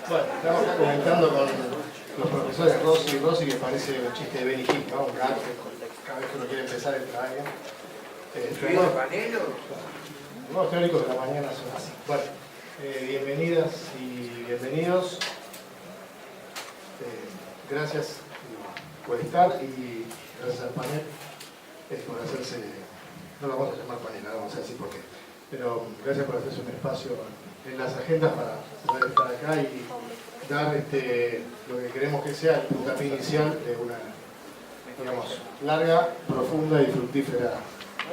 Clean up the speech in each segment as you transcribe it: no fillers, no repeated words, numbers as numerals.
Bueno, estamos acá comentando con los profesores Rossi y Rossi, que parece un chiste de Benny Hill, ¿no? Un gato que cada vez que uno quiere empezar entra alguien. ¿Frío de panelo? Los nuevos teóricos de la mañana son así. Bueno, bienvenidas y bienvenidos. Gracias por estar y gracias al panel por hacerse, no lo vamos a llamar panel, ahora vamos a decir por qué, pero gracias por hacerse un espacio en las agendas para poder estar acá y dar lo que queremos que sea el puntapié inicial de una, digamos, larga, profunda y fructífera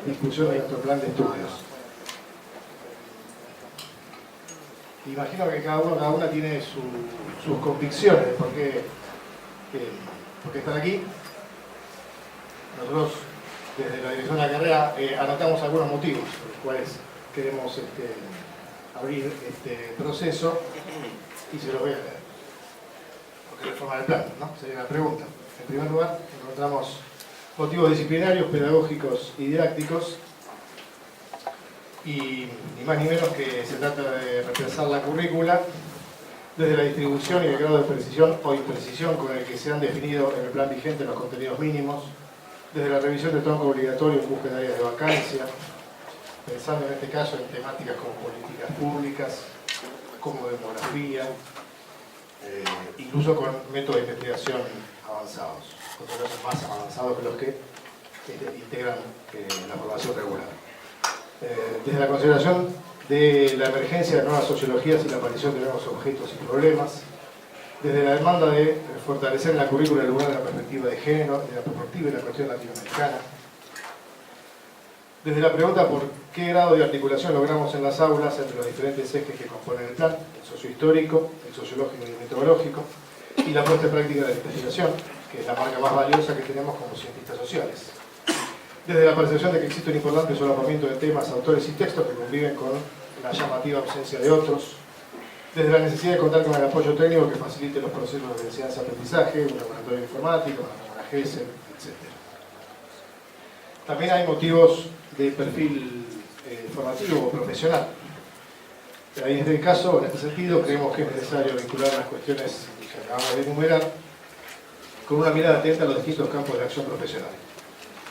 discusión de nuestro plan de estudios. Imagino que cada una tiene sus convicciones de por qué están aquí. Nosotros, desde la dirección de la carrera, anotamos algunos motivos por los cuales queremos abrir este proceso y se los voy a leer. Porque reformar el plan, ¿no? Sería la pregunta. En primer lugar, encontramos motivos disciplinarios, pedagógicos y didácticos, y ni más ni menos que se trata de repensar la currícula desde la distribución y el grado de precisión o imprecisión con el que se han definido en el plan vigente los contenidos mínimos, desde la revisión del tronco obligatorio en búsqueda de áreas de vacancia, pensando en este caso en temáticas como políticas públicas, como demografía, incluso con métodos de investigación avanzados, con casos más avanzados que los que integran la formación regular. Desde la consideración de la emergencia de nuevas sociologías y la aparición de nuevos objetos y problemas, desde la demanda de fortalecer en la currícula el lugar de la perspectiva de género, de la perspectiva y la cuestión latinoamericana, desde la pregunta por qué grado de articulación logramos en las aulas entre los diferentes ejes que componen el plan, el sociohistórico, el sociológico y el metodológico, y la puesta en práctica de la investigación, que es la marca más valiosa que tenemos como cientistas sociales. Desde la percepción de que existe un importante solapamiento de temas, autores y textos que conviven con la llamativa ausencia de otros, desde la necesidad de contar con el apoyo técnico que facilite los procesos de enseñanza-aprendizaje, un laboratorio informático, una cámara GESEL, etc. También hay motivos de perfil formativo o profesional. En este caso, en este sentido, creemos que es necesario vincular las cuestiones que acabamos de enumerar con una mirada atenta a los distintos campos de acción profesional.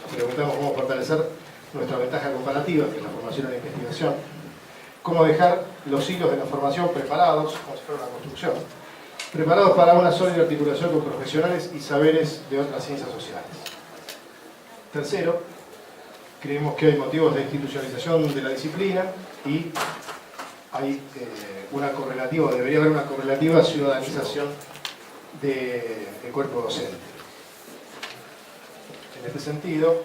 Nos preguntamos cómo fortalecer nuestra ventaja comparativa, que es la formación y la investigación, cómo dejar los hilos de la formación preparados, como si fuera una construcción, preparados para una sólida articulación con profesionales y saberes de otras ciencias sociales. Tercero, creemos que hay motivos de institucionalización de la disciplina y hay una correlativa, debería haber una correlativa ciudadanización del cuerpo docente. En este sentido,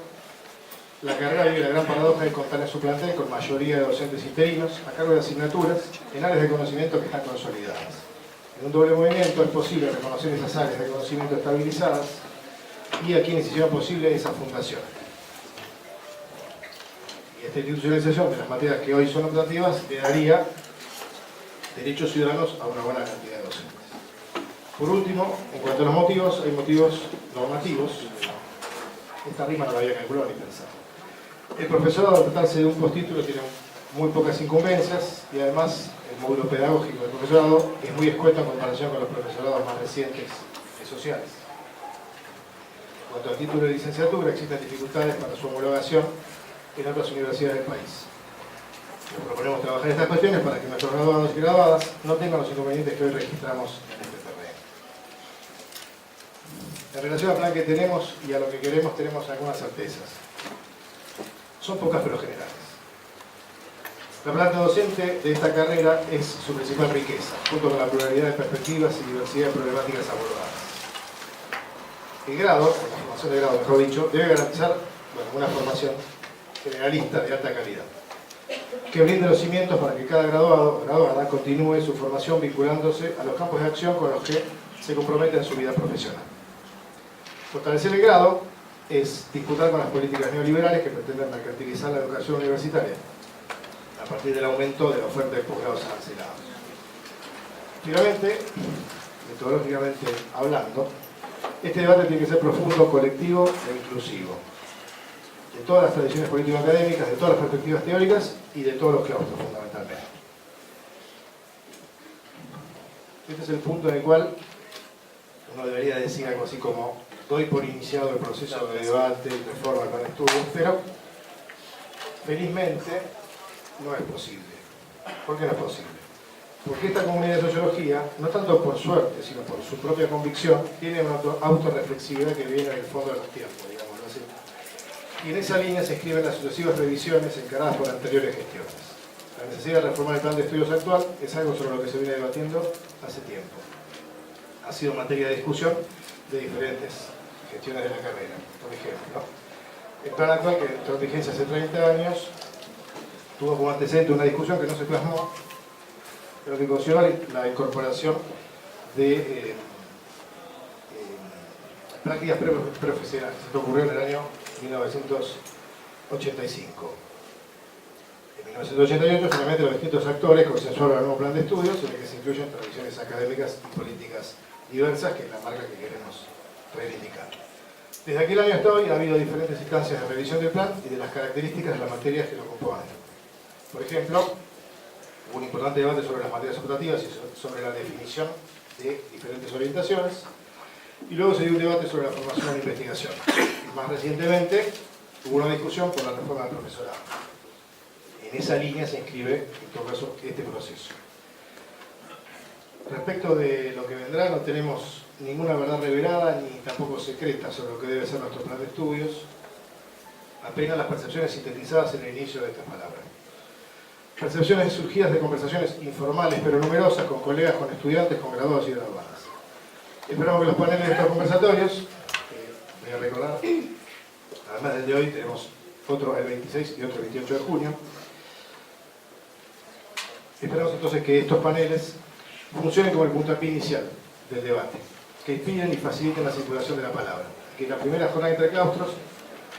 la carrera vive la gran paradoja de contar en su plantel con mayoría de docentes interinos a cargo de asignaturas en áreas de conocimiento que están consolidadas. En un doble movimiento es posible reconocer esas áreas de conocimiento estabilizadas y a quienes hicieron posible esa fundación. Y esta institucionalización de las materias que hoy son optativas le daría derechos ciudadanos a una buena cantidad de docentes. Por último, en cuanto a los motivos, hay motivos normativos. Esta rima no la había calculado ni pensado. El profesorado, al tratarse de un postítulo, tiene muy pocas incumbencias y además el módulo pedagógico del profesorado es muy escueto en comparación con los profesorados más recientes y sociales. En cuanto al título de licenciatura, existen dificultades para su homologación en otras universidades del país. Nos proponemos trabajar estas cuestiones para que nuestros graduados y graduadas no tengan los inconvenientes que hoy registramos en este terreno. En relación al plan que tenemos y a lo que queremos, tenemos algunas certezas. Son pocas pero generales. La planta docente de esta carrera es su principal riqueza, junto con la pluralidad de perspectivas y diversidad de problemáticas abordadas. El grado, o la formación de grado mejor dicho, debe garantizar una formación generalista de alta calidad, que brinde los cimientos para que cada graduado o graduada continúe su formación vinculándose a los campos de acción con los que se compromete en su vida profesional. Fortalecer el grado es disputar con las políticas neoliberales que pretenden mercantilizar la educación universitaria a partir del aumento de la oferta de posgrados arancelados. Finalmente, metodológicamente hablando, este debate tiene que ser profundo, colectivo e inclusivo, de todas las tradiciones político-académicas, de todas las perspectivas teóricas y de todos los claustros fundamentalmente. Este es el punto en el cual uno debería decir algo así como: doy por iniciado el proceso de debate y reforma del plan de estudios, pero felizmente no es posible. ¿Por qué no es posible? Porque esta comunidad de sociología, no tanto por suerte, sino por su propia convicción, tiene una autorreflexividad que viene en el fondo de los tiempos, digámoslo así. Y en esa línea se escriben las sucesivas revisiones encaradas por anteriores gestiones. La necesidad de reformar el plan de estudios actual es algo sobre lo que se viene debatiendo hace tiempo. Ha sido materia de discusión de diferentes gestiones de la carrera. Por ejemplo, el plan actual, que entró en vigencia hace 30 años, tuvo como antecedente una discusión que no se plasmó, pero que conlleva la incorporación de prácticas profesionales. Esto ocurrió en el año 1985. En 1988, finalmente, los distintos actores consensuaron el nuevo plan de estudios, en el que se incluyen tradiciones académicas y políticas diversas, que es la marca que queremos reivindicar. Desde aquel año hasta hoy ha habido diferentes instancias de revisión del plan y de las características de las materias que lo componen. Por ejemplo, hubo un importante debate sobre las materias optativas y sobre la definición de diferentes orientaciones, y luego se dio un debate sobre la formación en investigación. Y más recientemente hubo una discusión por la reforma del profesorado. En esa línea se inscribe, en todo caso, este proceso. Respecto de lo que vendrá, no tenemos ninguna verdad revelada ni tampoco secreta sobre lo que debe ser nuestro plan de estudios, apenas las percepciones sintetizadas en el inicio de estas palabras. Percepciones surgidas de conversaciones informales pero numerosas con colegas, con estudiantes, con graduados y graduadas. Esperamos que los paneles de estos conversatorios, voy a recordar, además del de hoy tenemos otro el 26 y otro el 28 de junio. Esperamos entonces que estos paneles funcionen como el puntapié inicial del debate, que inspiren y faciliten la circulación de la palabra. Que la primera jornada entre claustros,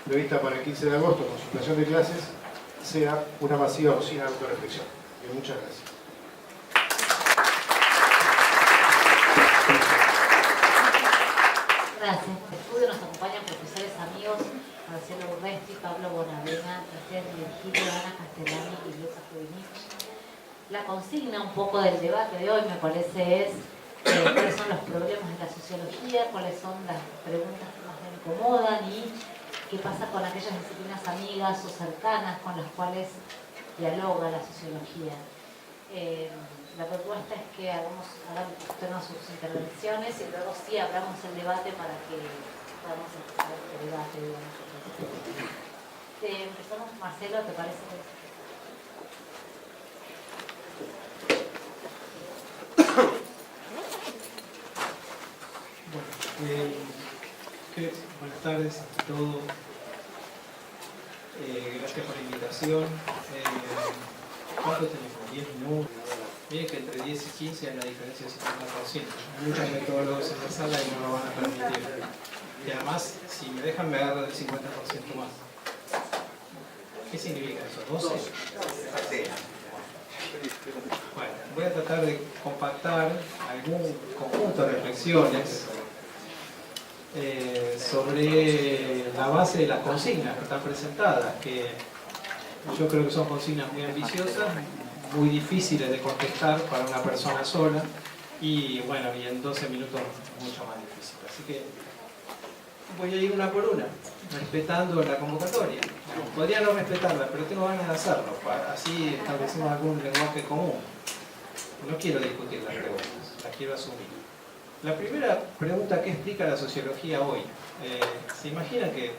prevista para el 15 de agosto con suspensión de clases, sea una masiva bocina de autorreflexión. Muchas gracias. Gracias. En el estudio nos acompañan profesores amigos Marcelo Urresti, Pablo Bonavena, Cristian Virgilio, Ana Castellani y Luca Fubinich. La consigna un poco del debate de hoy, me parece, es cuáles son los problemas de la sociología, cuáles son las preguntas que más me incomodan y qué pasa con aquellas disciplinas amigas o cercanas con las cuales dialoga la sociología. La propuesta es que hagan sus intervenciones y luego sí abramos el debate para que podamos empezar este debate. Empezamos, Marcelo, ¿te parece? Buenas tardes a todos. Gracias por la invitación. ¿Cuánto tenemos? 10 minutos. Miren que entre 10 y 15 hay una diferencia de 50%. Hay muchos metodólogos en la sala y no lo van a permitir. Y además, si me dejan, me agarro del 50% más. ¿Qué significa eso? ¿12? Bueno, voy a tratar de compactar algún conjunto de reflexiones sobre la base de las consignas que están presentadas, que yo creo que son consignas muy ambiciosas, muy difíciles de contestar para una persona sola y bueno, y en 12 minutos mucho más difícil. Así que voy a ir una por una, respetando la convocatoria. Podría no respetarla, pero tengo ganas de hacerlo, así establecemos algún lenguaje común. No quiero discutir las preguntas, las quiero asumir. La primera pregunta: ¿qué explica la sociología hoy? ¿Se imagina que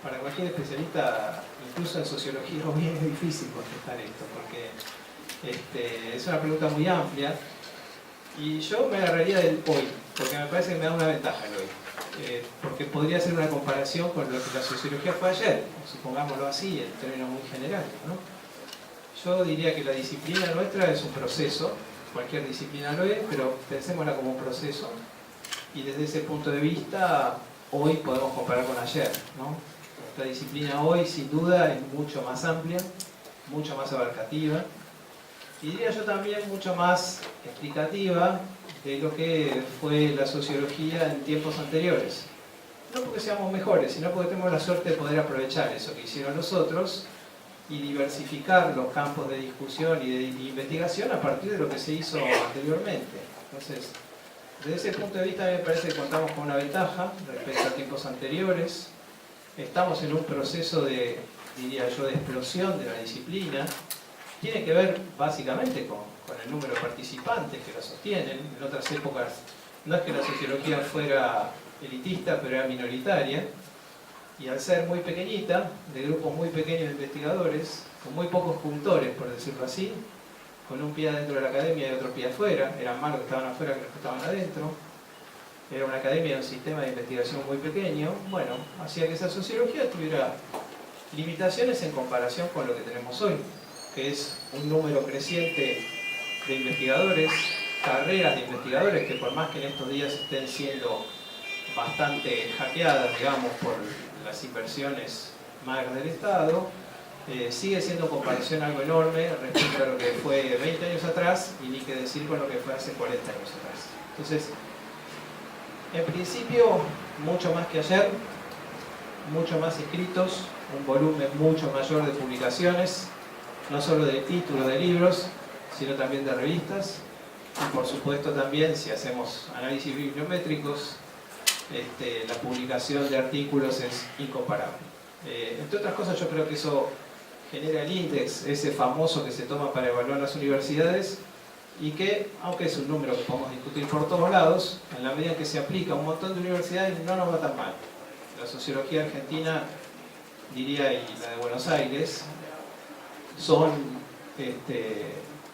para cualquier especialista, incluso en sociología, hoy es difícil contestar esto? Porque es una pregunta muy amplia y yo me agarraría del hoy, porque me parece que me da una ventaja el hoy. Porque podría hacer una comparación con lo que la sociología fue ayer, supongámoslo así, en términos muy generales, ¿no? Yo diría que la disciplina nuestra es un proceso. Cualquier disciplina lo es, pero pensémosla como un proceso y desde ese punto de vista hoy podemos comparar con ayer, ¿no? Nuestra disciplina hoy sin duda es mucho más amplia, mucho más abarcativa y diría yo también mucho más explicativa de lo que fue la sociología en tiempos anteriores. No porque seamos mejores, sino porque tenemos la suerte de poder aprovechar eso que hicieron los otros y diversificar los campos de discusión y de investigación a partir de lo que se hizo anteriormente. Entonces, desde ese punto de vista, a mí me parece que contamos con una ventaja respecto a tiempos anteriores. Estamos en un proceso de, diría yo, de explosión de la disciplina. Tiene que ver básicamente con el número de participantes que la sostienen. En otras épocas no es que la sociología fuera elitista, pero era minoritaria. Y al ser muy pequeñita, de grupos muy pequeños de investigadores, con muy pocos cultores, por decirlo así, con un pie adentro de la academia y otro pie afuera, eran más los que estaban afuera que los que estaban adentro, era una academia y un sistema de investigación muy pequeño, bueno, hacía que esa sociología tuviera limitaciones en comparación con lo que tenemos hoy, que es un número creciente de investigadores, carreras de investigadores que por más que en estos días estén siendo bastante hackeadas, digamos, por las inversiones magras del Estado, sigue siendo en comparación algo enorme respecto a lo que fue 20 años atrás y ni que decir con lo que fue hace 40 años atrás. Entonces, en principio, mucho más que ayer, mucho más escritos, un volumen mucho mayor de publicaciones, no solo de títulos de libros, sino también de revistas, y por supuesto también, si hacemos análisis bibliométricos, la publicación de artículos es incomparable. Entre otras cosas, yo creo que eso genera el índice, ese famoso que se toma para evaluar las universidades, y que, aunque es un número que podemos discutir por todos lados, en la medida en que se aplica a un montón de universidades no nos va tan mal. La sociología argentina, diría, y la de Buenos Aires, son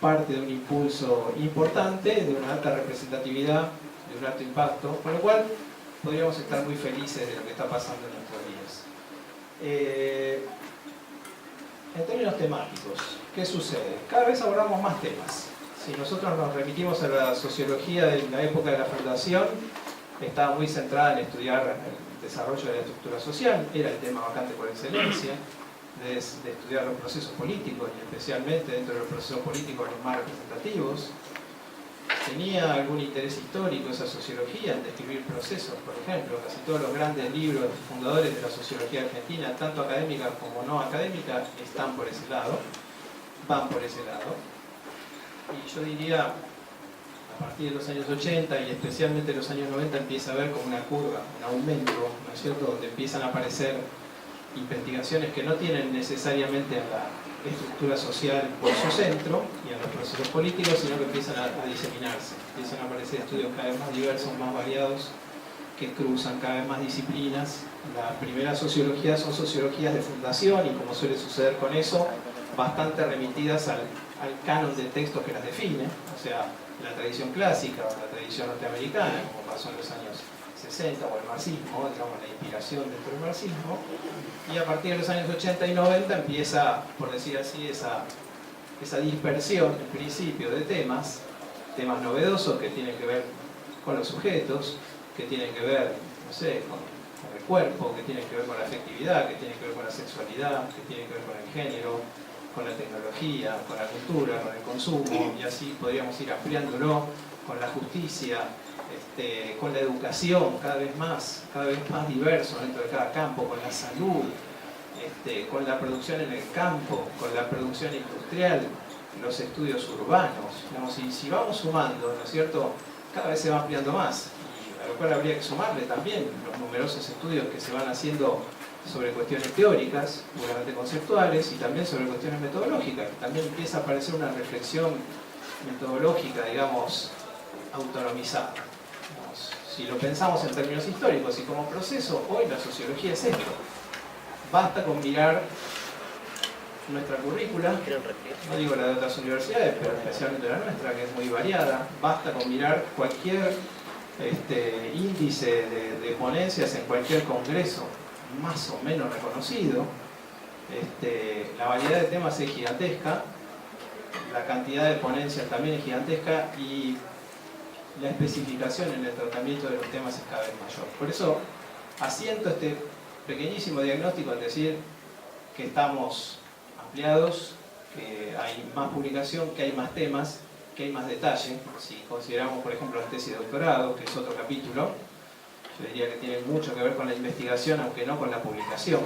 parte de un impulso importante, de una alta representatividad, de un alto impacto, con lo cual podríamos estar muy felices de lo que está pasando en nuestros días. En términos temáticos, ¿qué sucede? Cada vez abordamos más temas. Si nosotros nos remitimos a la sociología de la época de la fundación, estaba muy centrada en estudiar el desarrollo de la estructura social, era el tema vacante por excelencia, de estudiar los procesos políticos y especialmente dentro de los procesos políticos los más representativos. Tenía algún interés histórico esa sociología en describir procesos, por ejemplo. Casi todos los grandes libros fundadores de la sociología argentina, tanto académica como no académica, están por ese lado, van por ese lado. Y yo diría, a partir de los años 80 y especialmente los años 90 empieza a haber como una curva, un aumento, ¿no es cierto?, donde empiezan a aparecer investigaciones que no tienen necesariamente a la estructura social por su centro y a los procesos políticos, sino que empiezan a diseminarse, empiezan a aparecer estudios cada vez más diversos, más variados, que cruzan cada vez más disciplinas. La primera sociología son sociologías de fundación y, como suele suceder con eso, bastante remitidas al canon de textos que las define, o sea, la tradición clásica o la tradición norteamericana, como pasó en los años 60, o el marxismo, digamos, la inspiración dentro del marxismo, y a partir de los años 80 y 90 empieza, por decir así, esa dispersión, en principio, de temas novedosos que tienen que ver con los sujetos, que tienen que ver, no sé, con el cuerpo, que tienen que ver con la afectividad, que tienen que ver con la sexualidad, que tienen que ver con el género, con la tecnología, con la cultura, con el consumo, y así podríamos ir ampliándolo, con la justicia, con la educación cada vez más diverso dentro de cada campo, con la salud, con la producción en el campo, con la producción industrial, los estudios urbanos. Digamos, y si vamos sumando, ¿no es cierto?, cada vez se va ampliando más, y a lo cual habría que sumarle también los numerosos estudios que se van haciendo sobre cuestiones teóricas, puramente conceptuales, y también sobre cuestiones metodológicas, que también empieza a aparecer una reflexión metodológica, digamos, autonomizada. Digamos, si lo pensamos en términos históricos y como proceso, hoy la sociología es esto. Basta con mirar nuestra currícula, no digo la de otras universidades, pero especialmente la nuestra, que es muy variada. Basta con mirar cualquier índice de ponencias en cualquier congreso más o menos reconocido. La variedad de temas es gigantesca, la cantidad de ponencias también es gigantesca y la especificación en el tratamiento de los temas es cada vez mayor. Por eso asiento este pequeñísimo diagnóstico en decir que estamos ampliados, que hay más publicación, que hay más temas, que hay más detalle. Si consideramos, por ejemplo, las tesis de doctorado, que es otro capítulo, yo diría que tiene mucho que ver con la investigación, aunque no con la publicación.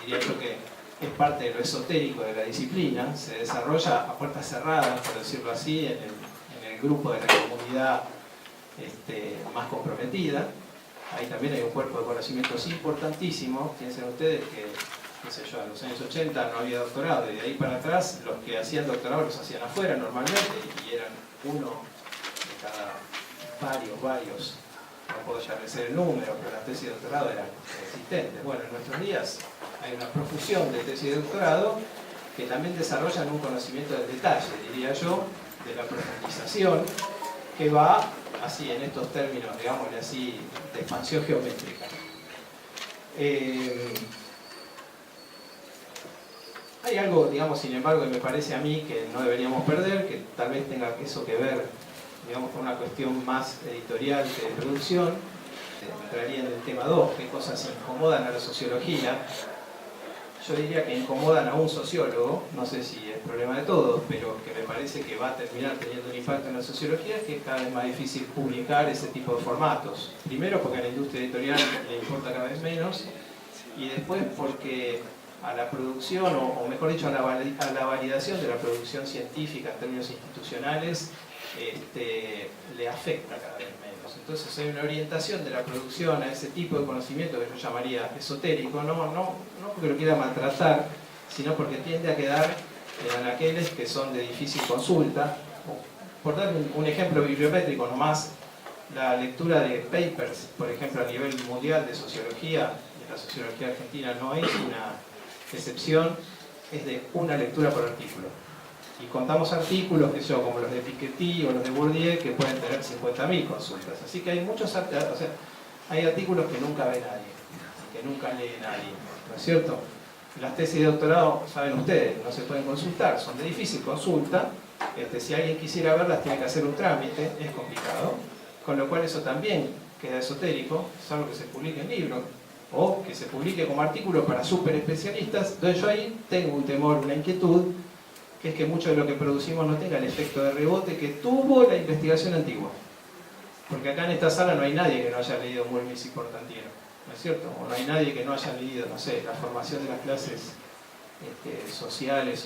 Diría yo que es parte de lo esotérico de la disciplina, se desarrolla a puertas cerradas, por decirlo así, en el grupo de la comunidad más comprometida. Ahí también hay un cuerpo de conocimientos importantísimo. Piensen ustedes que, qué sé yo, en los años 80 no había doctorado, y de ahí para atrás los que hacían doctorado los hacían afuera normalmente, y eran uno de cada varios, no puedo ya decir el número, pero las tesis de doctorado eran existentes. Bueno, en nuestros días hay una profusión de tesis de doctorado que también desarrollan un conocimiento del detalle, diría yo, de la profundización, que va así, en estos términos, digámosle así, de expansión geométrica. Hay algo, digamos, sin embargo, que me parece a mí que no deberíamos perder, que tal vez tenga eso que ver, digamos, con una cuestión más editorial que de producción. Entraría en el tema 2, qué cosas incomodan a la sociología. Yo diría que incomodan a un sociólogo, no sé si es problema de todos, pero que me parece que va a terminar teniendo un impacto en la sociología, que es cada vez más difícil publicar ese tipo de formatos. Primero porque a la industria editorial le importa cada vez menos, y después porque a la producción, o mejor dicho, a la validación de la producción científica en términos institucionales, le afecta cada vez menos. Entonces hay una orientación de la producción a ese tipo de conocimiento que yo llamaría esotérico, no porque lo quiera maltratar, sino porque tiende a quedar en anaqueles que son de difícil consulta. Por dar un ejemplo bibliométrico nomás, la lectura de papers, por ejemplo, a nivel mundial de sociología, de la sociología argentina no es una excepción, es de una lectura por artículo. Y contamos artículos, que son como los de Piketty o los de Bourdieu, que pueden tener 50.000 consultas. Así que hay muchos hay artículos que nunca ve nadie, que nunca lee nadie, ¿no es cierto? Las tesis de doctorado, saben ustedes, no se pueden consultar, son de difícil consulta. Si alguien quisiera verlas, tiene que hacer un trámite, es complicado. Con lo cual eso también queda esotérico, salvo que se publique en libros, o que se publique como artículo para súper especialistas. Entonces yo ahí tengo un temor, una inquietud, que es que mucho de lo que producimos no tenga el efecto de rebote que tuvo la investigación antigua. Porque acá en esta sala no hay nadie que no haya leído Mulmis y Portantino, ¿no es cierto? O no hay nadie que no haya leído, no sé, la formación de las clases sociales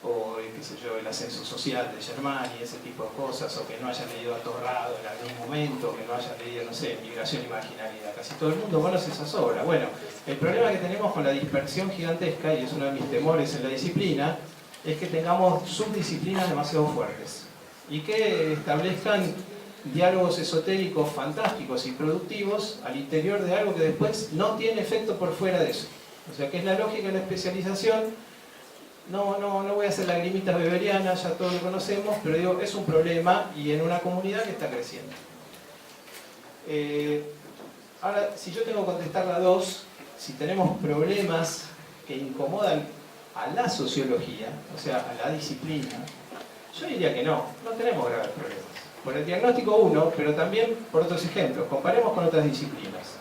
o qué sé yo, el ascenso social de Germán y ese tipo de cosas, o que no haya leído Atorrado en algún momento, que no haya leído, no sé, Migración Imaginaria. Casi todo el mundo conoce esas obras. Bueno, el problema que tenemos con la dispersión gigantesca, y es uno de mis temores en la disciplina, es que tengamos subdisciplinas demasiado fuertes y que establezcan diálogos esotéricos fantásticos y productivos al interior de algo que después no tiene efecto por fuera de eso. O sea, que es la lógica de la especialización. No voy a hacer lagrimitas beberianas, ya todos lo conocemos, pero digo, es un problema y en una comunidad que está creciendo. Ahora, si yo tengo que contestar la 2, si tenemos problemas que incomodan a la sociología, o sea, a la disciplina, yo diría que no tenemos graves problemas. Por el diagnóstico 1, pero también por otros ejemplos. Comparemos con otras disciplinas.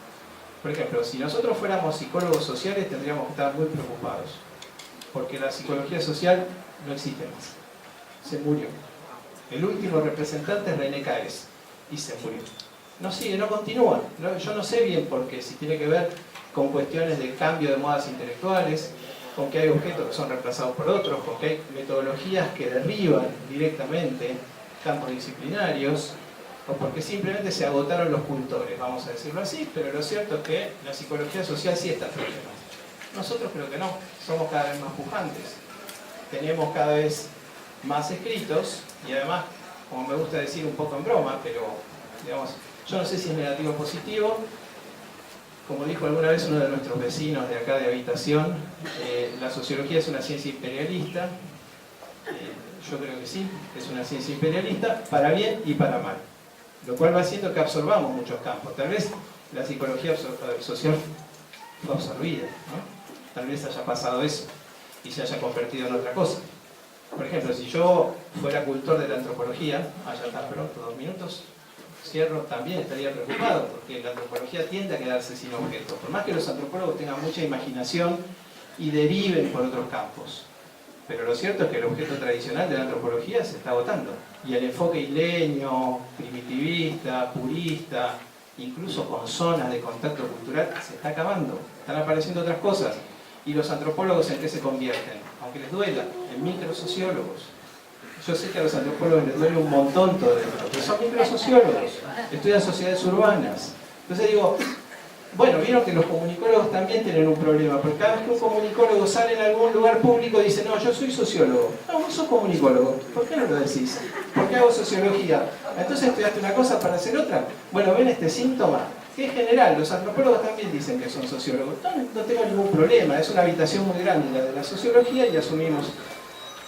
Por ejemplo, si nosotros fuéramos psicólogos sociales, tendríamos que estar muy preocupados. Porque la psicología social no existe más. Se murió. El último representante es René Caes. Y se murió. No sigue, no continúa. Yo no sé bien por qué. Si tiene que ver con cuestiones de cambio de modas intelectuales, con que hay objetos que son reemplazados por otros, con que hay metodologías que derriban directamente campos disciplinarios, o porque simplemente se agotaron los cultores, vamos a decirlo así, pero lo cierto es que la psicología social sí está en problemas. Nosotros creo que no, somos cada vez más pujantes, tenemos cada vez más escritos, y además, como me gusta decir un poco en broma, pero digamos, yo no sé si es negativo o positivo, como dijo alguna vez uno de nuestros vecinos de acá de habitación, la sociología es una ciencia imperialista. Yo creo que sí, es una ciencia imperialista, para bien y para mal. Lo cual va haciendo que absorbamos muchos campos. Tal vez la psicología social fue absorbida, ¿no? Tal vez haya pasado eso y se haya convertido en otra cosa. Por ejemplo, si yo fuera cultor de la antropología, allá tan pronto, 2 minutos, cierro, también estaría preocupado, porque la antropología tiende a quedarse sin objeto. Por más que los antropólogos tengan mucha imaginación y deriven por otros campos. Pero lo cierto es que el objeto tradicional de la antropología se está agotando. Y el enfoque isleño, primitivista, purista, incluso con zonas de contacto cultural, se está acabando. Están apareciendo otras cosas. ¿Y los antropólogos en qué se convierten? Aunque les duela, en microsociólogos. Yo sé que a los antropólogos les duele un montón todo esto, pero son microsociólogos, estudian sociedades urbanas. Entonces digo, bueno, vieron que los comunicólogos también tienen un problema, porque cada vez que un comunicólogo sale en algún lugar público dice, no, yo soy sociólogo. No, vos sos comunicólogo, ¿por qué no lo decís? ¿Por qué hago sociología? Entonces estudiaste una cosa para hacer otra. Bueno, ven este síntoma, que es general, los antropólogos también dicen que son sociólogos. No tengo ningún problema, es una habitación muy grande la de la sociología y asumimos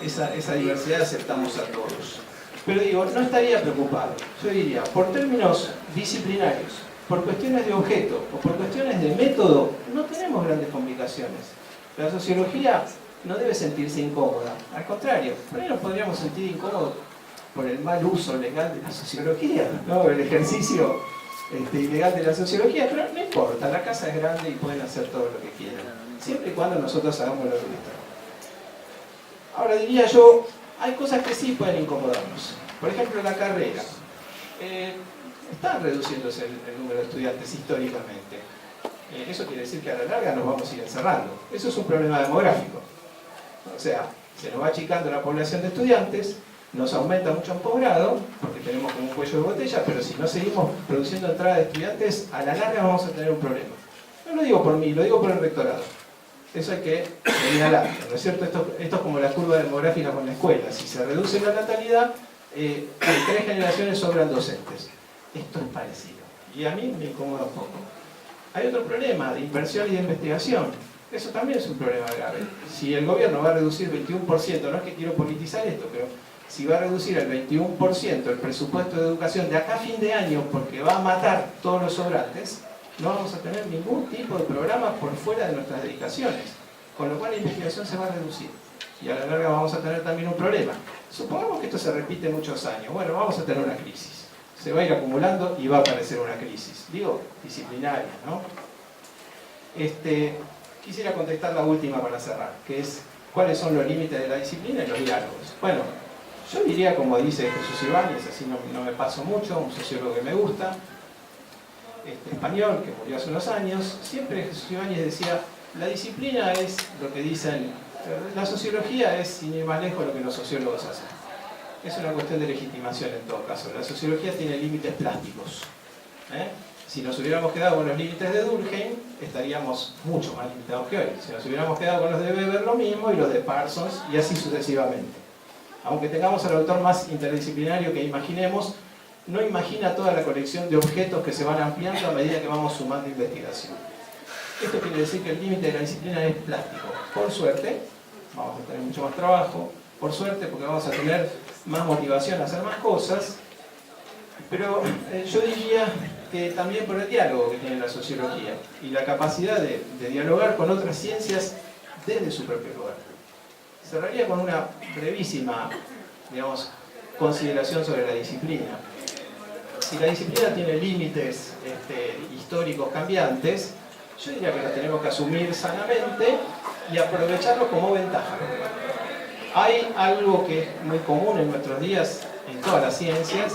esa diversidad, aceptamos a todos. Pero digo, no estaría preocupado, yo diría, por términos disciplinarios, por cuestiones de objeto o por cuestiones de método, no tenemos grandes complicaciones. La sociología no debe sentirse incómoda, al contrario, por ahí nos podríamos sentir incómodos por el mal uso legal de la sociología, ¿no? El ejercicio ilegal de la sociología, pero no importa, la casa es grande y pueden hacer todo lo que quieran, siempre y cuando nosotros hagamos lo nuestro. Ahora diría yo, hay cosas que sí pueden incomodarnos. Por ejemplo, la carrera. Está reduciéndose el número de estudiantes históricamente. Eso quiere decir que a la larga nos vamos a ir encerrando. Eso es un problema demográfico. O sea, se nos va achicando la población de estudiantes, nos aumenta mucho en posgrado, porque tenemos como un cuello de botella, pero si no seguimos produciendo entrada de estudiantes, a la larga vamos a tener un problema. No lo digo por mí, lo digo por el rectorado. Eso hay que señalarlo, ¿no es cierto? Esto es como la curva demográfica con la escuela. Si se reduce la natalidad, en 3 generaciones sobran docentes. Esto es parecido. Y a mí me incomoda un poco. Hay otro problema de inversión y de investigación. Eso también es un problema grave. Si el gobierno va a reducir 21%, no es que quiero politizar esto, pero si va a reducir el 21% el presupuesto de educación de acá a fin de año porque va a matar todos los sobrantes, no vamos a tener ningún tipo de programa por fuera de nuestras dedicaciones, con lo cual la investigación se va a reducir y a la larga vamos a tener también un problema. Supongamos que esto se repite muchos años, bueno, vamos a tener una crisis, se va a ir acumulando y va a aparecer una crisis, digo, disciplinaria, ¿no? Quisiera contestar la última para cerrar, que es cuáles son los límites de la disciplina y los diálogos. Bueno, yo diría, como dice Jesús Ibáñez, así no me paso mucho, un sociólogo que me gusta, español, que murió hace unos años, siempre Jesús Ibáñez decía, la disciplina es lo que dicen, la sociología es, sin ir más lejos, lo que los sociólogos hacen. Es una cuestión de legitimación en todo caso. La sociología tiene límites plásticos. Si nos hubiéramos quedado con los límites de Durkheim, estaríamos mucho más limitados que hoy. Si nos hubiéramos quedado con los de Weber, lo mismo, y los de Parsons, y así sucesivamente. Aunque tengamos al autor más interdisciplinario que imaginemos, no imagina toda la colección de objetos que se van ampliando a medida que vamos sumando investigación. Esto quiere decir que el límite de la disciplina es plástico. Por suerte, vamos a tener mucho más trabajo, por suerte porque vamos a tener más motivación a hacer más cosas, pero yo diría que también por el diálogo que tiene la sociología y la capacidad de dialogar con otras ciencias desde su propio lugar. Cerraría con una brevísima, digamos, consideración sobre la disciplina. Si la disciplina tiene límites históricos cambiantes, yo diría que los tenemos que asumir sanamente y aprovecharlos como ventaja. Hay algo que es muy común en nuestros días, en todas las ciencias,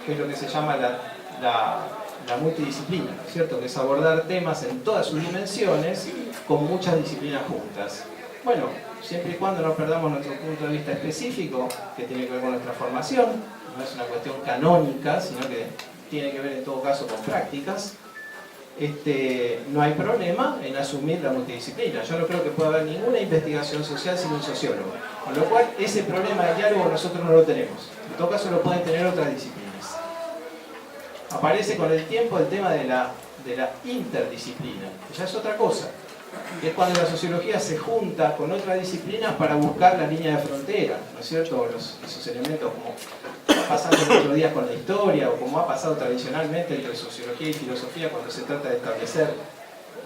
que es lo que se llama la multidisciplina, ¿no es cierto? Que es abordar temas en todas sus dimensiones con muchas disciplinas juntas. Bueno, siempre y cuando no perdamos nuestro punto de vista específico, que tiene que ver con nuestra formación, no es una cuestión canónica, sino que tiene que ver en todo caso con prácticas, no hay problema en asumir la multidisciplina. Yo no creo que pueda haber ninguna investigación social sin un sociólogo. Con lo cual, ese problema de diálogo nosotros no lo tenemos. En todo caso, lo pueden tener otras disciplinas. Aparece con el tiempo el tema de la interdisciplina, que ya es otra cosa. Que es cuando la sociología se junta con otras disciplinas para buscar la línea de frontera, ¿no es cierto? Esos elementos como pasando los otros días con la historia, o como ha pasado tradicionalmente entre sociología y filosofía cuando se trata de establecer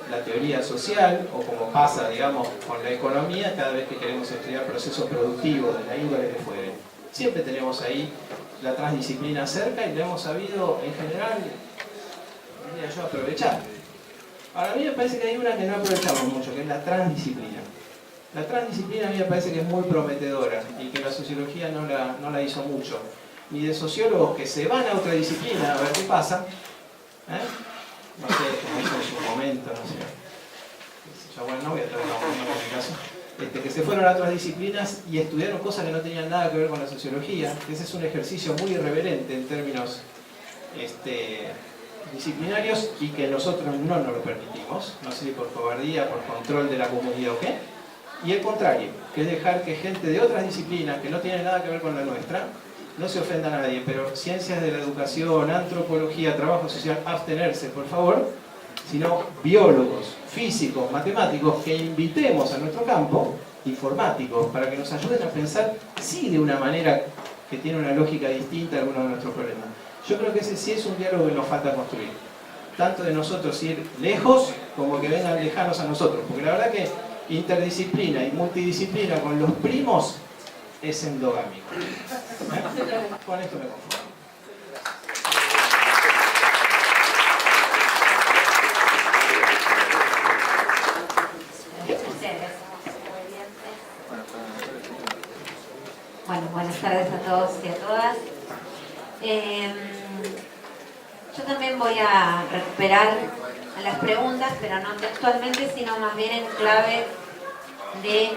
la teoría social, o como pasa, digamos, con la economía cada vez que queremos estudiar procesos productivos de la índole que fuere. Siempre tenemos ahí la transdisciplina cerca y lo hemos sabido, en general, diría yo, aprovechar. Ahora, a mí me parece que hay una que no aprovechamos mucho, que es la transdisciplina. La transdisciplina a mí me parece que es muy prometedora y que la sociología no la hizo mucho. Ni de sociólogos que se van a otra disciplina a ver qué pasa, no sé, como hizo en su momento, no sé. Yo, bueno, no voy a traer un momento en mi caso. que se fueron a otras disciplinas y estudiaron cosas que no tenían nada que ver con la sociología. Ese es un ejercicio muy irreverente en términos disciplinarios y que nosotros no nos lo permitimos, no sé si por cobardía, por control de la comunidad o qué. Y el contrario, que es dejar que gente de otras disciplinas que no tienen nada que ver con la nuestra, no se ofenda a nadie, pero ciencias de la educación, antropología, trabajo social, abstenerse, por favor, sino biólogos, físicos, matemáticos, que invitemos a nuestro campo, informáticos, para que nos ayuden a pensar, sí, de una manera que tiene una lógica distinta a algunos de nuestros problemas. Yo creo que ese sí es un diálogo que nos falta construir. Tanto de nosotros ir lejos, como que vengan lejanos a nosotros. Porque la verdad que interdisciplina y multidisciplina con los primos es endogámico. Con esto me conformo. Bueno, buenas tardes a todos y a todas. Yo también voy a recuperar las preguntas, pero no textualmente, sino más bien en clave de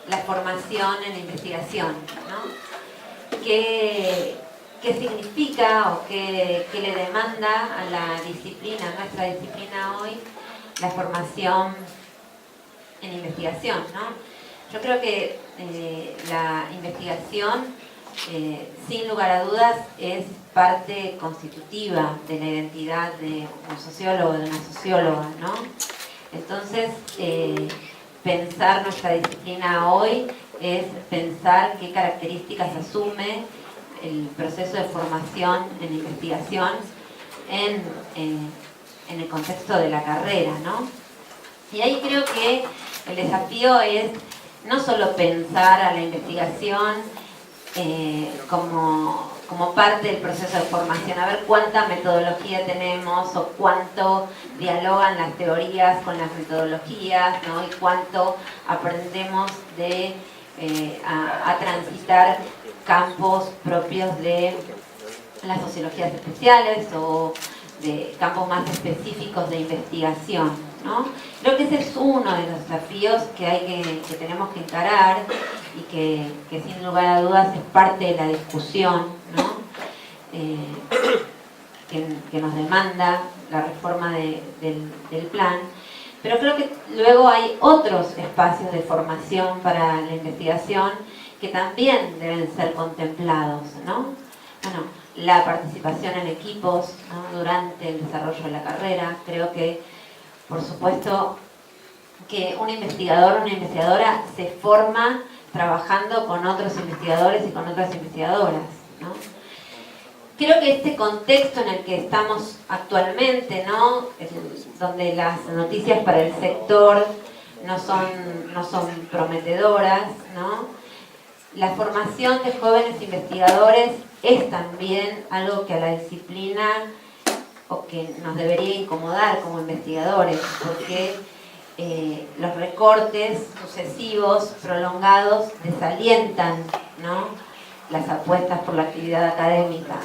la formación en la investigación, ¿no? ¿Qué significa o qué le demanda a la disciplina, a nuestra disciplina hoy, la formación en investigación, ¿no? Yo creo que la investigación, sin lugar a dudas, es parte constitutiva de la identidad de un sociólogo, de una socióloga, ¿no? Entonces, pensar nuestra disciplina hoy es pensar qué características asume el proceso de formación en investigación en el contexto de la carrera, ¿no? Y ahí creo que el desafío es no solo pensar a la investigación como parte del proceso de formación, a ver cuánta metodología tenemos o cuánto dialogan las teorías con las metodologías, ¿no? Y cuánto aprendemos a transitar campos propios de las sociologías especiales o de campos más específicos de investigación, ¿no? Creo que ese es uno de los desafíos que tenemos que encarar y que sin lugar a dudas es parte de la discusión, ¿no? Que nos demanda la reforma del plan. Pero creo que luego hay otros espacios de formación para la investigación que también deben ser contemplados, ¿no? Bueno, la participación en equipos, ¿no? Durante el desarrollo de la carrera. Creo que, por supuesto, que un investigador o una investigadora se forma trabajando con otros investigadores y con otras investigadoras, ¿no? Creo que este contexto en el que estamos actualmente, ¿no? Donde las noticias para el sector no son prometedoras, ¿no? La formación de jóvenes investigadores es también algo que a la disciplina o que nos debería incomodar como investigadores, porque los recortes sucesivos, prolongados, desalientan, ¿no? Las apuestas por la actividad académica.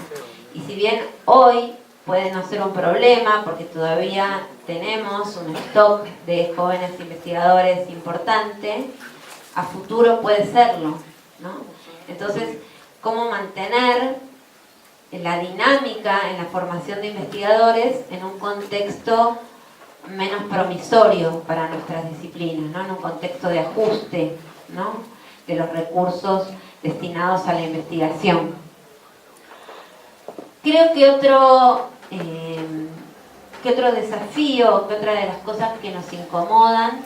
Y si bien hoy puede no ser un problema, porque todavía tenemos un stock de jóvenes investigadores importante, a futuro puede serlo, ¿no? Entonces, ¿cómo mantener la dinámica en la formación de investigadores en un contexto menos promisorio para nuestras disciplinas, ¿no? En un contexto de ajuste, ¿no? De los recursos destinados a la investigación? Creo que otro desafío, que otra de las cosas que nos incomodan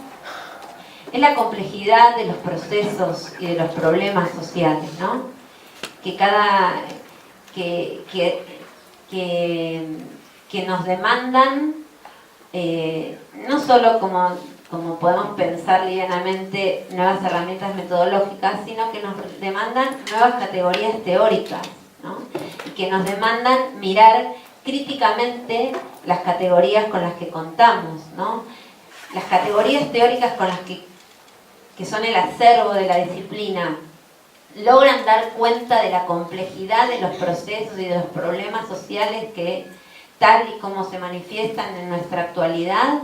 es la complejidad de los procesos y de los problemas sociales, ¿no? Que nos demandan, no solo como podemos pensar livianamente nuevas herramientas metodológicas, sino que nos demandan nuevas categorías teóricas, ¿no? Y que nos demandan mirar críticamente las categorías con las que contamos, ¿no? Las categorías teóricas con las que son el acervo de la disciplina, logran dar cuenta de la complejidad de los procesos y de los problemas sociales que, tal y como se manifiestan en nuestra actualidad,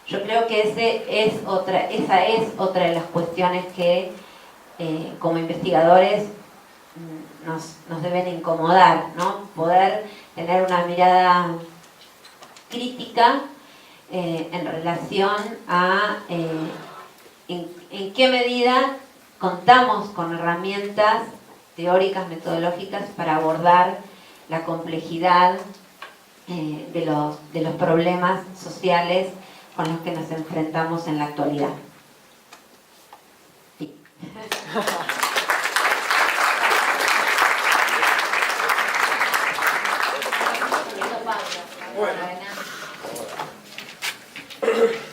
Yo creo que esa es otra de las cuestiones que como investigadores nos deben incomodar, ¿no? Poder tener una mirada crítica en relación a en qué medida contamos con herramientas teóricas, metodológicas para abordar la complejidad de los problemas sociales con los que nos enfrentamos en la actualidad. Sí.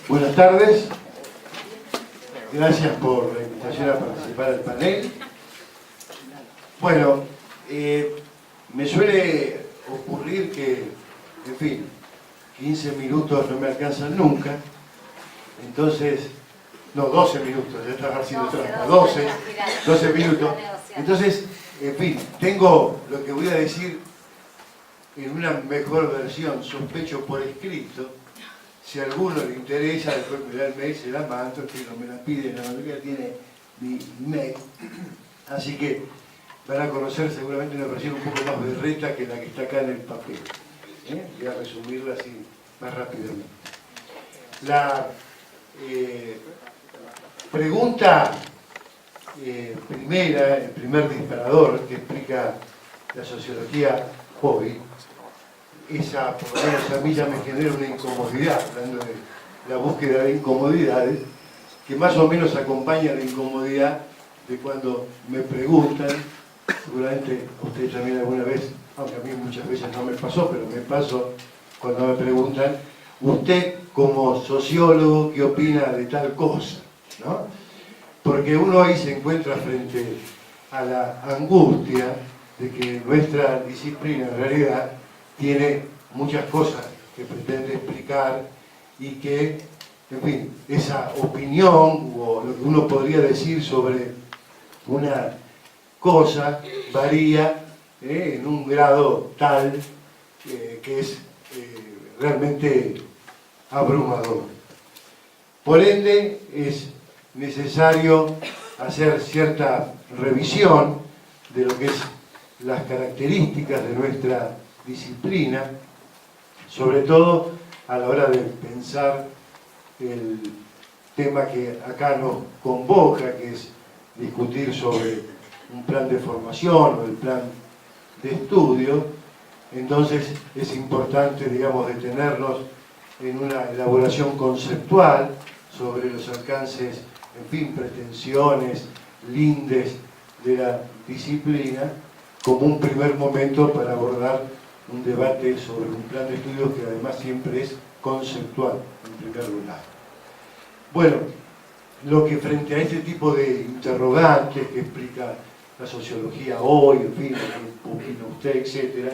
Buenas tardes, gracias por la invitación a participar del panel. Bueno, me suele ocurrir que, en fin, 15 minutos no me alcanzan nunca, entonces, no, 12 minutos, ya estaba haciendo trampa, 12 minutos. Entonces, en fin, tengo lo que voy a decir en una mejor versión, sospecho por escrito. Si a alguno le interesa, después me da el mail, se la mando, que no me la piden, la mayoría tiene mi mail. Así que van a conocer seguramente una versión un poco más berreta que la que está acá en el papel. Voy a resumirla así más rápidamente. La pregunta primera, el primer disparador que explica la sociología Hobby, esa, por lo menos a mí ya me genera una incomodidad, hablando de la búsqueda de incomodidades, que más o menos acompaña la incomodidad de cuando me preguntan, seguramente ustedes también alguna vez, aunque a mí muchas veces no me pasó, pero me pasó cuando me preguntan, usted como sociólogo, ¿qué opina de tal cosa? ¿No? Porque uno ahí se encuentra frente a la angustia de que nuestra disciplina en realidad tiene muchas cosas que pretende explicar y que, en fin, esa opinión o lo que uno podría decir sobre una cosa varía en un grado tal que es realmente abrumador. Por ende, es necesario hacer cierta revisión de lo que es las características de nuestra disciplina, sobre todo a la hora de pensar el tema que acá nos convoca, que es discutir sobre un plan de formación o el plan de estudio. Entonces es importante, digamos, detenernos en una elaboración conceptual sobre los alcances, en fin, pretensiones, lindes de la disciplina, como un primer momento para abordar un debate sobre un plan de estudios que además siempre es conceptual, en primer lugar. Bueno, lo que frente a este tipo de interrogantes que explica la sociología hoy, en fin, lo que opina usted, etc.,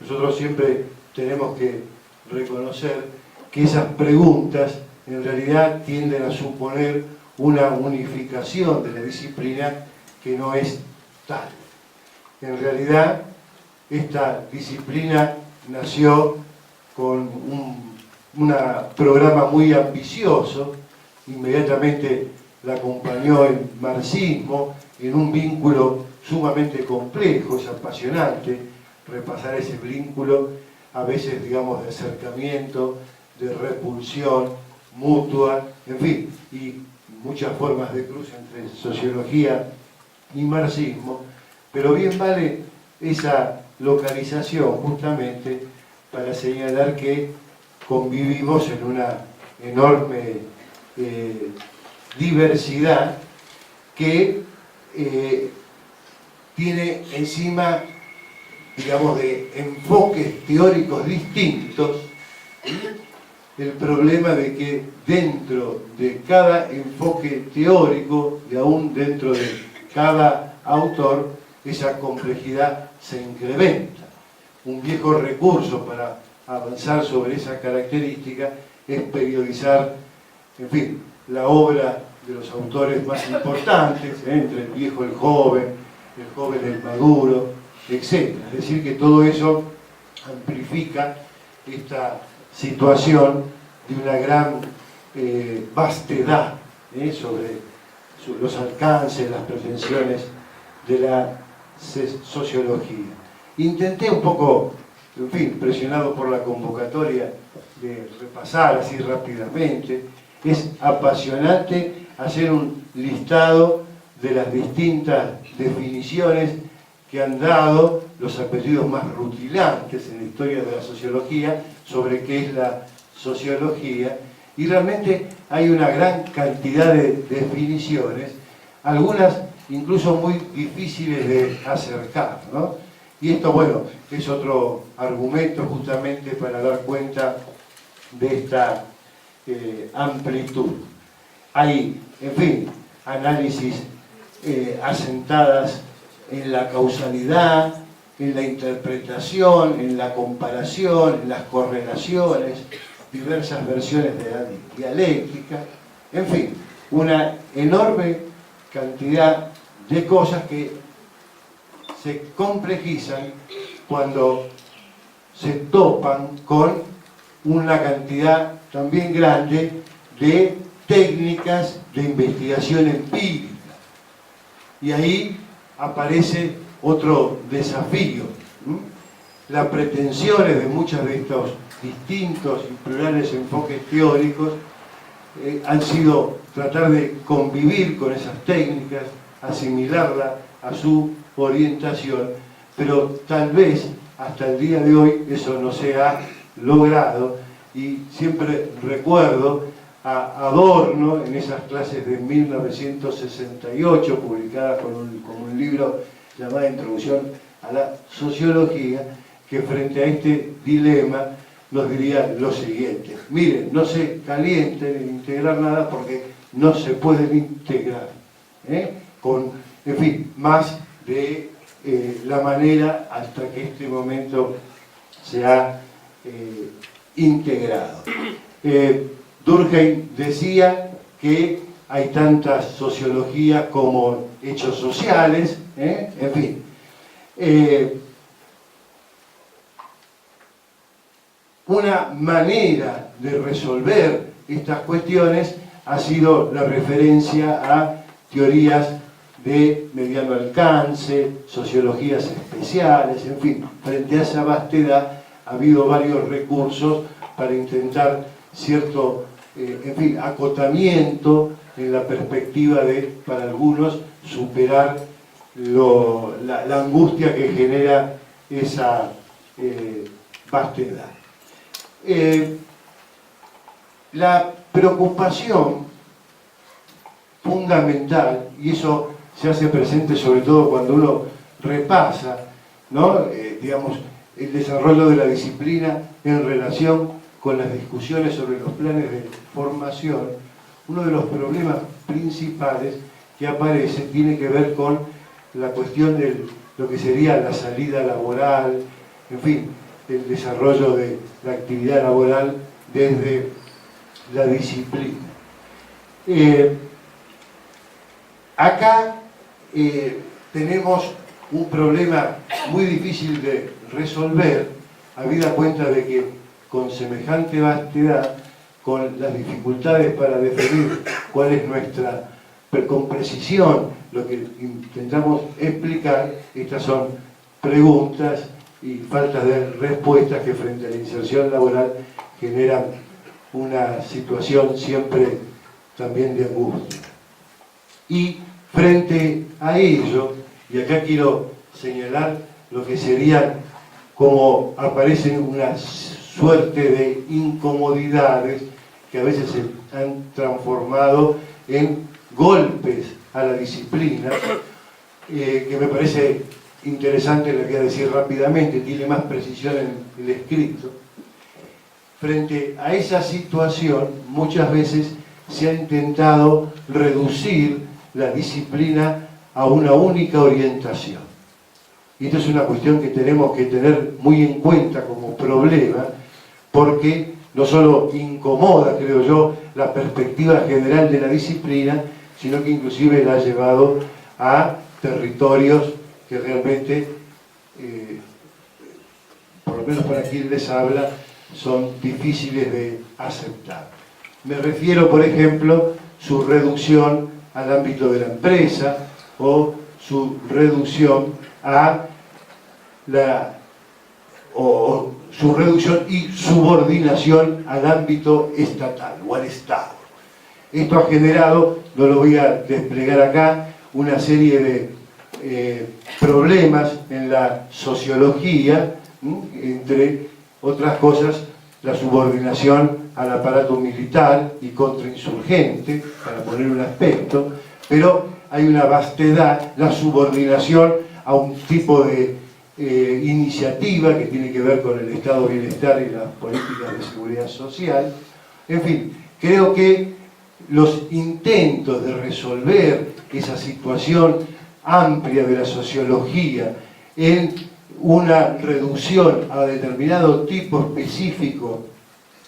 nosotros siempre tenemos que reconocer que esas preguntas en realidad tienden a suponer una unificación de la disciplina que no es tal. En realidad, esta disciplina nació con un programa muy ambicioso, inmediatamente la acompañó el marxismo en un vínculo sumamente complejo, es apasionante repasar ese vínculo, a veces digamos de acercamiento, de repulsión mutua, en fin, y muchas formas de cruce entre sociología y marxismo, pero bien vale esa localización justamente para señalar que convivimos en una enorme diversidad que tiene encima, digamos, de enfoques teóricos distintos, el problema de que dentro de cada enfoque teórico y aún dentro de cada autor, esa complejidad se incrementa. Un viejo recurso para avanzar sobre esa característica es periodizar, en fin, la obra de los autores más importantes, entre el viejo el joven el maduro, etc. Es decir, que todo eso amplifica esta situación de una gran vastedad sobre los alcances, las pretensiones de la sociología. Intenté un poco, en fin, presionado por la convocatoria, de repasar así rápidamente. Es apasionante hacer un listado de las distintas definiciones que han dado los apellidos más rutilantes en la historia de la sociología sobre qué es la sociología, y realmente hay una gran cantidad de definiciones, algunas incluso muy difíciles de acercar, ¿no? Y esto, bueno, es otro argumento justamente para dar cuenta de esta amplitud. Hay, en fin, análisis asentadas en la causalidad, en la interpretación, en la comparación, en las correlaciones, diversas versiones de la dialéctica, en fin, una enorme cantidad de cosas que se complejizan cuando se topan con una cantidad también grande de técnicas de investigación empírica. Y ahí aparece otro desafío. Las pretensiones de muchos de estos distintos y plurales enfoques teóricos han sido tratar de convivir con esas técnicas, asimilarla a su orientación, pero tal vez hasta el día de hoy eso no se ha logrado, y siempre recuerdo a Adorno en esas clases de 1968 publicadas con un libro llamado Introducción a la Sociología, que frente a este dilema nos diría lo siguiente: miren, no se calienten en integrar nada porque no se pueden integrar, con, en fin, más de la manera hasta que este momento se ha integrado. Durkheim decía que hay tanta sociología como hechos sociales, en fin. Una manera de resolver estas cuestiones ha sido la referencia a teorías de mediano alcance, sociologías especiales, en fin, frente a esa vastedad ha habido varios recursos para intentar cierto, en fin, acotamiento en la perspectiva de, para algunos, superar la angustia que genera esa vastedad. La preocupación fundamental, y eso se hace presente sobre todo cuando uno repasa, ¿no? Digamos, el desarrollo de la disciplina en relación con las discusiones sobre los planes de formación, uno de los problemas principales que aparece tiene que ver con la cuestión de lo que sería la salida laboral, en fin, el desarrollo de la actividad laboral desde la disciplina. Acá tenemos un problema muy difícil de resolver, habida cuenta de que con semejante vastedad, con las dificultades para definir cuál es nuestra, con precisión, lo que intentamos explicar, estas son preguntas y faltas de respuestas que frente a la inserción laboral generan una situación siempre también de angustia. Y frente a ello, y acá quiero señalar lo que serían, como aparecen una suerte de incomodidades que a veces se han transformado en golpes a la disciplina, que me parece interesante, le voy a decir rápidamente, tiene más precisión en el escrito. Frente a esa situación, muchas veces se ha intentado reducir la disciplina a una única orientación. Y esto es una cuestión que tenemos que tener muy en cuenta como problema, porque no solo incomoda, creo yo, la perspectiva general de la disciplina, sino que inclusive la ha llevado a territorios que realmente, por lo menos para quien les habla, son difíciles de aceptar. Me refiero, por ejemplo, su reducción al ámbito de la empresa o su reducción a su reducción y subordinación al ámbito estatal o al Estado. Esto ha generado, no lo voy a desplegar acá, una serie de problemas en la sociología, entre otras cosas, la subordinación al aparato militar y contrainsurgente, para poner un aspecto, pero hay una vastedad, la subordinación a un tipo de iniciativa que tiene que ver con el estado de bienestar y las políticas de seguridad social. En fin, creo que los intentos de resolver esa situación amplia de la sociología en una reducción a determinado tipo específico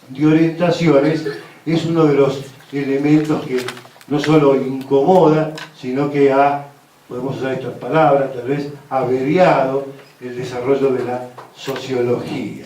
de orientaciones es uno de los elementos que no solo incomoda, sino que ha, podemos usar estas palabras, tal vez averiado el desarrollo de la sociología.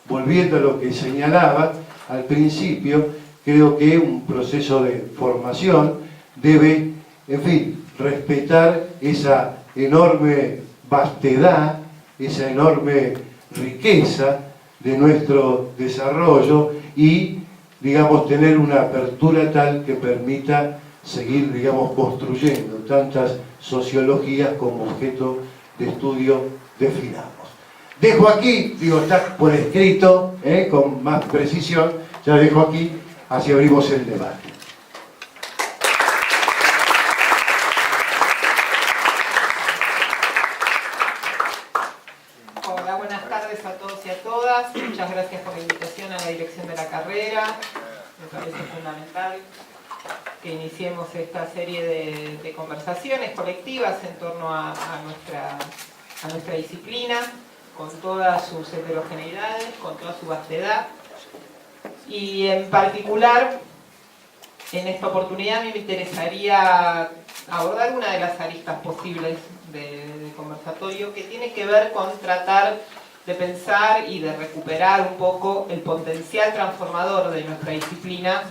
Volviendo a lo que señalaba al principio, creo que un proceso de formación debe, en fin, respetar esa enorme vastedad, esa enorme riqueza de nuestro desarrollo y, digamos, tener una apertura tal que permita seguir, digamos, construyendo tantas sociologías como objeto de estudio definamos. Dejo aquí, digo, está por escrito, con más precisión, ya dejo aquí, así abrimos el debate. Hola, buenas tardes a todos y a todas. Muchas gracias por la invitación a la dirección de la carrera. Me parece fundamental que iniciemos esta serie de conversaciones colectivas en torno a nuestra disciplina, con todas sus heterogeneidades, con toda su vastedad. Y en particular, en esta oportunidad a mí me interesaría abordar una de las aristas posibles de conversatorio, que tiene que ver con tratar de pensar y de recuperar un poco el potencial transformador de nuestra disciplina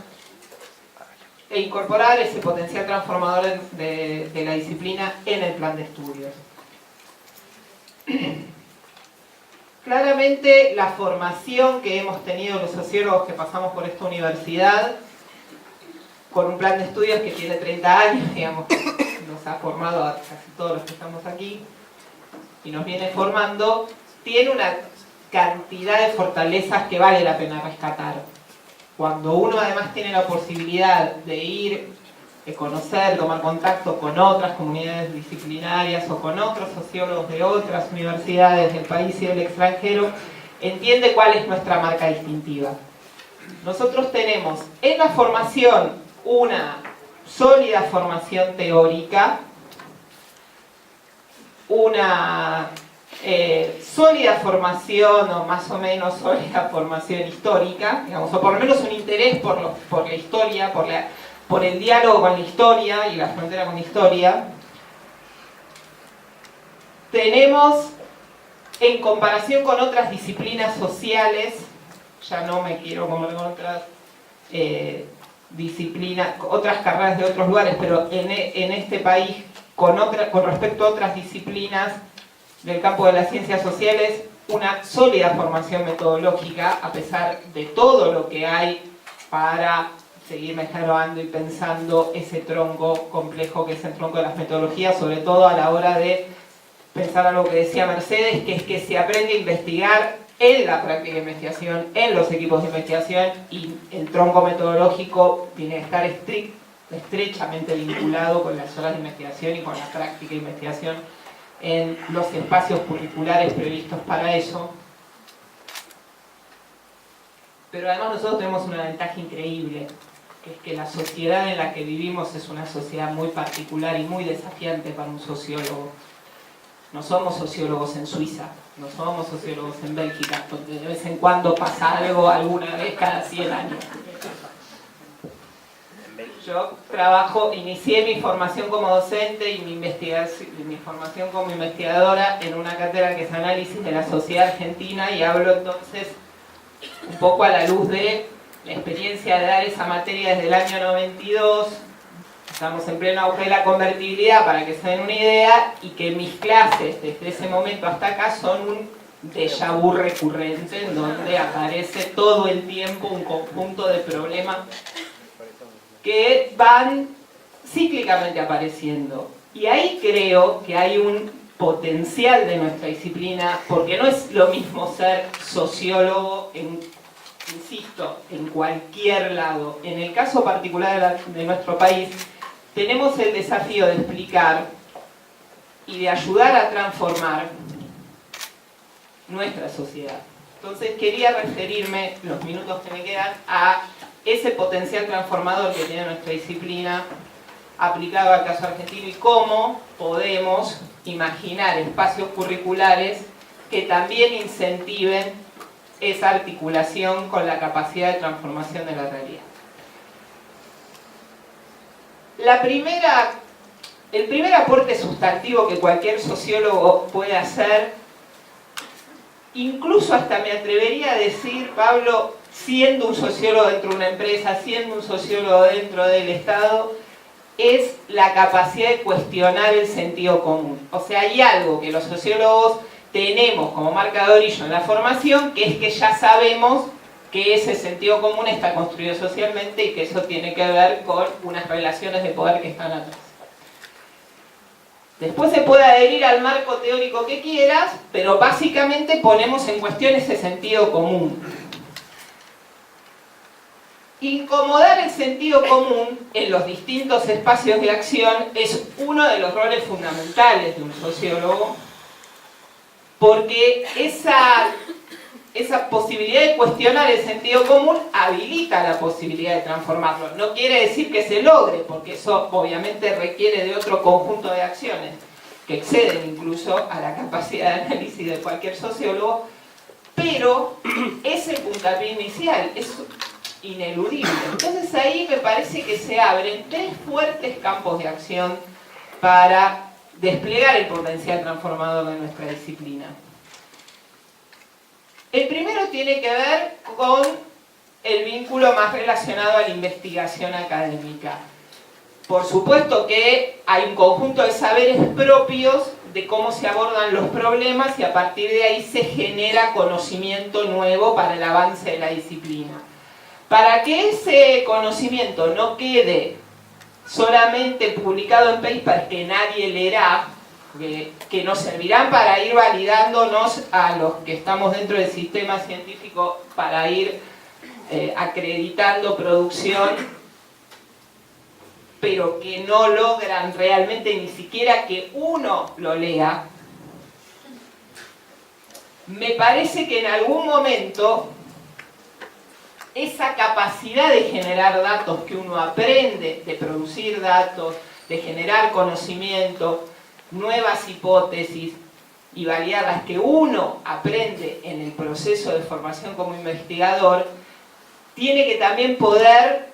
e incorporar ese potencial transformador de la disciplina en el plan de estudios. Claramente la formación que hemos tenido los sociólogos que pasamos por esta universidad, con un plan de estudios que tiene 30 años, digamos, nos ha formado a casi todos los que estamos aquí, y nos viene formando, tiene una cantidad de fortalezas que vale la pena rescatar. Cuando uno además tiene la posibilidad de ir, de conocer, tomar contacto con otras comunidades disciplinarias o con otros sociólogos de otras universidades del país y del extranjero, entiende cuál es nuestra marca distintiva. Nosotros tenemos en la formación una sólida formación teórica, una sólida formación o más o menos sólida formación histórica, digamos, o por lo menos un interés por la historia, por el diálogo con la historia y la frontera con la historia. Tenemos, en comparación con otras disciplinas sociales, ya no me quiero comer con otras disciplinas, otras carreras de otros lugares, pero en este país, con respecto a otras disciplinas del campo de las ciencias sociales, una sólida formación metodológica, a pesar de todo lo que hay para seguir mejorando y pensando ese tronco complejo que es el tronco de las metodologías, sobre todo a la hora de pensar algo que decía Mercedes, que es que se aprende a investigar en la práctica de investigación, en los equipos de investigación, y el tronco metodológico tiene que estar estrechamente vinculado con las horas de investigación y con la práctica de investigación en los espacios curriculares previstos para eso. Pero además nosotros tenemos una ventaja increíble, que es que la sociedad en la que vivimos es una sociedad muy particular y muy desafiante para un sociólogo. No somos sociólogos en Suiza, no somos sociólogos en Bélgica, donde de vez en cuando pasa algo alguna vez cada 100 años. Yo inicié mi formación como docente y mi formación como investigadora en una cátedra que es Análisis de la Sociedad Argentina, y hablo entonces un poco a la luz de la experiencia de dar esa materia desde el año 92, estamos en pleno auge de la convertibilidad para que se den una idea, y que mis clases desde ese momento hasta acá son un déjà vu recurrente en donde aparece todo el tiempo un conjunto de problemas que van cíclicamente apareciendo. Y ahí creo que hay un potencial de nuestra disciplina, porque no es lo mismo ser sociólogo, insisto, en cualquier lado. En el caso particular de nuestro país, tenemos el desafío de explicar y de ayudar a transformar nuestra sociedad. Entonces quería referirme, los minutos que me quedan, a ese potencial transformador que tiene nuestra disciplina aplicado al caso argentino y cómo podemos imaginar espacios curriculares que también incentiven esa articulación con la capacidad de transformación de la realidad. El primer aporte sustantivo que cualquier sociólogo puede hacer, incluso hasta me atrevería a decir, Pablo, siendo un sociólogo dentro de una empresa, siendo un sociólogo dentro del Estado, es la capacidad de cuestionar el sentido común. O sea, hay algo que los sociólogos tenemos como marca de origen en la formación, que es que ya sabemos que ese sentido común está construido socialmente y que eso tiene que ver con unas relaciones de poder que están atrás. Después se puede adherir al marco teórico que quieras, pero básicamente ponemos en cuestión ese sentido común. Incomodar el sentido común en los distintos espacios de acción es uno de los roles fundamentales de un sociólogo, porque esa posibilidad de cuestionar el sentido común habilita la posibilidad de transformarlo. No quiere decir que se logre, porque eso obviamente requiere de otro conjunto de acciones que exceden incluso a la capacidad de análisis de cualquier sociólogo, pero ese puntapié inicial es ineludible. Entonces ahí me parece que se abren tres fuertes campos de acción para desplegar el potencial transformador de nuestra disciplina. El primero tiene que ver con el vínculo más relacionado a la investigación académica. Por supuesto que hay un conjunto de saberes propios de cómo se abordan los problemas y a partir de ahí se genera conocimiento nuevo para el avance de la disciplina. Para que ese conocimiento no quede solamente publicado en papers que nadie leerá, que nos servirán para ir validándonos a los que estamos dentro del sistema científico, para ir acreditando producción, pero que no logran realmente ni siquiera que uno lo lea, me parece que en algún momento esa capacidad de generar datos que uno aprende, de producir datos, de generar conocimiento, nuevas hipótesis y validarlas, que uno aprende en el proceso de formación como investigador, tiene que también poder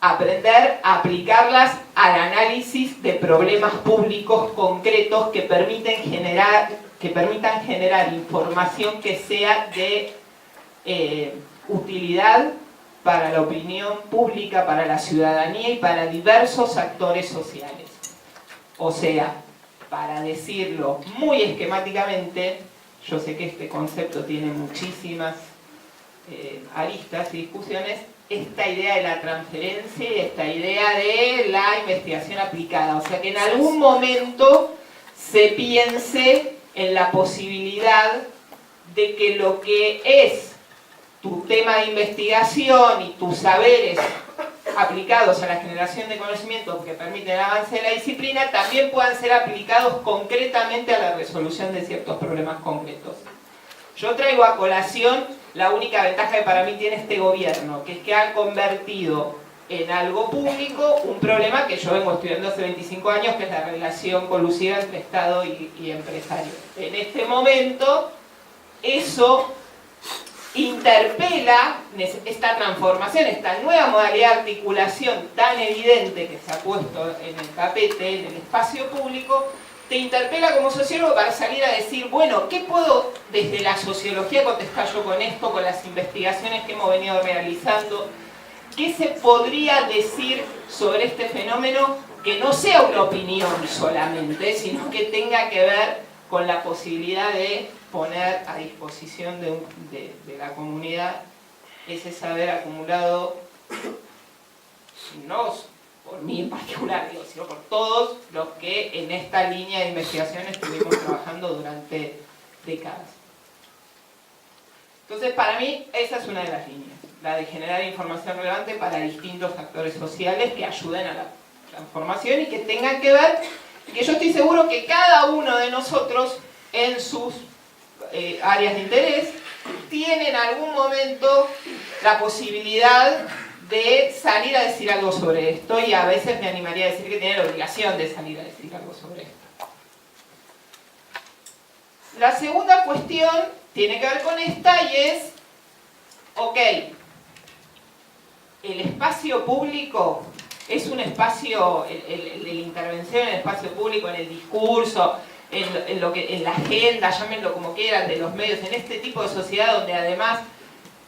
aprender a aplicarlas al análisis de problemas públicos concretos que permitan generar información que sea de utilidad para la opinión pública, para la ciudadanía y para diversos actores sociales. O sea, para decirlo muy esquemáticamente, yo sé que este concepto tiene muchísimas aristas y discusiones, esta idea de la transferencia y esta idea de la investigación aplicada. O sea, que en algún momento se piense en la posibilidad de que lo que es tu tema de investigación y tus saberes aplicados a la generación de conocimientos que permiten el avance de la disciplina también puedan ser aplicados concretamente a la resolución de ciertos problemas concretos. Yo traigo a colación la única ventaja que para mí tiene este gobierno, que es que han convertido en algo público un problema que yo vengo estudiando hace 25 años, que es la relación colusiva entre Estado y empresario. En este momento, eso interpela esta transformación, esta nueva modalidad de articulación tan evidente que se ha puesto en el tapete, en el espacio público, te interpela como sociólogo para salir a decir, bueno, ¿qué puedo desde la sociología contestar yo con esto, con las investigaciones que hemos venido realizando, ¿qué se podría decir sobre este fenómeno que no sea una opinión solamente, sino que tenga que ver con la posibilidad de poner a disposición de la comunidad ese saber acumulado, no por mí en particular, sino por todos los que en esta línea de investigación estuvimos trabajando durante décadas? Entonces, para mí, esa es una de las líneas, la de generar información relevante para distintos actores sociales que ayuden a la transformación y que tengan que ver, que yo estoy seguro que cada uno de nosotros en sus áreas de interés tiene en algún momento la posibilidad de salir a decir algo sobre esto, y a veces me animaría a decir que tiene la obligación de salir a decir algo sobre esto. La segunda cuestión tiene que ver con esta y es, ok, el espacio público es un espacio, la intervención en el espacio público, en el discurso, en la agenda, llámenlo como quieran, de los medios, en este tipo de sociedad donde además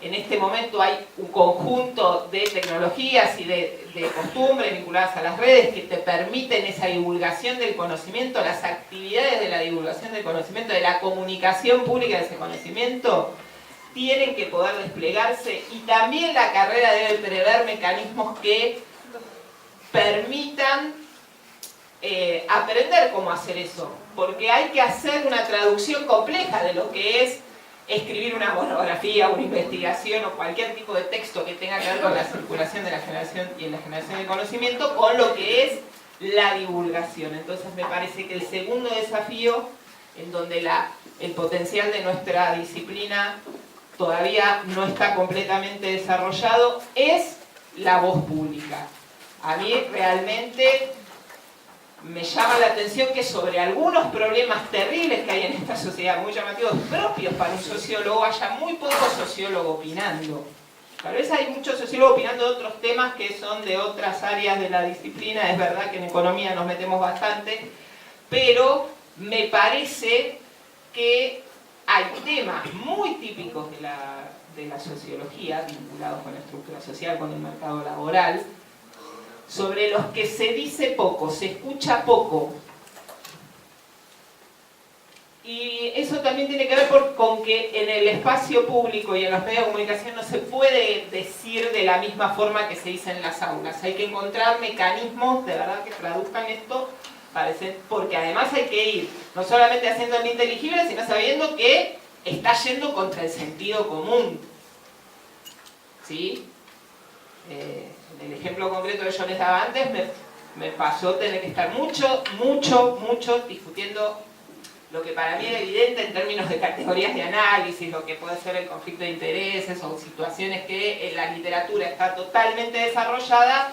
en este momento hay un conjunto de tecnologías y de costumbres vinculadas a las redes que te permiten esa divulgación del conocimiento, las actividades de la divulgación del conocimiento, de la comunicación pública de ese conocimiento, tienen que poder desplegarse, y también la carrera debe prever mecanismos que permitan aprender cómo hacer eso, porque hay que hacer una traducción compleja de lo que es escribir una monografía, una investigación o cualquier tipo de texto que tenga que ver con la circulación de la generación y en la generación de conocimiento, con lo que es la divulgación. Entonces me parece que el segundo desafío, en donde el potencial de nuestra disciplina todavía no está completamente desarrollado, es la voz pública. A mí realmente me llama la atención que sobre algunos problemas terribles que hay en esta sociedad, muy llamativos, propios para un sociólogo, haya muy poco sociólogo opinando. Tal vez hay muchos sociólogos opinando de otros temas que son de otras áreas de la disciplina. Es verdad que en economía nos metemos bastante, pero me parece que hay temas muy típicos de la sociología, vinculados con la estructura social, con el mercado laboral, sobre los que se dice poco, se escucha poco. Y eso también tiene que ver con que en el espacio público y en los medios de comunicación no se puede decir de la misma forma que se dice en las aulas. Hay que encontrar mecanismos de verdad que traduzcan esto, porque además hay que ir no solamente haciendo el inteligible, sino sabiendo que está yendo contra el sentido común. ¿Sí? En el ejemplo concreto que yo les daba antes, me pasó tener que estar mucho discutiendo lo que para mí era evidente en términos de categorías de análisis, lo que puede ser el conflicto de intereses o situaciones que en la literatura está totalmente desarrollada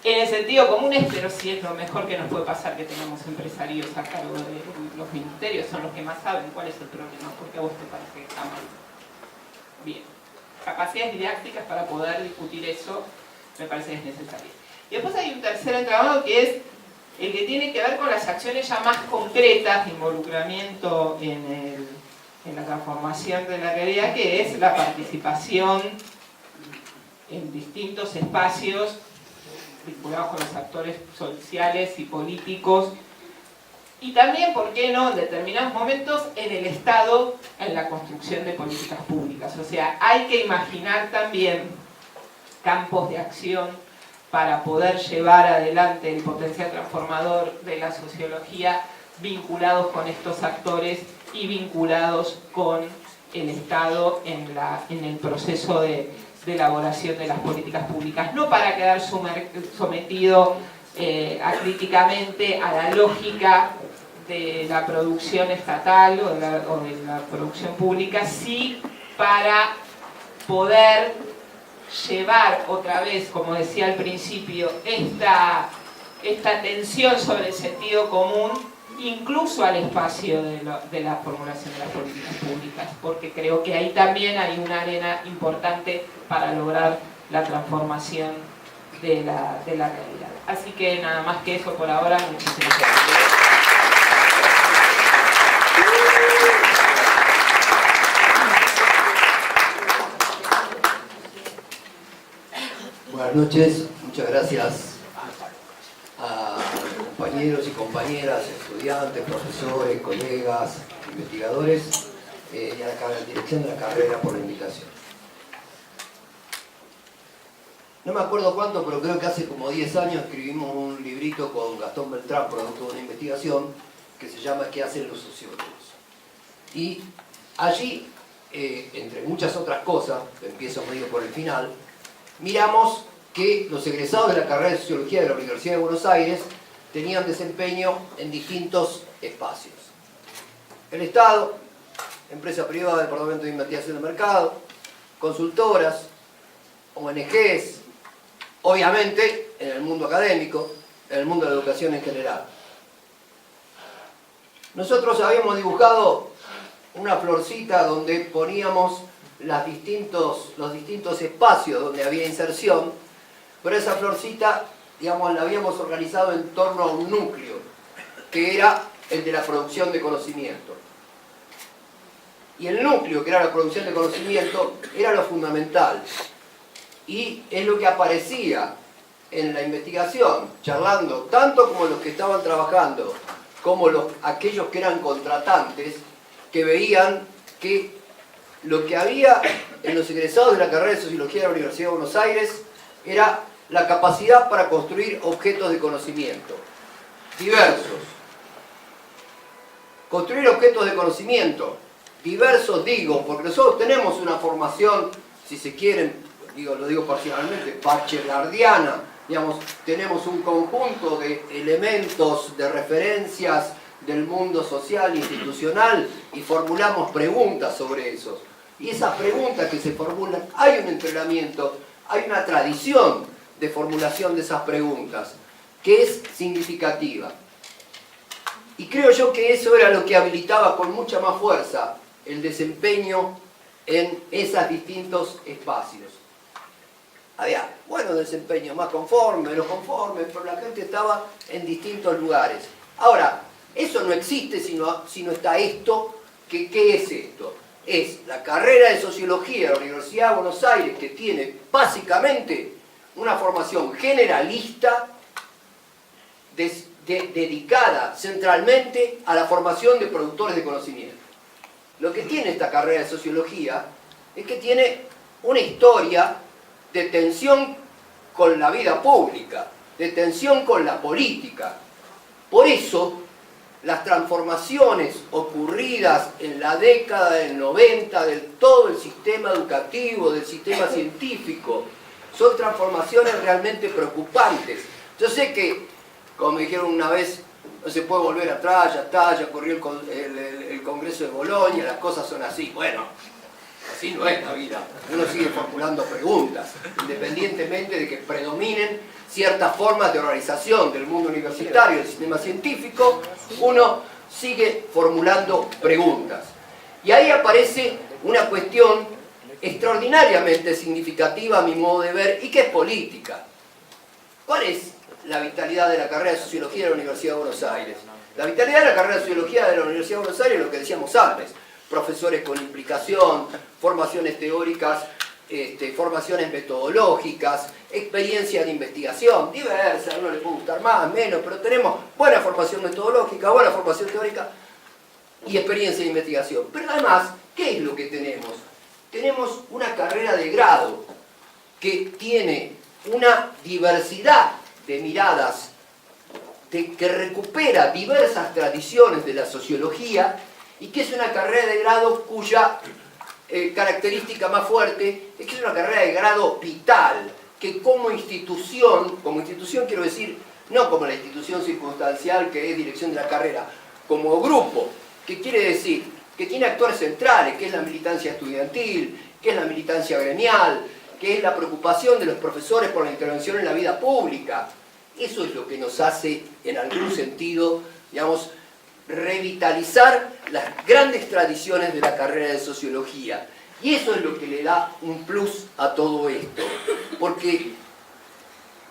en el sentido común, pero sí es lo mejor que nos puede pasar que tengamos empresarios a cargo de los ministerios, son los que más saben cuál es el problema, porque a vos te parece que está mal. Bien, capacidades didácticas para poder discutir eso me parece que es necesario. Y después hay un tercer entramado que es el que tiene que ver con las acciones ya más concretas de involucramiento en la transformación de la realidad, que es la participación en distintos espacios vinculados con los actores sociales y políticos, y también, ¿por qué no?, en determinados momentos en el Estado, en la construcción de políticas públicas. O sea, hay que imaginar también campos de acción para poder llevar adelante el potencial transformador de la sociología vinculados con estos actores y vinculados con el Estado en el proceso de elaboración de las políticas públicas, no para quedar sometido acríticamente a la lógica de la producción estatal o de la producción pública, sí para poder llevar otra vez, como decía al principio, esta tensión sobre el sentido común incluso al espacio de la formulación de las políticas públicas, porque creo que ahí también hay una arena importante para lograr la transformación de la realidad. Así que nada más que eso por ahora. Muchísimas gracias. Buenas noches, muchas gracias a compañeros y compañeras, estudiantes, profesores, colegas, investigadores y a la dirección de la carrera por la invitación. No me acuerdo cuánto, pero creo que hace como 10 años escribimos un librito con Gastón Beltrán, producto de una investigación, que se llama ¿Qué hacen los sociólogos? Y allí, entre muchas otras cosas, empiezo medio por el final, miramos que los egresados de la carrera de Sociología de la Universidad de Buenos Aires tenían desempeño en distintos espacios. El Estado, empresa privada, Departamento de Investigación de Mercado, consultoras, ONGs, obviamente en el mundo académico, en el mundo de la educación en general. Nosotros habíamos dibujado una florcita donde poníamos los distintos espacios donde había inserción, pero esa florcita, digamos, la habíamos organizado en torno a un núcleo, que era el de la producción de conocimiento. Y el núcleo, que era la producción de conocimiento, era lo fundamental. Y es lo que aparecía en la investigación, charlando tanto como los que estaban trabajando, como aquellos que eran contratantes, que veían que lo que había en los egresados de la carrera de Sociología de la Universidad de Buenos Aires era la capacidad para construir objetos de conocimiento, diversos. Construir objetos de conocimiento, diversos digo, porque nosotros tenemos una formación, si se quieren, lo digo parcialmente, bachelordiana, digamos, tenemos un conjunto de elementos, de referencias del mundo social, institucional, y formulamos preguntas sobre esos. Y esas preguntas que se formulan, hay un entrenamiento, hay una tradición de formulación de esas preguntas, que es significativa. Y creo yo que eso era lo que habilitaba con mucha más fuerza el desempeño en esos distintos espacios. Había buenos desempeños, más conformes, menos conformes, pero la gente estaba en distintos lugares. Ahora, eso no existe si no está esto. ¿Qué es esto? Es la carrera de Sociología de la Universidad de Buenos Aires, que tiene básicamente una formación generalista dedicada centralmente a la formación de productores de conocimiento. Lo que tiene esta carrera de Sociología es que tiene una historia de tensión con la vida pública, de tensión con la política. Por eso, las transformaciones ocurridas en la década del 90 de todo el sistema educativo, del sistema científico, son transformaciones realmente preocupantes. Yo sé que, como me dijeron una vez, no se puede volver atrás, ya está, ya ocurrió el Congreso de Bolonia, las cosas son así. Bueno, así no es la vida. Uno sigue formulando preguntas, independientemente de que predominen ciertas formas de organización del mundo universitario, del sistema científico, uno sigue formulando preguntas. Y ahí aparece una cuestión extraordinariamente significativa a mi modo de ver y que es política. ¿Cuál es la vitalidad de la carrera de Sociología de la Universidad de Buenos Aires? La vitalidad de la carrera de Sociología de la Universidad de Buenos Aires es lo que decíamos antes: profesores con implicación, formaciones teóricas, formaciones metodológicas, experiencia de investigación diversa, a uno le puede gustar más, menos, pero tenemos buena formación metodológica, buena formación teórica y experiencia de investigación. Pero además, ¿qué es lo que tenemos? Tenemos una carrera de grado que tiene una diversidad de miradas, que recupera diversas tradiciones de la sociología, y que es una carrera de grado cuya característica más fuerte es que es una carrera de grado vital, que como institución quiero decir, no como la institución circunstancial que es dirección de la carrera, como grupo, que quiere decir que tiene actores centrales, que es la militancia estudiantil, que es la militancia gremial, que es la preocupación de los profesores por la intervención en la vida pública. Eso es lo que nos hace, en algún sentido, digamos, revitalizar las grandes tradiciones de la carrera de Sociología. Y eso es lo que le da un plus a todo esto. Porque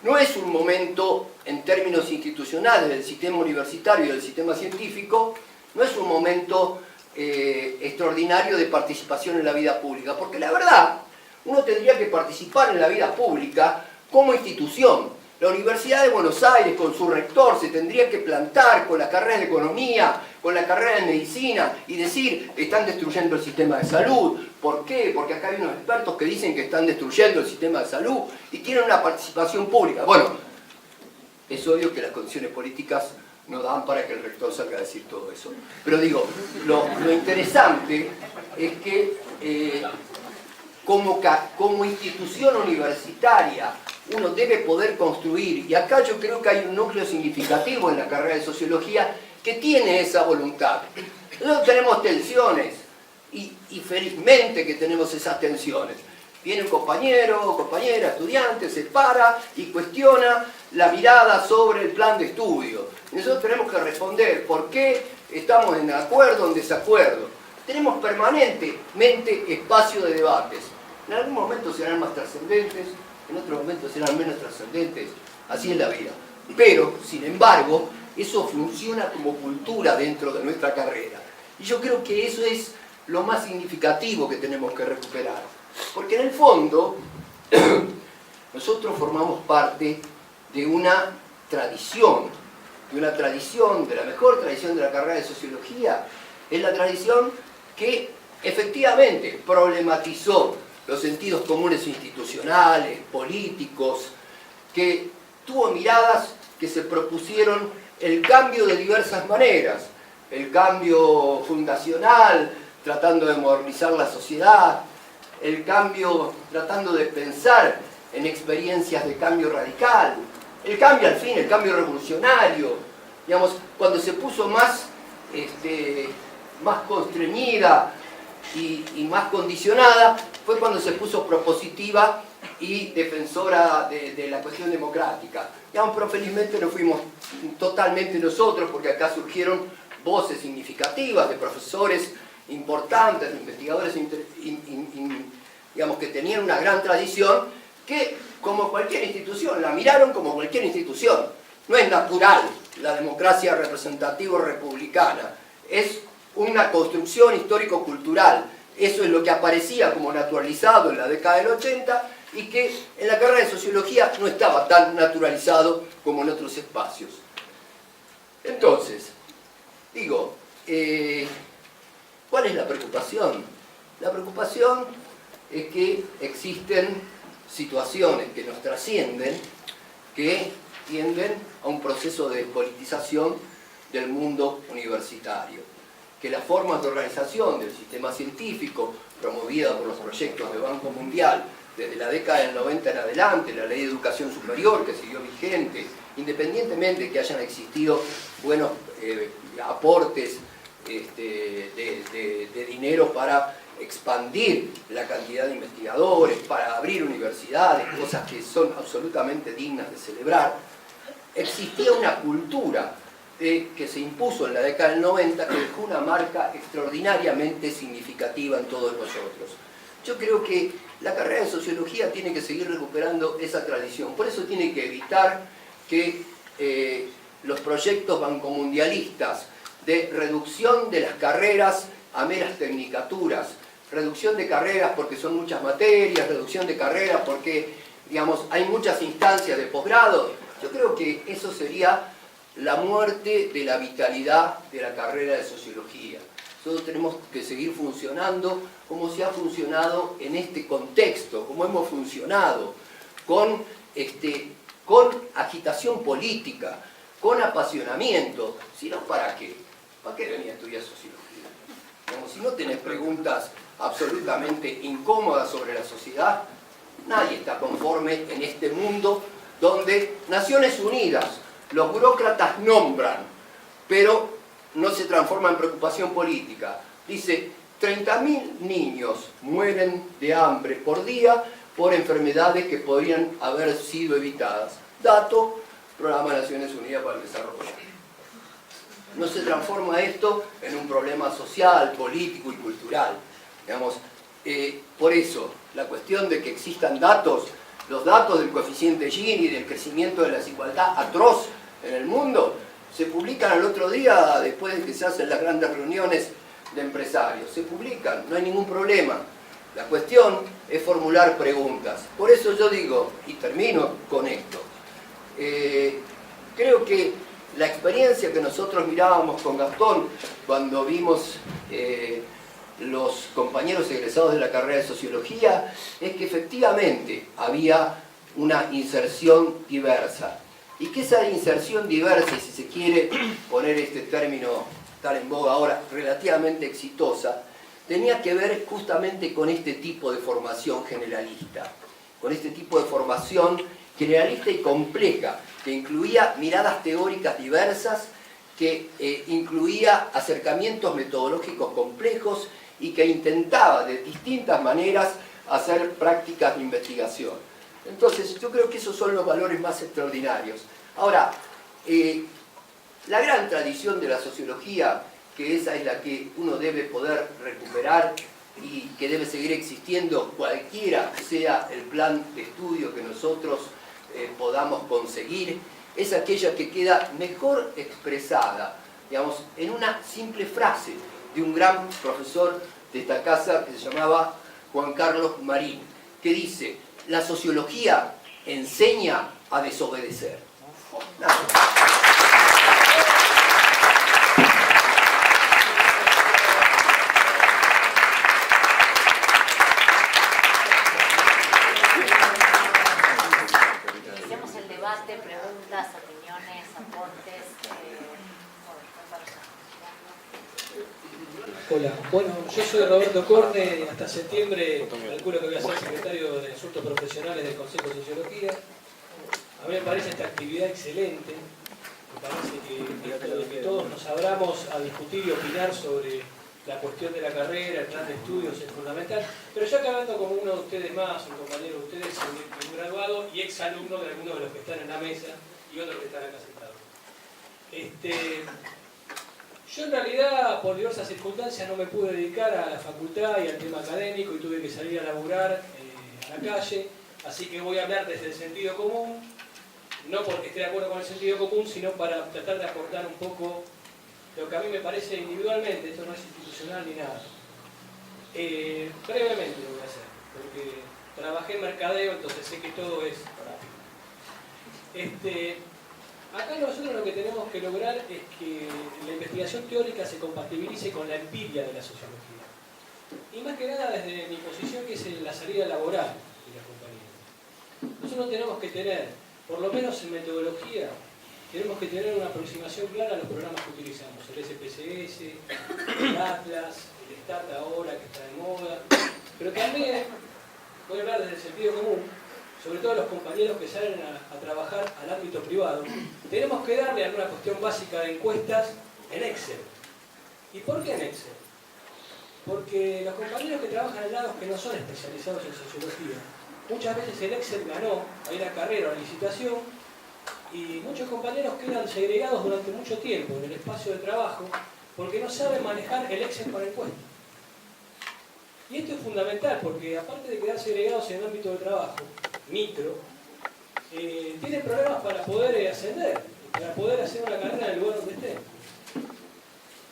no es un momento, en términos institucionales del sistema universitario y del sistema científico, no es un momento extraordinario de participación en la vida pública. Porque la verdad, uno tendría que participar en la vida pública como institución. La Universidad de Buenos Aires, con su rector, se tendría que plantar con la carrera de economía, con la carrera de medicina y decir, están destruyendo el sistema de salud. ¿Por qué? Porque acá hay unos expertos que dicen que están destruyendo el sistema de salud y tienen una participación pública. Bueno, es obvio que las condiciones políticas no dan para que el rector salga a decir todo eso. Pero digo, lo interesante es que como institución universitaria uno debe poder construir, y acá yo creo que hay un núcleo significativo en la carrera de Sociología que tiene esa voluntad. Nosotros tenemos tensiones, y felizmente que tenemos esas tensiones. Viene un compañero o compañera, estudiante, se para y cuestiona la mirada sobre el plan de estudio. Y nosotros tenemos que responder por qué estamos en acuerdo o en desacuerdo. Tenemos permanentemente espacio de debates. En algún momento serán más trascendentes, en otros momentos serán menos trascendentes. Así es la vida. Pero, sin embargo, eso funciona como cultura dentro de nuestra carrera. Y yo creo que eso es lo más significativo que tenemos que recuperar. Porque en el fondo, nosotros formamos parte de una tradición, de la mejor tradición de la carrera de Sociología. Es la tradición que efectivamente problematizó los sentidos comunes institucionales, políticos, que tuvo miradas que se propusieron el cambio de diversas maneras, el cambio fundacional, tratando de modernizar la sociedad, el cambio tratando de pensar en experiencias de cambio radical, el cambio al fin, el cambio revolucionario, digamos, cuando se puso más constreñida y más condicionada, fue cuando se puso propositiva y defensora de la cuestión democrática. Digamos, pero felizmente no fuimos totalmente nosotros, porque acá surgieron voces significativas de profesores importantes, de investigadores digamos, que tenían una gran tradición, que como cualquier institución, la miraron como cualquier institución. No es natural la democracia representativa republicana, es una construcción histórico-cultural. Eso es lo que aparecía como naturalizado en la década del 80 y que en la carrera de Sociología no estaba tan naturalizado como en otros espacios. Entonces, digo, ¿cuál es la preocupación? La preocupación es que existen situaciones que nos trascienden, que tienden a un proceso de politización del mundo universitario, que las formas de organización del sistema científico promovida por los proyectos de Banco Mundial desde la década del 90 en adelante, la Ley de Educación Superior que siguió vigente, independientemente de que hayan existido buenos aportes de dinero para expandir la cantidad de investigadores, para abrir universidades, cosas que son absolutamente dignas de celebrar, existía una cultura que se impuso en la década del 90 que dejó una marca extraordinariamente significativa en todos nosotros. Yo creo que la carrera de Sociología tiene que seguir recuperando esa tradición, por eso tiene que evitar que los proyectos bancomundialistas de reducción de las carreras a meras tecnicaturas, reducción de carreras porque son muchas materias, reducción de carreras porque, digamos, hay muchas instancias de posgrado. Yo creo que eso sería la muerte de la vitalidad de la carrera de Sociología. Nosotros tenemos que seguir funcionando como se ha funcionado en este contexto, como hemos funcionado, con agitación política, con apasionamiento. Si no, ¿para qué? ¿Para qué venía a estudiar Sociología? Como si no tenés preguntas absolutamente incómodas sobre la sociedad, nadie está conforme en este mundo donde Naciones Unidas, los burócratas nombran, pero no se transforma en preocupación política. Dice, 30.000 niños mueren de hambre por día por enfermedades que podrían haber sido evitadas. Dato, Programa de Naciones Unidas para el Desarrollo. No se transforma esto en un problema social, político y cultural. Digamos, por eso, la cuestión de que existan datos, los datos del coeficiente Gini, del crecimiento de la desigualdad atroz en el mundo, se publican al otro día, después de que se hacen las grandes reuniones de empresarios. Se publican, no hay ningún problema. La cuestión es formular preguntas. Por eso yo digo, y termino con esto, creo que la experiencia que nosotros mirábamos con Gastón cuando vimos los compañeros egresados de la carrera de Sociología es que efectivamente había una inserción diversa. Y que esa inserción diversa, y si se quiere poner este término tan en boga ahora, relativamente exitosa, tenía que ver justamente con este tipo de formación generalista, con este tipo de formación generalista y compleja, que incluía miradas teóricas diversas, que incluía acercamientos metodológicos complejos y que intentaba de distintas maneras hacer prácticas de investigación. Entonces, yo creo que esos son los valores más extraordinarios. Ahora, la gran tradición de la sociología, que esa es la que uno debe poder recuperar y que debe seguir existiendo cualquiera sea el plan de estudio que nosotros podamos conseguir, es aquella que queda mejor expresada, digamos, en una simple frase de un gran profesor de esta casa que se llamaba Juan Carlos Marín, que dice: la sociología enseña a desobedecer. Nada. Iniciamos el debate, preguntas, opiniones, aportes. Hola, bueno, yo soy Roberto Corne, hasta septiembre calculo que voy a ser secretario de Asuntos Profesionales del Consejo de Sociología. A mí me parece esta actividad excelente, me parece que esto de que todos nos abramos a discutir y opinar sobre la cuestión de la carrera, el plan de estudios es fundamental, pero yo acá hablando como uno de ustedes más, un compañero de ustedes, un graduado y ex alumno de algunos de los que están en la mesa y otros que están acá sentados. Yo en realidad, por diversas circunstancias, no me pude dedicar a la facultad y al tema académico y tuve que salir a laburar a la calle, así que voy a hablar desde el sentido común, no porque esté de acuerdo con el sentido común, sino para tratar de aportar un poco lo que a mí me parece individualmente, esto no es institucional ni nada. Brevemente lo voy a hacer, porque trabajé en mercadeo, entonces sé que todo es rápido. Acá nosotros lo que tenemos que lograr es que la investigación teórica se compatibilice con la empiria de la sociología. Y más que nada desde mi posición, que es la salida laboral de la compañía. Nosotros tenemos que tener, por lo menos en metodología, tenemos que tener una aproximación clara a los programas que utilizamos. El SPSS, el Atlas, el STAT ahora que está de moda. Pero también, voy a hablar desde el sentido común, sobre todo los compañeros que salen a trabajar al ámbito privado, tenemos que darle alguna cuestión básica de encuestas en Excel. ¿Y por qué en Excel? Porque los compañeros que trabajan en lados que no son especializados en sociología, muchas veces el Excel ganó, hay una carrera o una licitación, y muchos compañeros quedan segregados durante mucho tiempo en el espacio de trabajo porque no saben manejar el Excel para encuestas. Y esto es fundamental porque aparte de quedar segregados en el ámbito de trabajo, micro, tienen problemas para poder ascender, para poder hacer una carrera en el lugar donde estén.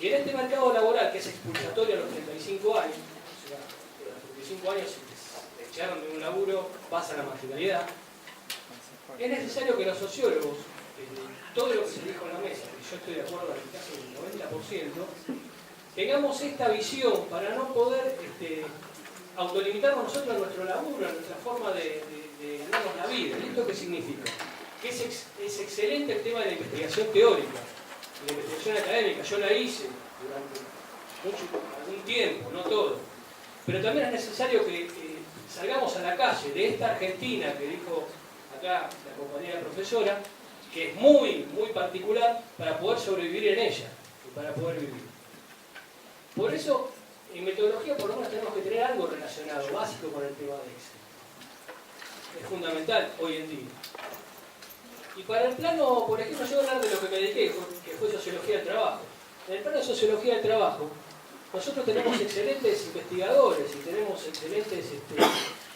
Y en este mercado laboral, que es expulsatorio a los 35 años, o sea, a los 35 años se echaron de un laburo, pasa la marginalidad, es necesario que los sociólogos, todo lo que se dijo en la mesa, y yo estoy de acuerdo en casi el 90%, tengamos esta visión para no poder autolimitarnos nosotros en nuestro laburo, en nuestra forma de ganarnos la vida. ¿Esto qué significa? Que es excelente el tema de la investigación teórica, de la investigación académica. Yo la hice durante algún tiempo, no todo. Pero también es necesario que salgamos a la calle de esta Argentina que dijo acá la compañera profesora, que es muy, muy particular para poder sobrevivir en ella y para poder vivir. Por eso, en metodología por lo menos tenemos que tener algo relacionado, básico con el tema de Excel. Es fundamental hoy en día. Y para el plano, por ejemplo, yo voy a hablar de lo que me dediqué, que fue Sociología del Trabajo. En el plano de Sociología del Trabajo, nosotros tenemos excelentes investigadores y tenemos excelentes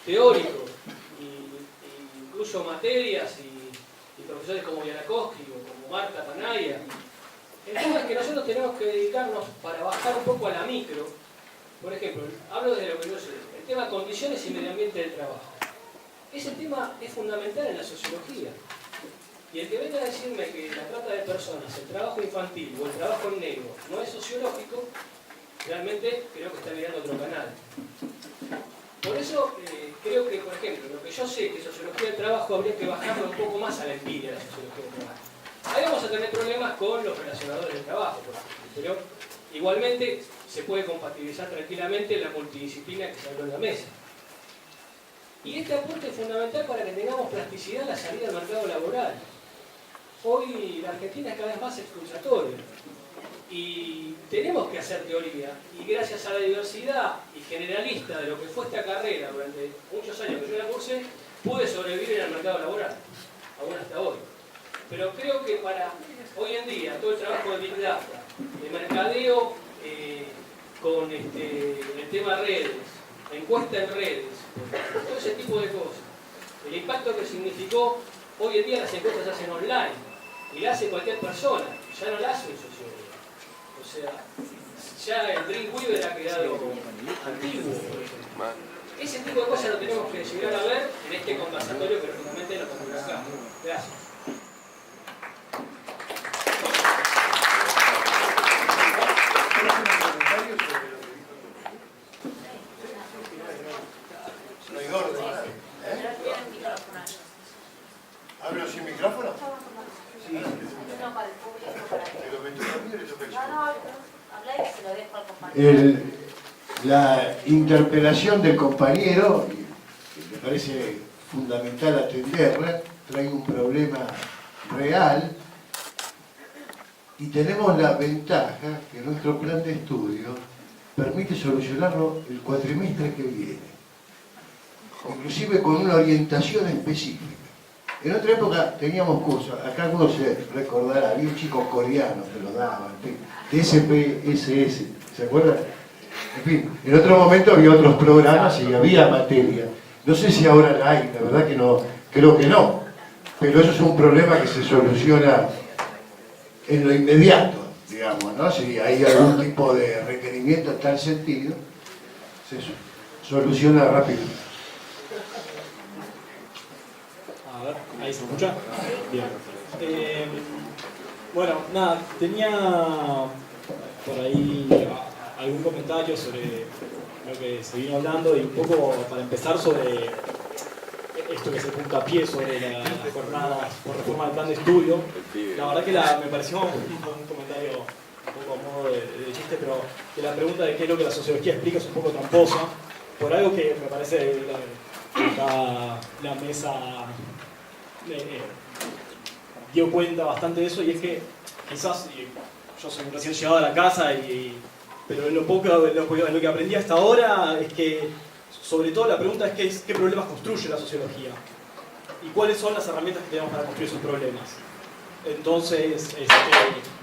teóricos, y incluso materias y profesores como Yanakowski o como Marta Panaya. El tema es que nosotros tenemos que dedicarnos para bajar un poco a la micro. Por ejemplo, hablo de lo que yo sé. El tema condiciones y medio ambiente del trabajo. Ese tema es fundamental en la sociología. Y el que venga a decirme que la trata de personas, el trabajo infantil o el trabajo en negro no es sociológico, realmente creo que está mirando otro canal. Por eso creo que, por ejemplo, lo que yo sé que sociología del trabajo habría que bajarlo un poco más a la empiria de la sociología del trabajo. Ahí vamos a tener problemas con los relacionadores del trabajo, por ejemplo, pero igualmente se puede compatibilizar tranquilamente la multidisciplina que se habló en la mesa. Y este aporte es fundamental para que tengamos plasticidad en la salida al mercado laboral. Hoy la Argentina es cada vez más expulsatoria y tenemos que hacer teoría, y gracias a la diversidad y generalista de lo que fue esta carrera durante muchos años que yo la cursé, pude sobrevivir en el mercado laboral, aún hasta hoy. Pero creo que para hoy en día todo el trabajo de Big Data, de mercadeo con el tema redes, encuesta en redes, todo ese tipo de cosas, el impacto que significó, hoy en día las encuestas se hacen online y la hace cualquier persona, ya no la hace un sociólogo. O sea, ya el Dreamweaver ha quedado antiguo, por ejemplo. Ese tipo de cosas lo tenemos que llegar a ver en este conversatorio que realmente lo tenemos acá. Gracias. No hay orden. ¿Hablo sin micrófono? Sí. No, para el público, para que... ¿Te lo meto también o le toca el No, habla y se lo dejo al compañero. La interpelación del compañero, que me parece fundamental atenderla, trae un problema real y tenemos la ventaja que nuestro plan de estudio permite solucionarlo el cuatrimestre que viene, inclusive con una orientación específica. En otra época teníamos cursos, acá algunos se recordará, había un chico coreano que lo daba, SPSS, ¿se acuerdan? En fin, en otro momento había otros programas y había materia. No sé si ahora la hay, la verdad que no, creo que no, pero eso es un problema que se soluciona en lo inmediato, digamos, ¿no? Si hay algún tipo de requerimiento en tal sentido, se soluciona rápido. A ver, ¿ahí se escucha? Bien. Bueno, nada, tenía por ahí algún comentario sobre lo que se vino hablando y un poco para empezar sobre esto que se puntapié sobre las jornadas por reforma del plan de estudio. La verdad que me pareció un comentario un poco a modo de chiste, pero que la pregunta de qué es lo que la sociología explica es un poco tramposa, por algo que me parece la mesa dio cuenta bastante de eso, y es que quizás yo soy un recién llegado a la casa, pero lo que aprendí hasta ahora es que sobre todo la pregunta es qué problemas construye la sociología y cuáles son las herramientas que tenemos para construir esos problemas. Entonces,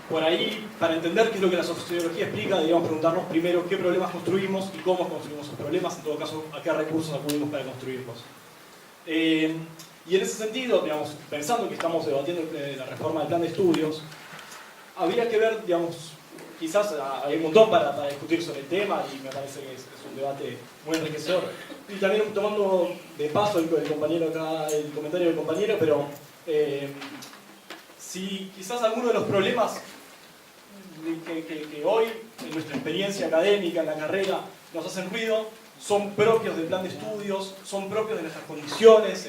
por ahí, para entender qué es lo que la sociología explica, deberíamos preguntarnos primero qué problemas construimos y cómo construimos esos problemas, en todo caso, a qué recursos acudimos para construirlos. Y en ese sentido, digamos, pensando que estamos debatiendo la reforma del plan de estudios, habría que ver, digamos, quizás hay un montón para discutir sobre el tema y me parece que es un debate muy enriquecedor. Y también tomando de paso el comentario del compañero, pero si quizás alguno de los problemas que hoy, en nuestra experiencia académica, en la carrera, nos hacen ruido, son propios del plan de estudios, son propios de nuestras condiciones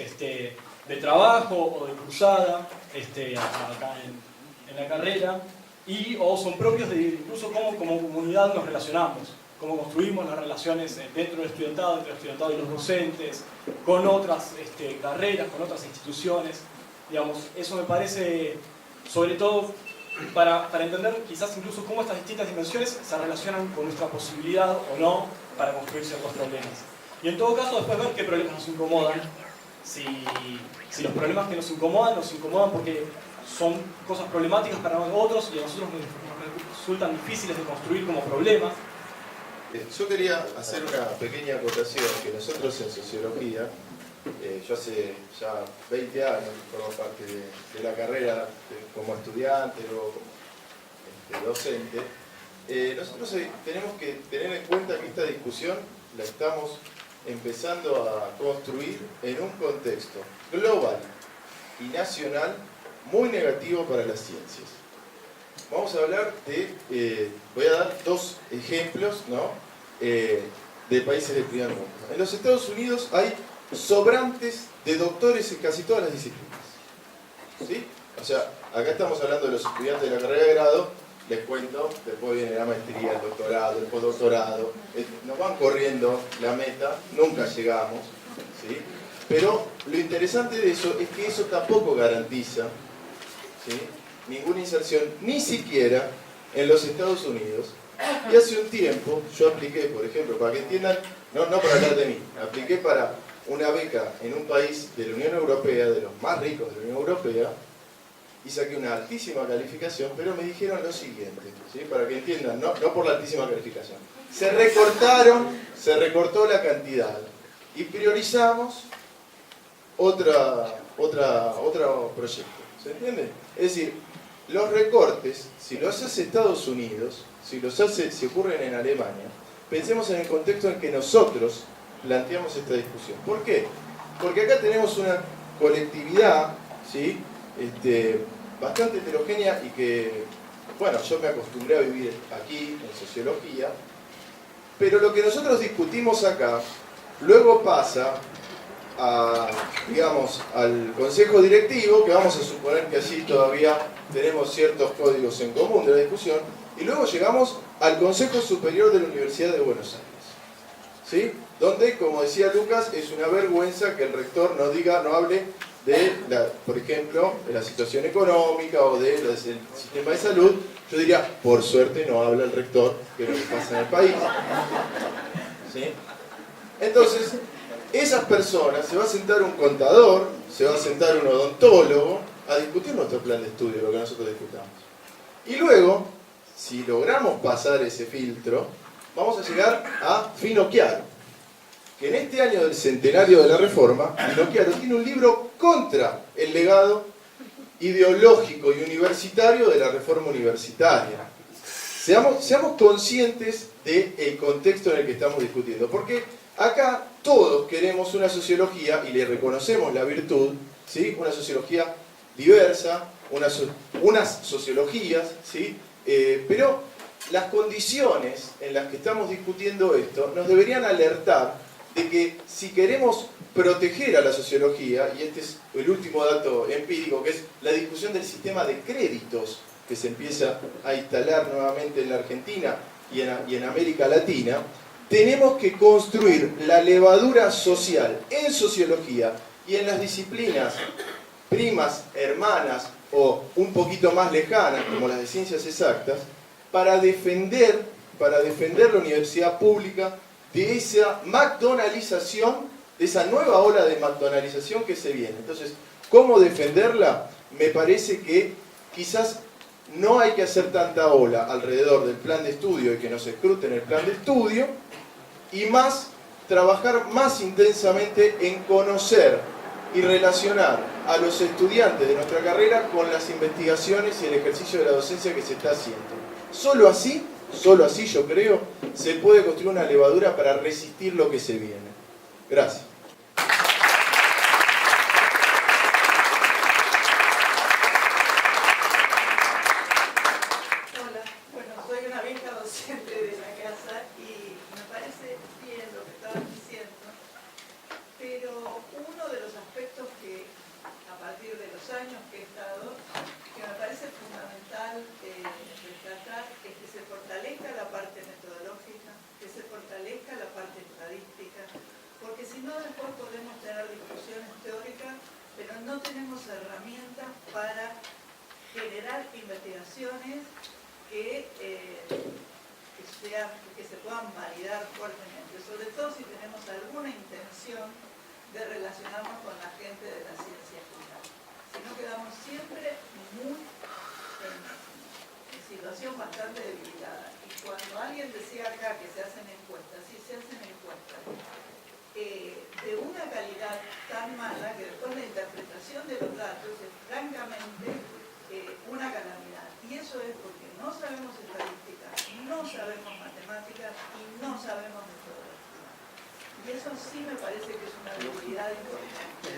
de trabajo o de cursada acá en la carrera, o son propios de incluso cómo como comunidad nos relacionamos, cómo construimos las relaciones dentro del estudiantado, entre el estudiantado y los docentes, con otras carreras, con otras instituciones. Digamos, eso me parece, sobre todo, para entender quizás incluso cómo estas distintas dimensiones se relacionan con nuestra posibilidad o no para construir ciertos problemas. Y en todo caso, después ver qué problemas nos incomodan. Si los problemas que nos incomodan porque son cosas problemáticas para otros y a nosotros nos resultan difíciles de construir como problemas. Yo quería hacer una pequeña acotación, que nosotros en sociología, yo hace ya 20 años formo parte de la carrera como estudiante o como docente. Nosotros tenemos que tener en cuenta que esta discusión la estamos empezando a construir en un contexto global y nacional muy negativo para las ciencias. Vamos a hablar de, voy a dar dos ejemplos, ¿no? De países del primer mundo. En los Estados Unidos hay sobrantes de doctores en casi todas las disciplinas, ¿sí? O sea, acá estamos hablando de los estudiantes de la carrera de grado, les cuento, después viene la maestría, el doctorado, el postdoctorado, nos van corriendo la meta, nunca llegamos, ¿sí? Pero lo interesante de eso es que eso tampoco garantiza, ¿sí?, ninguna inserción, ni siquiera en los Estados Unidos. Y hace un tiempo yo apliqué, por ejemplo, para que entiendan, no para hablar de mí, apliqué para una beca en un país de la Unión Europea, de los más ricos de la Unión Europea, y saqué una altísima calificación, pero me dijeron lo siguiente, ¿sí?, para que entiendan, no por la altísima calificación. Se recortó la cantidad y priorizamos otro proyecto. ¿Se entiende? Es decir, los recortes, si los hace Estados Unidos, si ocurren en Alemania, pensemos en el contexto en que nosotros planteamos esta discusión. ¿Por qué? Porque acá tenemos una colectividad, ¿sí?, bastante heterogénea y que, bueno, yo me acostumbré a vivir aquí, en sociología, pero lo que nosotros discutimos acá, luego pasa digamos, al consejo directivo, que vamos a suponer que allí todavía tenemos ciertos códigos en común de la discusión, y luego llegamos al Consejo Superior de la Universidad de Buenos Aires, ¿sí?, donde, como decía Lucas, es una vergüenza que el rector no hable de, por ejemplo, de la situación económica o del sistema de salud. Yo diría, por suerte no habla el rector de lo que pasa en el país, ¿sí? Entonces, esas personas, se va a sentar un contador, se va a sentar un odontólogo a discutir nuestro plan de estudio, lo que nosotros discutamos. Y luego, si logramos pasar ese filtro, vamos a llegar a Finocchiaro, que en este año del centenario de la Reforma, Finocchiaro tiene un libro contra el legado ideológico y universitario de la Reforma universitaria. Seamos conscientes del contexto en el que estamos discutiendo, porque acá todos queremos una sociología y le reconocemos la virtud, ¿sí?, una sociología diversa, unas sociologías, ¿sí?, pero las condiciones en las que estamos discutiendo esto nos deberían alertar de que si queremos proteger a la sociología, y este es el último dato empírico, que es la discusión del sistema de créditos que se empieza a instalar nuevamente en la Argentina y en América Latina, tenemos que construir la levadura social en sociología y en las disciplinas primas, hermanas o un poquito más lejanas, como las de ciencias exactas, para defender la universidad pública de esa McDonaldización, de esa nueva ola de McDonaldización que se viene. Entonces, ¿cómo defenderla? Me parece que quizás no hay que hacer tanta ola alrededor del plan de estudio y que nos escruten el plan de estudio, y más, trabajar más intensamente en conocer y relacionar a los estudiantes de nuestra carrera con las investigaciones y el ejercicio de la docencia que se está haciendo. Solo así yo creo, se puede construir una levadura para resistir lo que se viene. Gracias. Hola, bueno, soy una vieja docente de la casa y me parece bien lo que estaban diciendo, pero uno de los aspectos que a partir de los años que he estado, que me parece fundamental rescatar, es que se fortalezca la parte metodológica, que se fortalezca la parte estadística, porque si no después podemos tener discusiones teóricas, pero no tenemos herramientas para generar investigaciones que se puedan validar fuertemente, sobre todo si tenemos alguna intención de relacionarnos con la gente de la ciencia final. Si no, quedamos siempre muy en situación bastante debilitada. Y cuando alguien decía acá que se hacen encuestas, sí se hacen encuestas, de una calidad tan mala que después la interpretación de los datos es francamente una calamidad. Y eso es porque no sabemos estadística, no sabemos matemáticas y no sabemos metodología. Y eso sí me parece que es una debilidad importante.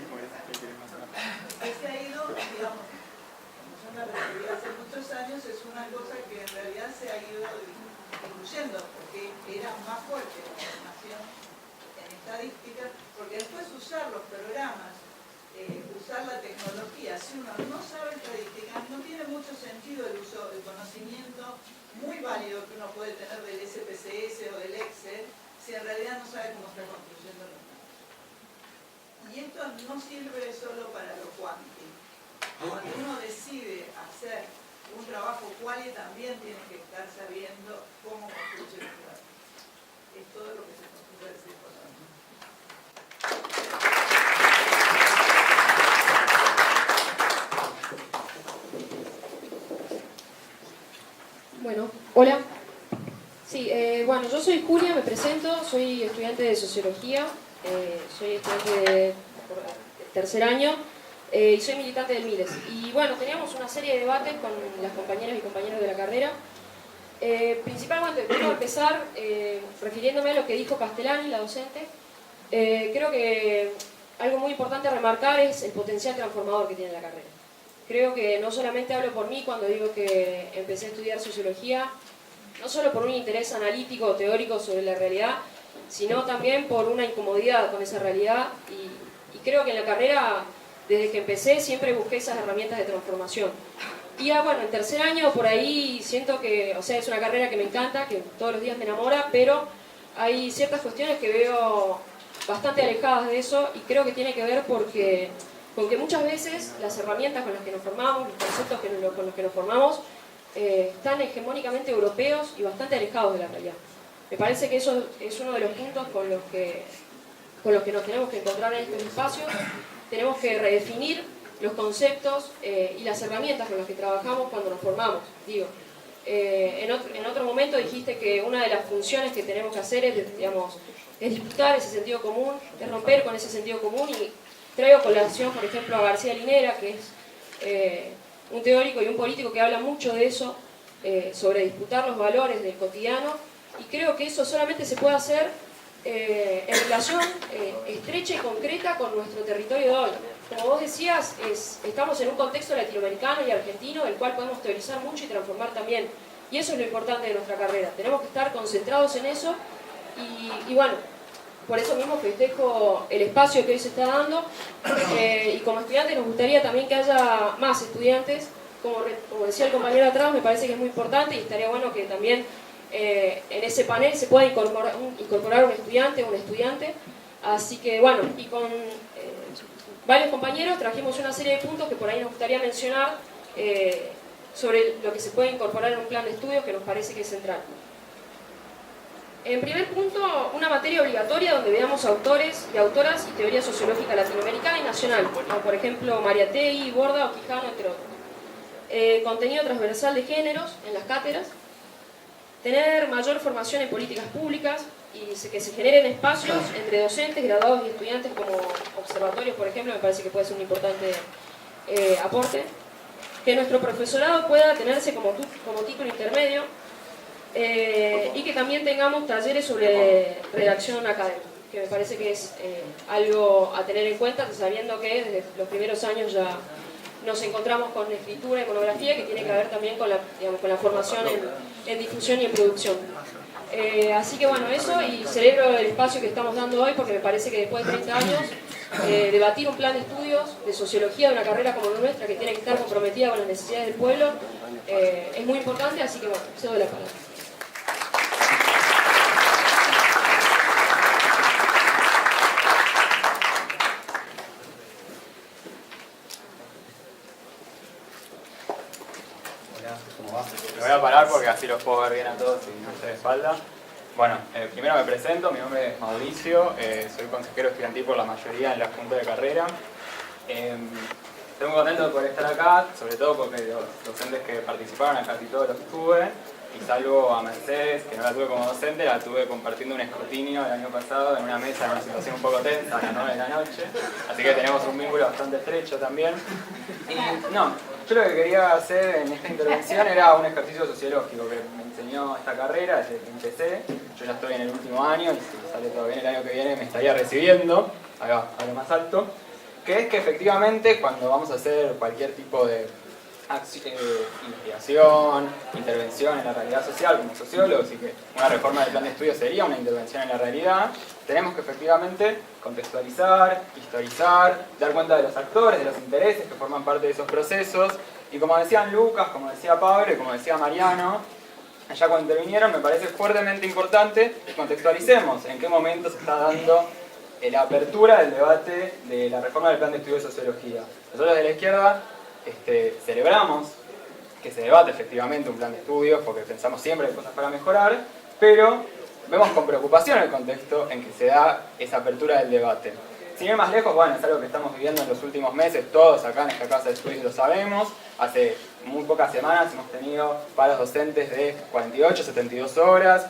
Que se ha ido, digamos, como yo me referí hace muchos años, es una cosa que en realidad se ha ido diluyendo, porque era más fuerte la formación en estadística, porque después usar los programas, usar la tecnología, si uno no sabe estadística, no tiene mucho sentido el uso del conocimiento muy válido que uno puede tener del SPSS o del Excel, si en realidad no sabe cómo está construyendo los datos. Y esto no sirve solo para lo cuántico. Cuando uno decide hacer un trabajo quali, también tiene que estar sabiendo cómo construye los datos. Es todo lo que se construye decir por la misma. Bueno, hola. Sí, bueno, yo soy Julia, me presento, soy estudiante de Sociología, soy estudiante de tercer año y soy militante del Miles. Y bueno, teníamos una serie de debates con las compañeras y compañeros de la carrera. Principalmente, quiero empezar refiriéndome a lo que dijo Castellani, la docente. Creo que algo muy importante a remarcar es el potencial transformador que tiene la carrera. Creo que no solamente hablo por mí cuando digo que empecé a estudiar Sociología, no solo por un interés analítico o teórico sobre la realidad, sino también por una incomodidad con esa realidad y creo que en la carrera, desde que empecé, siempre busqué esas herramientas de transformación. Y ya, bueno, en tercer año por ahí siento que, o sea, es una carrera que me encanta, que todos los días me enamora, pero hay ciertas cuestiones que veo bastante alejadas de eso y creo que tiene que ver porque muchas veces las herramientas con las que nos formamos, los conceptos con los que nos formamos, están hegemónicamente europeos y bastante alejados de la realidad. Me parece que eso es uno de los puntos con los que nos tenemos que encontrar en estos espacios. Tenemos que redefinir los conceptos y las herramientas con las que trabajamos cuando nos formamos. Digo, en otro momento dijiste que una de las funciones que tenemos que hacer es disputar ese sentido común, es romper con ese sentido común y traigo colación, por ejemplo, a García Linera, que es un teórico y un político que habla mucho de eso, sobre disputar los valores del cotidiano, y creo que eso solamente se puede hacer en relación estrecha y concreta con nuestro territorio de hoy. Como vos decías, estamos en un contexto latinoamericano y argentino, el cual podemos teorizar mucho y transformar también, y eso es lo importante de nuestra carrera. Tenemos que estar concentrados en eso, y bueno, por eso mismo festejo el espacio que hoy se está dando y como estudiantes nos gustaría también que haya más estudiantes, como decía el compañero atrás, me parece que es muy importante y estaría bueno que también en ese panel se pueda incorporar un estudiante o un estudiante, así que bueno, y con varios compañeros trajimos una serie de puntos que por ahí nos gustaría mencionar sobre lo que se puede incorporar en un plan de estudios que nos parece que es central. En primer punto, una materia obligatoria donde veamos autores y autoras y teoría sociológica latinoamericana y nacional, como por ejemplo Mariátegui, Borda o Quijano, entre otros. Contenido transversal de géneros en las cátedras. Tener mayor formación en políticas públicas y que se generen espacios entre docentes, graduados y estudiantes como observatorios, por ejemplo, me parece que puede ser un importante aporte. Que nuestro profesorado pueda tenerse como título intermedio. Y que también tengamos talleres sobre redacción académica, que me parece que es algo a tener en cuenta, sabiendo que desde los primeros años ya nos encontramos con escritura y monografía, que tiene que ver también con la formación en difusión y en producción. Así que bueno, eso, y celebro el espacio que estamos dando hoy, porque me parece que después de 30 años debatir un plan de estudios de sociología de una carrera como la nuestra, que tiene que estar comprometida con las necesidades del pueblo, es muy importante, así que bueno, cedo la palabra. Me voy a parar porque así los puedo ver bien a todos y no estoy de espalda. Bueno, primero me presento, mi nombre es Mauricio, soy consejero estudiantil por la mayoría en la Junta de Carrera. Estoy muy contento por estar acá, sobre todo porque los docentes que participaron, casi todos los tuve, y salvo a Mercedes, que no la tuve como docente, la tuve compartiendo un escrutinio el año pasado en una mesa en una situación un poco tensa a las 9 de la noche, así que tenemos un vínculo bastante estrecho también. Y no, yo lo que quería hacer en esta intervención era un ejercicio sociológico que me enseñó diseñó esta carrera, desde que empecé. Yo ya estoy en el último año y si sale todo bien el año que viene me estaría recibiendo, acá, lo más alto, que es que efectivamente cuando vamos a hacer cualquier tipo de investigación, intervención en la realidad social como sociólogos, y que una reforma del plan de estudio sería una intervención en la realidad, tenemos que efectivamente contextualizar, historizar, dar cuenta de los actores, de los intereses que forman parte de esos procesos, y como decían Lucas, como decía Pablo y como decía Mariano, allá cuando intervinieron, me parece fuertemente importante que contextualicemos en qué momento se está dando la apertura del debate de la reforma del plan de estudio de sociología. Nosotros de la izquierda celebramos que se debate efectivamente un plan de estudios porque pensamos siempre que hay cosas para mejorar, pero vemos con preocupación el contexto en que se da esa apertura del debate. Sin ir más lejos, bueno, es algo que estamos viviendo en los últimos meses, todos acá en esta casa de estudios lo sabemos. Hace muy pocas semanas hemos tenido paros docentes de 48, 72 horas.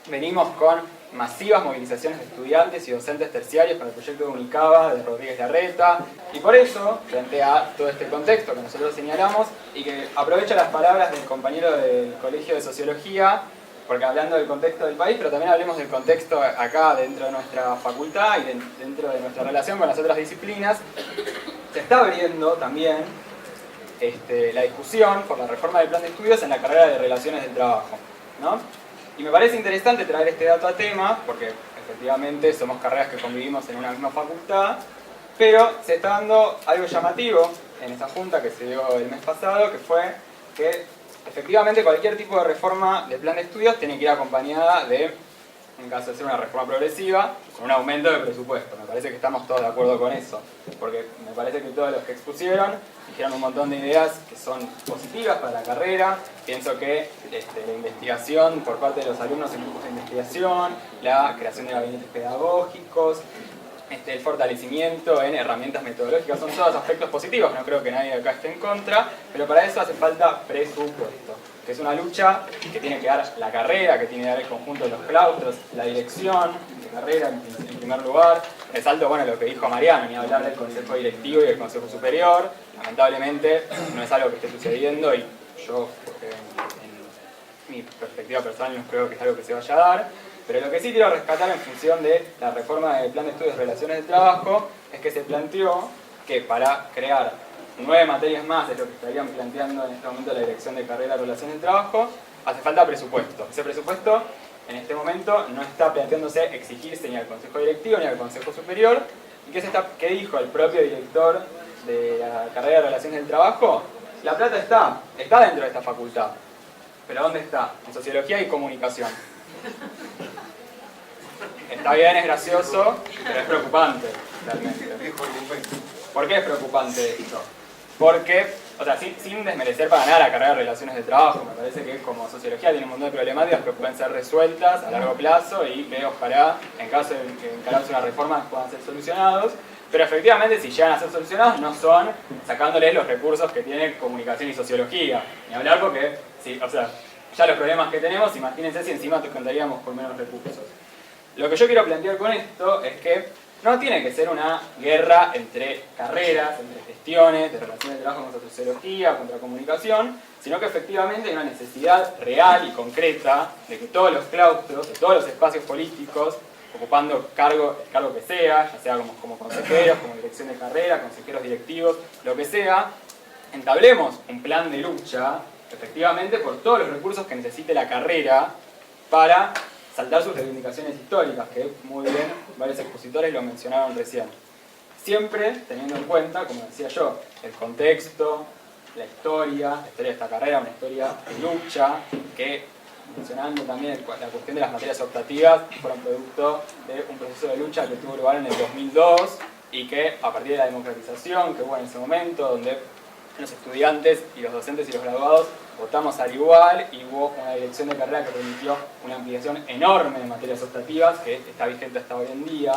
Venimos con masivas movilizaciones de estudiantes y docentes terciarios con el proyecto de Unicaba de Rodríguez Larreta. Y por eso, frente a todo este contexto que nosotros señalamos, y que aprovecho las palabras del compañero del Colegio de Sociología, porque hablando del contexto del país, pero también hablemos del contexto acá dentro de nuestra facultad y dentro de nuestra relación con las otras disciplinas, se está abriendo también la discusión por la reforma del plan de estudios en la carrera de Relaciones del Trabajo, ¿no? Y me parece interesante traer este dato a tema, porque efectivamente somos carreras que convivimos en una misma facultad, pero se está dando algo llamativo en esa junta que se dio el mes pasado, que fue que efectivamente cualquier tipo de reforma del plan de estudios tiene que ir acompañada de, en caso de ser una reforma progresiva, con un aumento de presupuesto. Me parece que estamos todos de acuerdo con eso, porque me parece que todos los que expusieron dijeron un montón de ideas que son positivas para la carrera. Pienso que la investigación por parte de los alumnos en grupos de investigación, la creación de gabinetes pedagógicos, el fortalecimiento en herramientas metodológicas, son todos aspectos positivos, no creo que nadie acá esté en contra, pero para eso hace falta presupuesto, que es una lucha que tiene que dar la carrera, que tiene que dar el conjunto de los claustros, la dirección de carrera en primer lugar. Resalto, bueno, lo que dijo Mariano, ni hablar del consejo directivo y del consejo superior. Lamentablemente no es algo que esté sucediendo y yo, en mi perspectiva personal, no creo que es algo que se vaya a dar. Pero lo que sí quiero rescatar en función de la reforma del plan de estudios de relaciones del trabajo es que se planteó que para crear 9 materias más, es lo que estarían planteando en este momento la Dirección de Carrera de Relaciones del Trabajo, hace falta presupuesto. Ese presupuesto en este momento no está planteándose exigirse ni al Consejo Directivo ni al Consejo Superior. ¿Y qué dijo el propio director de la carrera de Relaciones del Trabajo? La plata está dentro de esta facultad. ¿Pero dónde está? En Sociología y Comunicación. Está bien, es gracioso, pero es preocupante, realmente. ¿Por qué es preocupante esto? Porque, o sea, sin desmerecer para nada la carrera de Relaciones del Trabajo, me parece que como sociología tiene un montón de problemáticas que pueden ser resueltas a largo plazo y que ojalá, en caso de encararse una reforma, puedan ser solucionados. Pero efectivamente, si llegan a ser solucionados, no son sacándoles los recursos que tiene comunicación y sociología. Ni hablar porque, sí, o sea, ya los problemas que tenemos, imagínense si encima contaríamos con menos recursos. Lo que yo quiero plantear con esto es que no tiene que ser una guerra entre carreras, entre gestiones, de relaciones de trabajo contra sociología, contra comunicación, sino que efectivamente hay una necesidad real y concreta de que todos los claustros, de todos los espacios políticos, ocupando el cargo que sea, ya sea como consejeros, como dirección de carrera, consejeros directivos, lo que sea, entablemos un plan de lucha, efectivamente, por todos los recursos que necesite la carrera para saltar sus reivindicaciones históricas, que muy bien varios expositores lo mencionaron recién. Siempre teniendo en cuenta, como decía yo, el contexto, la historia de esta carrera, una historia de lucha, que, mencionando también la cuestión de las materias optativas, fueron producto de un proceso de lucha que tuvo lugar en el 2002 y que a partir de la democratización que hubo en ese momento, donde los estudiantes y los docentes y los graduados votamos al igual y hubo una dirección de carrera que permitió una ampliación enorme de materias optativas que está vigente hasta hoy en día.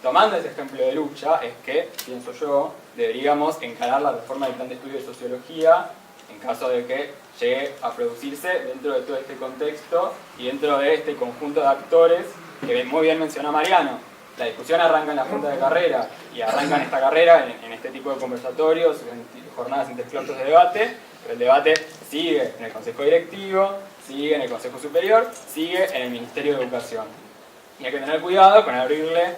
Tomando ese ejemplo de lucha es que, pienso yo, deberíamos encarar la reforma del plan de estudio de sociología en caso de que llegue a producirse dentro de todo este contexto y dentro de este conjunto de actores que muy bien mencionó Mariano. La discusión arranca en la junta de carrera y arranca en esta carrera, en este tipo de conversatorios, en jornadas interclaustros de debate, pero el debate sigue en el Consejo Directivo, sigue en el Consejo Superior, sigue en el Ministerio de Educación. Y hay que tener cuidado con abrirle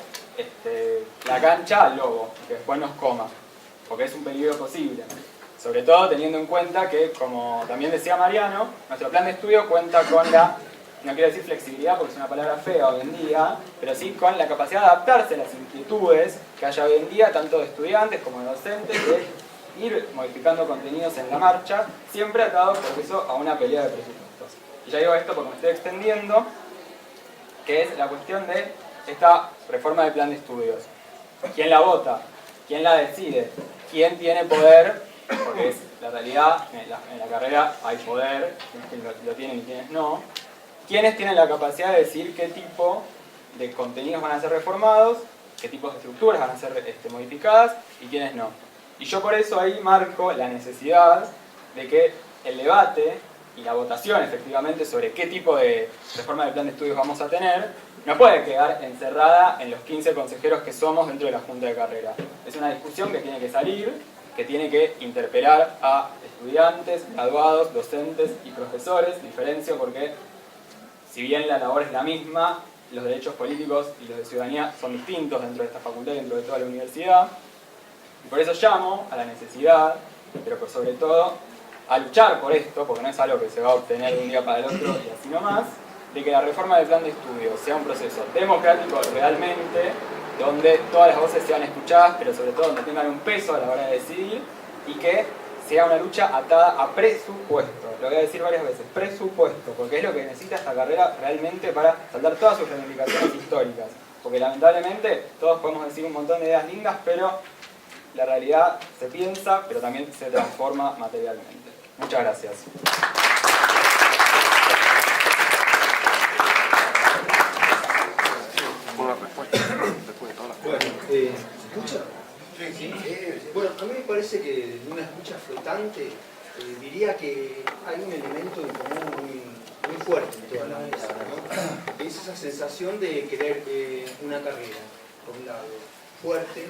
la cancha al lobo, que después nos coma, porque es un peligro posible. Sobre todo teniendo en cuenta que, como también decía Mariano, nuestro plan de estudio cuenta con la, no quiero decir flexibilidad porque es una palabra fea hoy en día, pero sí con la capacidad de adaptarse a las inquietudes que haya hoy en día, tanto de estudiantes como de docentes, de ir modificando contenidos en la marcha, siempre atados por eso a una pelea de presupuestos. Y ya digo esto porque me estoy extendiendo, que es la cuestión de esta reforma del plan de estudios. ¿Quién la vota? ¿Quién la decide? ¿Quién tiene poder? Porque es la realidad, en la carrera hay poder, quienes lo tienen y quienes no. ¿Quiénes tienen la capacidad de decir qué tipo de contenidos van a ser reformados, qué tipos de estructuras van a ser modificadas y quiénes no? Y yo por eso ahí marco la necesidad de que el debate y la votación efectivamente sobre qué tipo de reforma del plan de estudios vamos a tener no puede quedar encerrada en los 15 consejeros que somos dentro de la Junta de Carrera. Es una discusión que tiene que salir, que tiene que interpelar a estudiantes, graduados, docentes y profesores. Diferencio porque, si bien la labor es la misma, los derechos políticos y los de ciudadanía son distintos dentro de esta facultad y dentro de toda la universidad. Y por eso llamo a la necesidad, pero por sobre todo a luchar por esto, porque no es algo que se va a obtener de un día para el otro y así nomás, de que la reforma del plan de estudio sea un proceso democrático realmente, donde todas las voces sean escuchadas, pero sobre todo donde tengan un peso a la hora de decidir, y que sea una lucha atada a presupuesto. Lo voy a decir varias veces, presupuesto, porque es lo que necesita esta carrera realmente para saldar todas sus reivindicaciones históricas. Porque lamentablemente todos podemos decir un montón de ideas lindas, pero la realidad se piensa, pero también se transforma materialmente. Muchas gracias. Bueno, ¿se escucha? Sí. Bueno, a mí me parece que en una escucha flotante diría que hay un elemento en común muy fuerte en toda la mesa, ¿no? Es esa sensación de querer una carrera, por un lado, fuerte,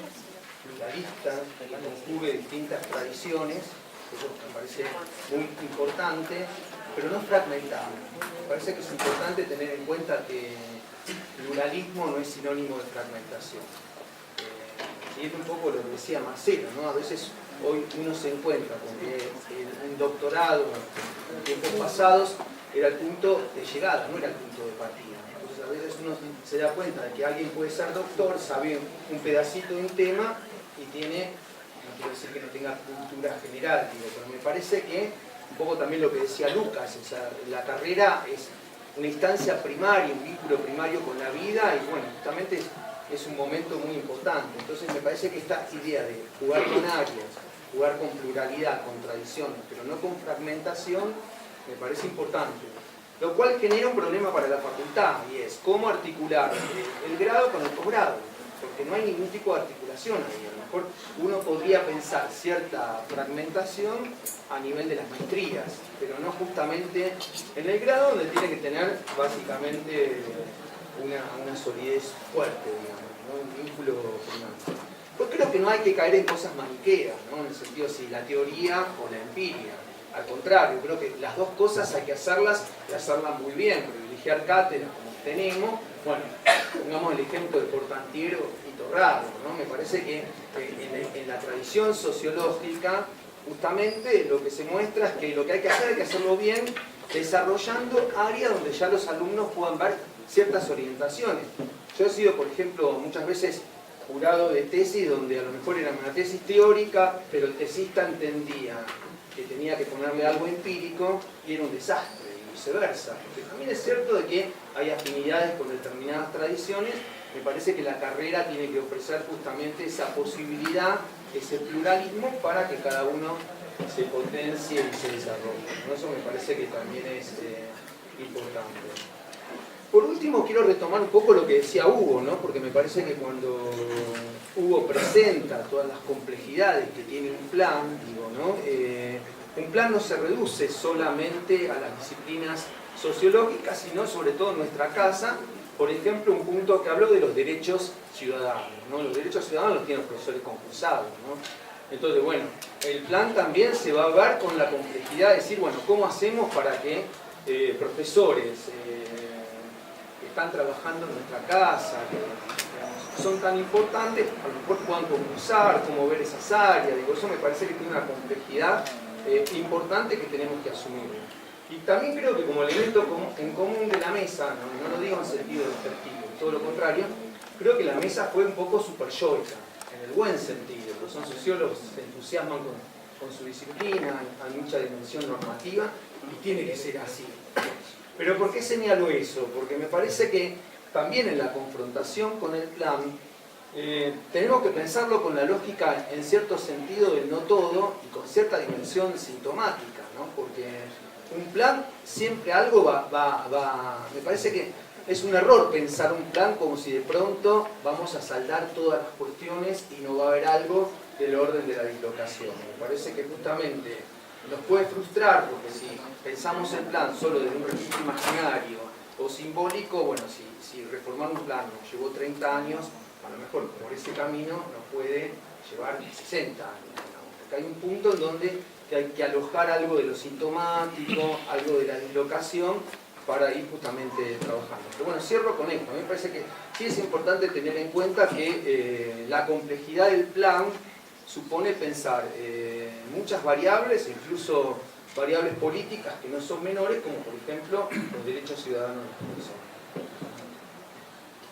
pluralista, que conjugue distintas tradiciones, eso me parece muy importante, pero no fragmentado. Me parece que es importante tener en cuenta que pluralismo no es sinónimo de fragmentación. Y es un poco lo que decía Marcelo, ¿no? A veces hoy uno se encuentra con que un doctorado en tiempos pasados era el punto de llegada, no era el punto de partida. Entonces a veces uno se da cuenta de que alguien puede ser doctor, sabe un pedacito de un tema y tiene, no quiero decir que no tenga cultura general, digo, pero me parece que un poco también lo que decía Lucas, o sea, la carrera es una instancia primaria, un vínculo primario con la vida y bueno, justamente es un momento muy importante. Entonces me parece que esta idea de jugar con áreas, jugar con pluralidad, con tradiciones, pero no con fragmentación, me parece importante. Lo cual genera un problema para la facultad y es cómo articular el grado con el posgrado, porque no hay ningún tipo de articulación ahí. A lo mejor uno podría pensar cierta fragmentación a nivel de las maestrías, pero no justamente en el grado donde tiene que tener básicamente una solidez fuerte, digamos, ¿no? Un vínculo primario. Pues creo que no hay que caer en cosas maniqueas, ¿no? En el sentido si la teoría o la empiria. Al contrario, creo que las dos cosas hay que hacerlas y hacerlas muy bien, privilegiar cátedras como tenemos. Bueno, pongamos el ejemplo de Portantiero y Torrado, ¿no? Me parece que en la tradición sociológica justamente lo que se muestra es que lo que hay que hacerlo bien, desarrollando áreas donde ya los alumnos puedan ver ciertas orientaciones. Yo he sido, por ejemplo, muchas veces jurado de tesis donde a lo mejor era una tesis teórica, pero el tesista entendía que tenía que ponerle algo empírico y era un desastre, y viceversa. Porque también es cierto de que hay afinidades con determinadas tradiciones. Me parece que la carrera tiene que ofrecer justamente esa posibilidad, ese pluralismo, para que cada uno se potencie y se desarrolle, ¿no? Eso me parece que también es importante. Por último, quiero retomar un poco lo que decía Hugo, ¿no? Porque me parece que cuando Hugo presenta todas las complejidades que tiene un plan, digo, ¿no? Un plan no se reduce solamente a las disciplinas sociológicas, sino sobre todo en nuestra casa. Por ejemplo, un punto que habló de los derechos ciudadanos, ¿no? Los derechos ciudadanos los tienen los profesores concursados, ¿no? Entonces, bueno, el plan también se va a ver con la complejidad de decir, bueno, ¿cómo hacemos para que profesores que están trabajando en nuestra casa, que son tan importantes, a lo mejor puedan concursar, cómo ver esas áreas? Digo, eso me parece que tiene una complejidad importante que tenemos que asumir. Y también creo que como elemento en común de la mesa, no lo digo en sentido despectivo, todo lo contrario, creo que la mesa fue un poco superyoica, en el buen sentido. Los son sociólogos se entusiasman con su disciplina, hay mucha dimensión normativa y tiene que ser así. Pero ¿por qué señalo eso? Porque me parece que también en la confrontación con el plan tenemos que pensarlo con la lógica en cierto sentido del no todo y con cierta dimensión sintomática, ¿no? Porque un plan siempre algo me parece que es un error pensar un plan como si de pronto vamos a saldar todas las cuestiones y no va a haber algo del orden de la dislocación. Me parece que justamente nos puede frustrar porque si pensamos el plan solo desde un registro imaginario o simbólico, bueno, si reformar un plan nos llevó 30 años, a lo mejor por ese camino nos puede llevar 60 años. Porque hay un punto en donde hay que alojar algo de lo sintomático, algo de la dislocación, para ir justamente trabajando. Pero bueno, cierro con esto. A mí me parece que sí es importante tener en cuenta que la complejidad del plan supone pensar muchas variables, incluso variables políticas que no son menores, como por ejemplo los derechos ciudadanos de las personas.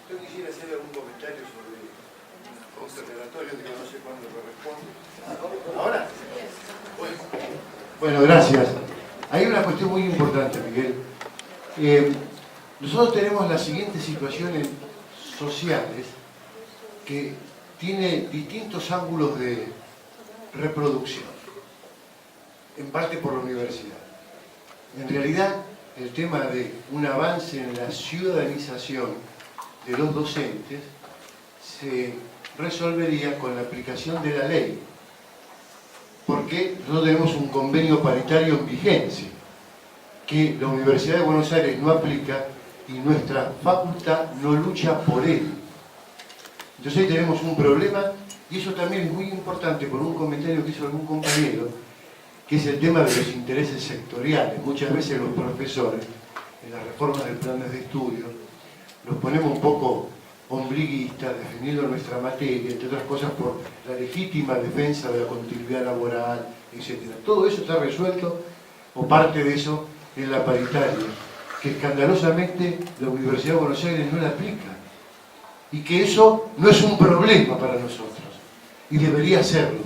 Yo quisiera hacer algún comentario sobre el relatorio, que no sé cuándo corresponde. ¿Ahora? Bueno, gracias. Hay una cuestión muy importante, Miguel. Nosotros tenemos las siguientes situaciones sociales que tiene distintos ángulos de reproducción, en parte por la universidad. En realidad, el tema de un avance en la ciudadanización de los docentes se resolvería con la aplicación de la ley, porque nosotros tenemos un convenio paritario en vigencia que la Universidad de Buenos Aires no aplica y nuestra facultad no lucha por él. Entonces ahí tenemos un problema, y eso también es muy importante por un comentario que hizo algún compañero, que es el tema de los intereses sectoriales. Muchas veces los profesores, en las reformas de planes de estudio, nos ponemos un poco ombliguistas, definiendo nuestra materia, entre otras cosas por la legítima defensa de la continuidad laboral, etc. Todo eso está resuelto, o parte de eso, en la paritaria, que escandalosamente la Universidad de Buenos Aires no la aplica. Y que eso no es un problema para nosotros, y debería serlo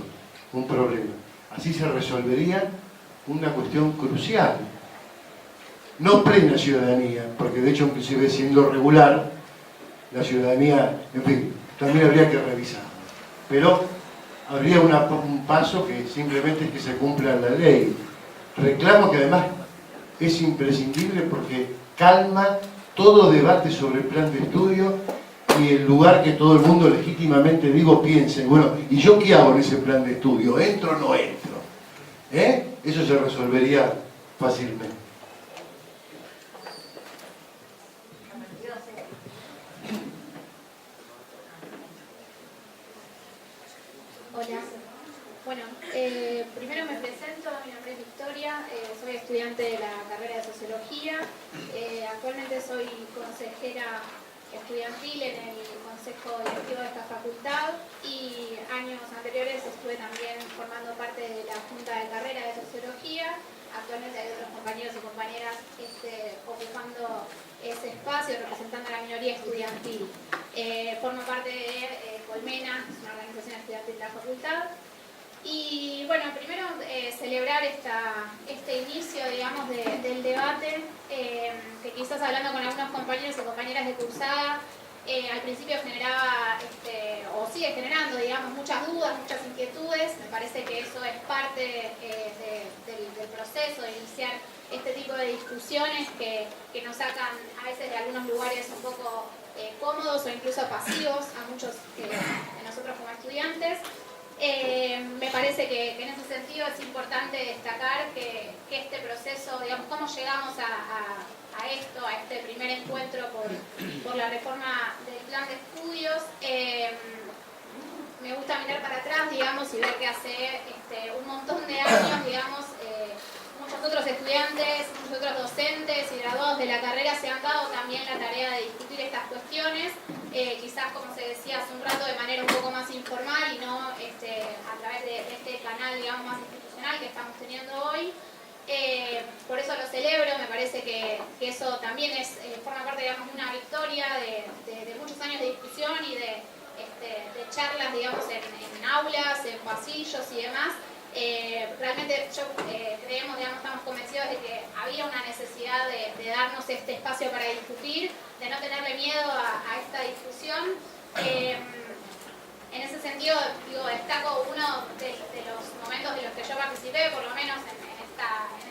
un problema. Así se resolvería una cuestión crucial. No plena ciudadanía, porque de hecho, inclusive siendo regular, la ciudadanía, en fin, también habría que revisarlo. Pero habría un paso que simplemente es que se cumpla la ley. Reclamo que además es imprescindible porque calma todo debate sobre el plan de estudio y el lugar que todo el mundo legítimamente, digo, piense, bueno, ¿y yo qué hago en ese plan de estudio? ¿Entro o no entro? Eso se resolvería fácilmente. Hola. Bueno, primero me presento, mi nombre es Victoria, soy estudiante de la carrera de Sociología, actualmente soy consejera estudiantil en el Consejo Directivo de esta facultad y años anteriores estuve también formando parte de la Junta de Carrera de Sociología. Actualmente hay otros compañeros y compañeras ocupando ese espacio, representando a la minoría estudiantil. Formo parte de Colmena, es una organización estudiantil de la facultad. Y bueno, primero celebrar este inicio, digamos, del debate, que quizás hablando con algunos compañeros y compañeras de cursada, al principio generaba, o sigue generando, digamos, muchas dudas, muchas inquietudes. Me parece que eso es parte del proceso de iniciar este tipo de discusiones que nos sacan a veces de algunos lugares un poco cómodos o incluso pasivos a muchos de nosotros como estudiantes. Me parece que en ese sentido es importante destacar que este proceso, digamos, cómo llegamos a esto, a este primer encuentro por la reforma del plan de estudios, me gusta gusta mirar para atrás, digamos, y ver que hace un montón de años, digamos, muchos otros estudiantes, muchos otros docentes y graduados de la carrera se han dado también la tarea de discutir estas cuestiones, quizás, como se decía hace un rato, de manera un poco más informal y no a través de este canal, digamos, más institucional que estamos teniendo hoy. Por eso lo celebro, me parece que eso también forma parte, digamos, de una victoria de muchos años de discusión y de charlas, digamos, en aulas, en pasillos y demás. Realmente creemos, digamos, estamos convencidos de que había una necesidad de darnos este espacio para discutir, de no tenerle miedo a esta discusión. En ese sentido, digo, destaco uno de los momentos de los que yo participé, por lo menos en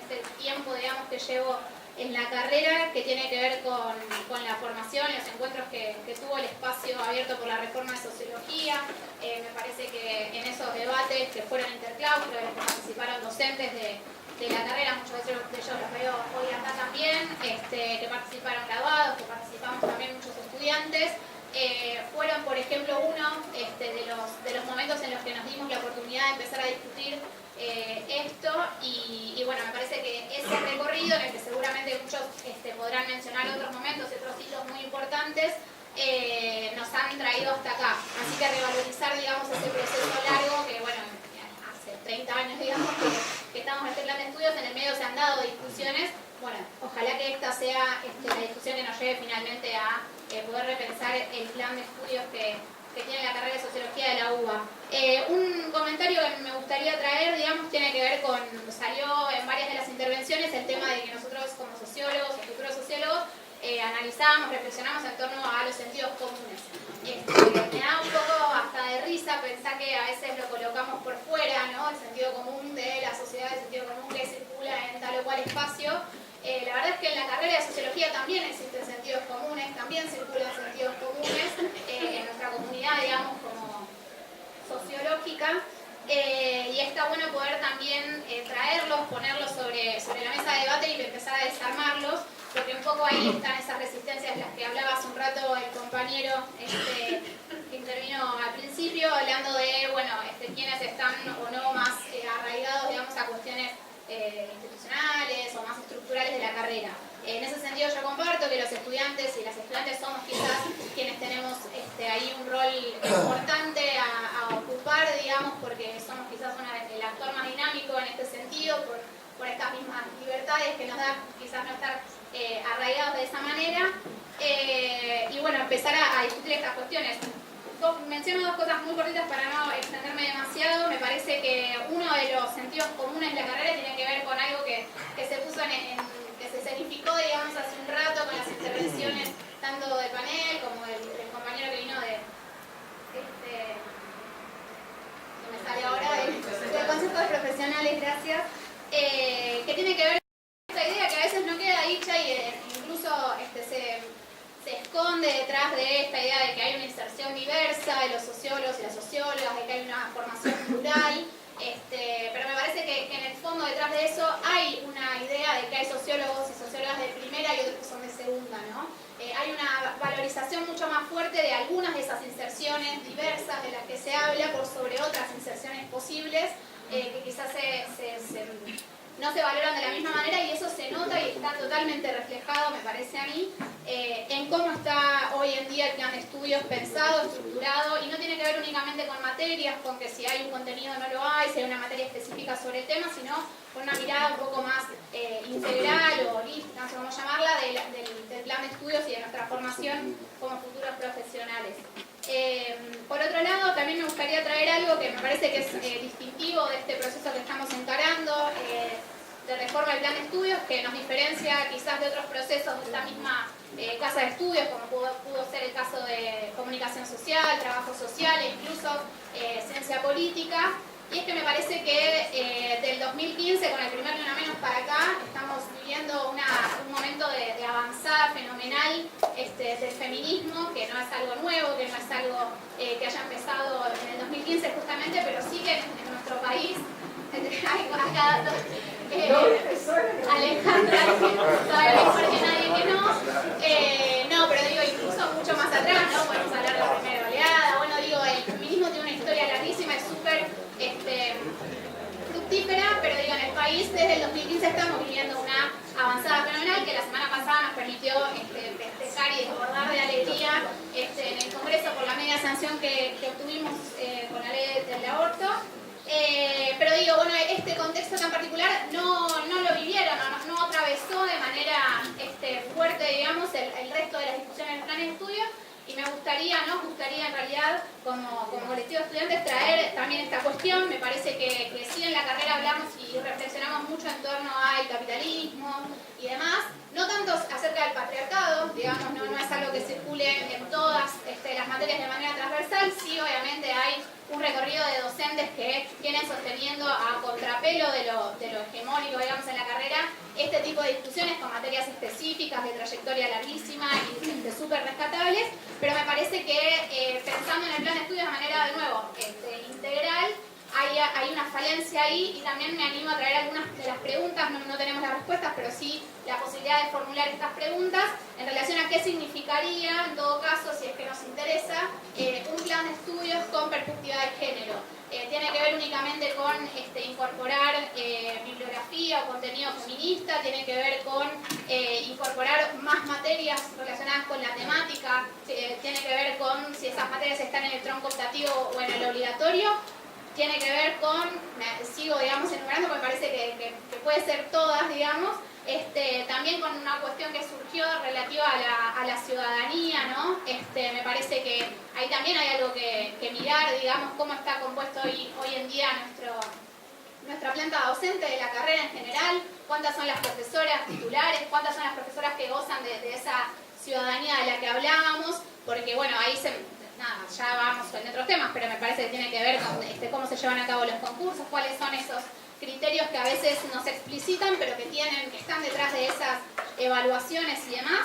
este tiempo, digamos, que llevo en la carrera, que tiene que ver con la formación y los encuentros que tuvo el espacio abierto por la reforma de sociología. Me parece que en esos debates que fueron interclaustros, en los que participaron docentes de la carrera, muchos de ellos los veo hoy acá también, que participaron graduados, que participamos también muchos estudiantes, fueron, por ejemplo, uno de los momentos en los que nos dimos la oportunidad de empezar a discutir esto y bueno, me parece que ese recorrido, en el que seguramente muchos podrán mencionar otros momentos y otros hitos muy importantes, nos han traído hasta acá. Así que revalorizar, digamos, ese proceso largo que, bueno, hace 30 años, digamos, que estamos en este plan de estudios, en el medio se han dado discusiones. Bueno, ojalá que esta sea la discusión que nos lleve finalmente a poder repensar el plan de estudios que tiene la carrera de Sociología de la UBA. Un comentario que me gustaría traer, digamos, tiene que ver con, salió en varias de las intervenciones, el tema de que nosotros como sociólogos o futuros sociólogos analizamos, reflexionamos en torno a los sentidos comunes. Me da un poco hasta de risa pensar que a veces lo colocamos por fuera, ¿no? El sentido común de la sociedad, el sentido común que circula en tal o cual espacio. La verdad es que en la carrera de Sociología también existen sentidos comunes, también circulan sentidos comunes en nuestra comunidad, digamos, como sociológica. Y está bueno poder también traerlos, ponerlos sobre la mesa de debate y empezar a desarmarlos, porque un poco ahí están esas resistencias de las que hablaba hace un rato el compañero que intervino al principio, hablando de, bueno, quienes están o no más arraigados, digamos, a cuestiones institucionales o más estructurales de la carrera. En ese sentido yo comparto que los estudiantes y las estudiantes somos quizás quienes tenemos ahí un rol importante a ocupar, digamos, porque somos quizás el actor más dinámico en este sentido, por estas mismas libertades que nos da quizás no estar arraigados de esa manera, y bueno, empezar a discutir estas cuestiones. Menciono dos cosas muy cortitas para no extenderme demasiado. Me parece que uno de los sentidos comunes de la carrera tiene que ver con algo que se puso que se escenificó, digamos, hace un rato con las intervenciones tanto de panel como del compañero que vino que me sale ahora, del Consejo de Profesionales, gracias, que tiene que ver con esta idea que a veces no queda dicha y incluso se esconde detrás de esta idea de que hay una inserción diversa de los sociólogos y las sociólogas, de que hay una formación plural, pero me parece que en el fondo detrás de eso hay una idea de que hay sociólogos y sociólogas de primera y otros que son de segunda, ¿no? Hay una valorización mucho más fuerte de algunas de esas inserciones diversas de las que se habla por sobre otras inserciones posibles que quizás no se valoran de la misma manera, y eso se nota y está totalmente reflejado, me parece a mí, en cómo está hoy en día el plan de estudios pensado, estructurado, y no tiene que ver únicamente con materias, con que si hay un contenido no lo hay, si hay una materia específica sobre el tema, sino con una mirada un poco más integral o holística, no sé cómo llamarla, del plan de estudios y de nuestra formación como futuros profesionales. Por otro lado, también me gustaría traer algo que me parece que es distintivo de este proceso que estamos encarando, de reforma del plan de estudios, que nos diferencia quizás de otros procesos de esta misma casa de estudios, como pudo ser el caso de comunicación social, trabajo social e incluso ciencia política. Y es que me parece que del 2015, con el primer Ni Una Menos para acá, estamos viviendo un momento de avanzada fenomenal del feminismo, que no es algo nuevo, que no es algo que haya empezado en el 2015 justamente, pero sí que en nuestro país, acá, Alejandra, sabe mejor que nadie que no, pero digo, incluso mucho más atrás, ¿no? Podemos hablar de la primera oleada, bueno, digo, el feminismo tiene una historia larguísima desde el 2015 estamos viviendo una avanzada fenomenal que la semana pasada nos permitió festejar y desbordar de alegría en el Congreso por la media sanción que obtuvimos con la ley del aborto. Pero digo, bueno, este contexto tan particular no lo vivieron, no atravesó de manera fuerte, digamos, el resto de las discusiones del plan de estudio. Y nos gustaría en realidad, como colectivo de estudiantes, traer también esta cuestión. Me parece que sí, en la carrera hablamos y reflexionamos mucho en torno al capitalismo y demás, no tanto acerca del patriarcado, digamos, no es algo que circule en todas las materias de manera transversal. Sí, obviamente hay un recorrido de docentes que vienen sosteniendo a contrapelo de lo hegemónico, digamos, en la carrera, este tipo de discusiones con materias específicas de trayectoria larguísima y súper rescatables, pero me parece que pensando en el plan de estudios de manera, de nuevo, integral, hay una falencia ahí, y también me animo a traer algunas de las preguntas. No tenemos las respuestas, pero sí la posibilidad de formular estas preguntas en relación a qué significaría, en todo caso, si es que nos interesa, un plan de estudios con perspectiva de género. Tiene que ver únicamente con incorporar bibliografía o contenido feminista, tiene que ver con incorporar más materias relacionadas con la temática, tiene que ver con si esas materias están en el tronco optativo o en el obligatorio. Tiene que ver con, sigo, digamos, enumerando, porque me parece que puede ser todas, digamos, también con una cuestión que surgió relativa a la ciudadanía, ¿no? Me parece que ahí también hay algo que mirar, digamos, cómo está compuesto hoy en día nuestra planta docente de la carrera en general, cuántas son las profesoras titulares, cuántas son las profesoras que gozan de esa ciudadanía de la que hablábamos, porque, bueno, ahí ya vamos en otros temas, pero me parece que tiene que ver con cómo se llevan a cabo los concursos, cuáles son esos criterios que a veces no se explicitan, pero que están detrás de esas evaluaciones y demás.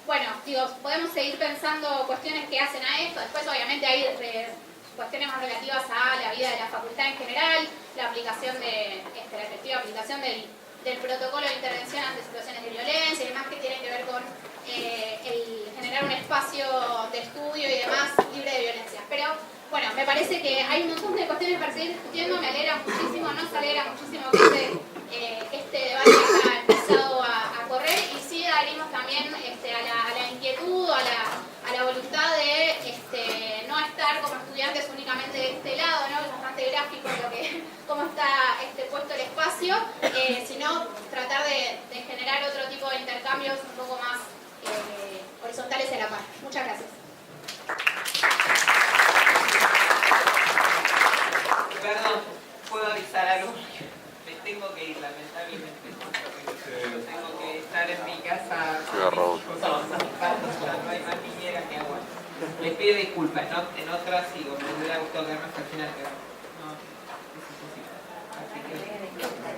Bueno, digo, podemos seguir pensando cuestiones que hacen a esto. Después, obviamente, hay cuestiones más relativas a la vida de la facultad en general, la aplicación la efectiva aplicación del protocolo de intervención ante situaciones de violencia y demás, que tienen que ver con el generar un espacio de estudio y demás libre de violencia. Pero bueno, me parece que hay un montón de cuestiones para seguir discutiendo. Me alegra muchísimo, nos alegra muchísimo que este debate haya empezado a correr, y sí adherimos también a la inquietud, a la voluntad de no estar como estudiantes únicamente de este lado, ¿no? Es bastante gráfico cómo está puesto el espacio, sino tratar de generar otro tipo de intercambios un poco más horizontales a la par. Muchas gracias. Perdón, ¿puedo avisar algo? Me tengo que ir, lamentablemente. Tengo que estar en mi casa. No hay más niñera que aguante. Les pido disculpas, en otras sigo, me hubiera gustado quedarme hasta el final, pero no, es imposible.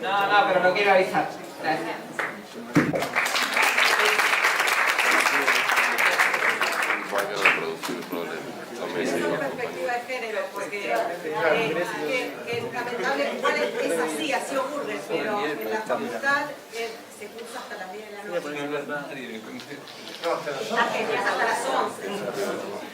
No, pero lo quiero avisar. Gracias. Una perspectiva de género, porque es lamentable, igual así ocurre, pero en la facultad se cursa hasta las 10 de la noche. Hasta las 11.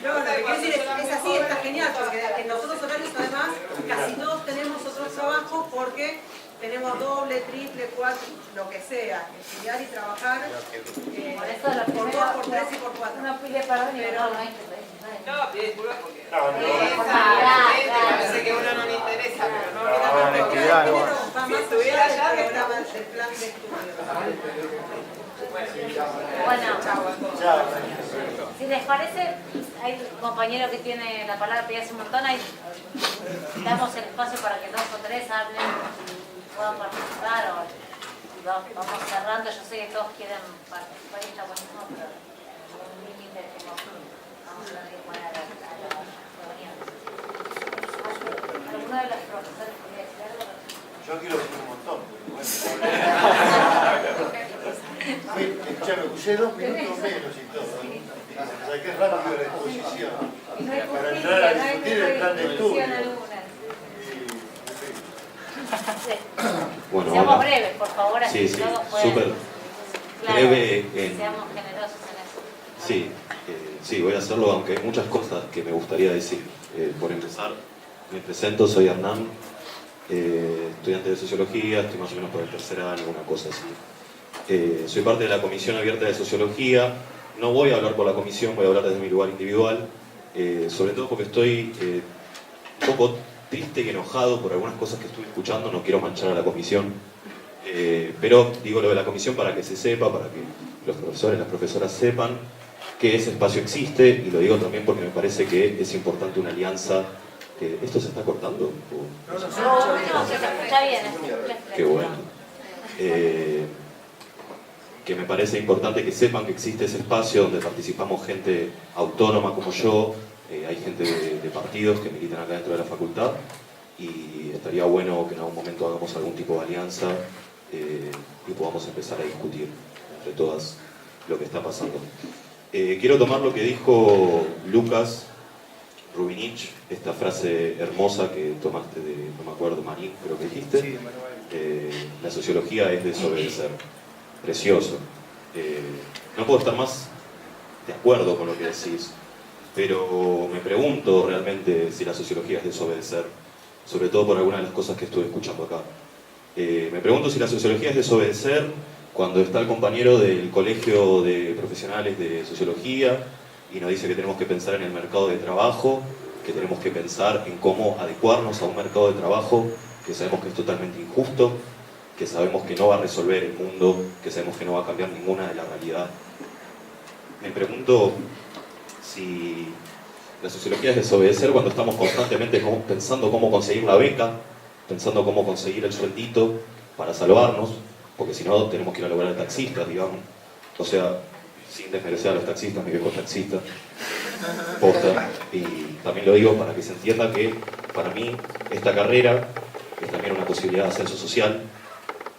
No, lo que quiero decir es así, está genial, porque en los otros horarios además casi todos tenemos otros trabajos, porque tenemos doble, triple, cuatro, lo que sea, estudiar y trabajar por 2, por 3 y por 4. No pide perdón y No, pide disculpas porque parece que a uno no le interesa, pero no si estuviera allá el programa del plan de estudio. Bueno, si les parece, hay un compañero que tiene la palabra que hace un montón, ahí damos el espacio para que 2 o 3 hablen y puedan participar, y vamos cerrando. Yo sé que todos quieren participar y está buenísimo, pero un límite que vamos a tener que poner a la reunión. ¿Alguno de los profesores quería decir algo? Yo quiero decir un montón. Escuchame, usé 2 minutos menos y todo. O sea, que es rápido la exposición. Para entrar a discutir el plan de estudio. Bueno, seamos breves, por favor, así sí, todos pueden. Súper claro, breve. seamos generosos en eso. Sí, sí, voy a hacerlo, aunque hay muchas cosas que me gustaría decir. Por empezar, me presento, soy Hernán. estudiante de sociología, estoy más o menos por el tercer año, una cosa así. Soy parte de la Comisión Abierta de Sociología. No voy a hablar por la comisión, voy a hablar desde mi lugar individual, sobre todo porque estoy un poco triste y enojado por algunas cosas que estuve escuchando, no quiero manchar a la comisión, pero digo lo de la comisión para que se sepa, para que los profesores, las profesoras sepan que ese espacio existe, y lo digo también porque me parece que es importante una alianza. ¿Esto se está cortando? No, se escucha bien. Qué bueno. Que me parece importante que sepan que existe ese espacio donde participamos gente autónoma como yo, hay gente de partidos que militan acá dentro de la facultad, y estaría bueno que en algún momento hagamos algún tipo de alianza y podamos empezar a discutir entre todas lo que está pasando. Quiero tomar lo que dijo Lucas Rubinich, esta frase hermosa que tomaste de, no me acuerdo, Marín, creo que dijiste. La sociología es desobedecer. Precioso. No puedo estar más de acuerdo con lo que decís, pero me pregunto realmente si la sociología es desobedecer, sobre todo por algunas de las cosas que estuve escuchando acá. Me pregunto si la sociología es desobedecer cuando está el compañero del Colegio de Profesionales de Sociología y nos dice que tenemos que pensar en el mercado de trabajo, que tenemos que pensar en cómo adecuarnos a un mercado de trabajo que sabemos que es totalmente injusto, que sabemos que no va a resolver el mundo, que sabemos que no va a cambiar ninguna de la realidad. Me pregunto si la sociología es desobedecer cuando estamos constantemente pensando cómo conseguir la beca, pensando cómo conseguir el sueldito para salvarnos, porque si no tenemos que ir a lograr el taxista, digamos. O sea, sin desmerecer a los taxistas, mi viejo taxista, posta. Y también lo digo para que se entienda que para mí esta carrera es también una posibilidad de ascenso social,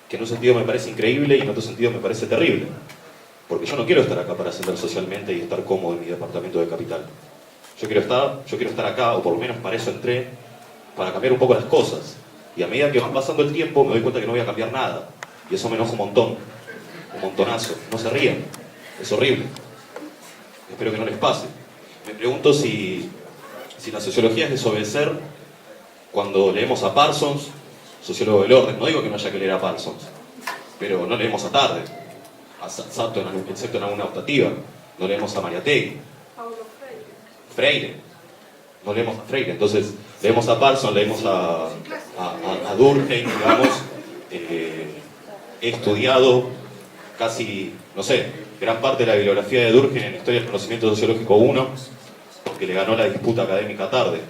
que en un sentido me parece increíble y en otro sentido me parece terrible. Porque yo no quiero estar acá para ascender socialmente y estar cómodo en mi departamento de capital. Yo quiero estar acá, o por lo menos para eso entré, para cambiar un poco las cosas. Y a medida que va pasando el tiempo me doy cuenta que no voy a cambiar nada. Y eso me enoja un montón, un montonazo. No se rían, es horrible. Espero que no les pase. Me pregunto si la sociología es desobedecer cuando leemos a Parsons, sociólogo del orden. No digo que no haya que leer a Parsons, pero no leemos a Tarde, excepto en alguna optativa. No leemos a Mariátegui, Freire. No leemos a Freire. Entonces, leemos a Parsons, leemos a Durkheim, digamos. He estudiado casi, no sé, gran parte de la bibliografía de Durkheim en Historia del Conocimiento Sociológico 1, porque le ganó la disputa académica Tarde.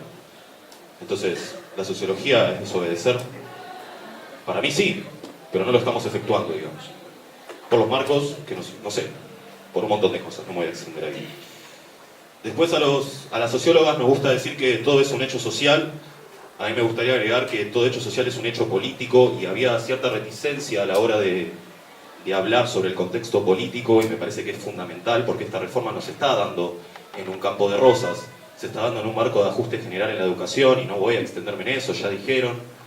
Entonces, ¿la sociología es desobedecer? Para mí sí, pero no lo estamos efectuando, digamos. Por los marcos, que no sé, por un montón de cosas, no me voy a extender ahí. Después a las sociólogas nos gusta decir que todo es un hecho social. A mí me gustaría agregar que todo hecho social es un hecho político, y había cierta reticencia a la hora de hablar sobre el contexto político, y me parece que es fundamental porque esta reforma no se está dando en un campo de rosas, se está dando en un marco de ajuste general en la educación, y no voy a extenderme en eso, ya dijeron.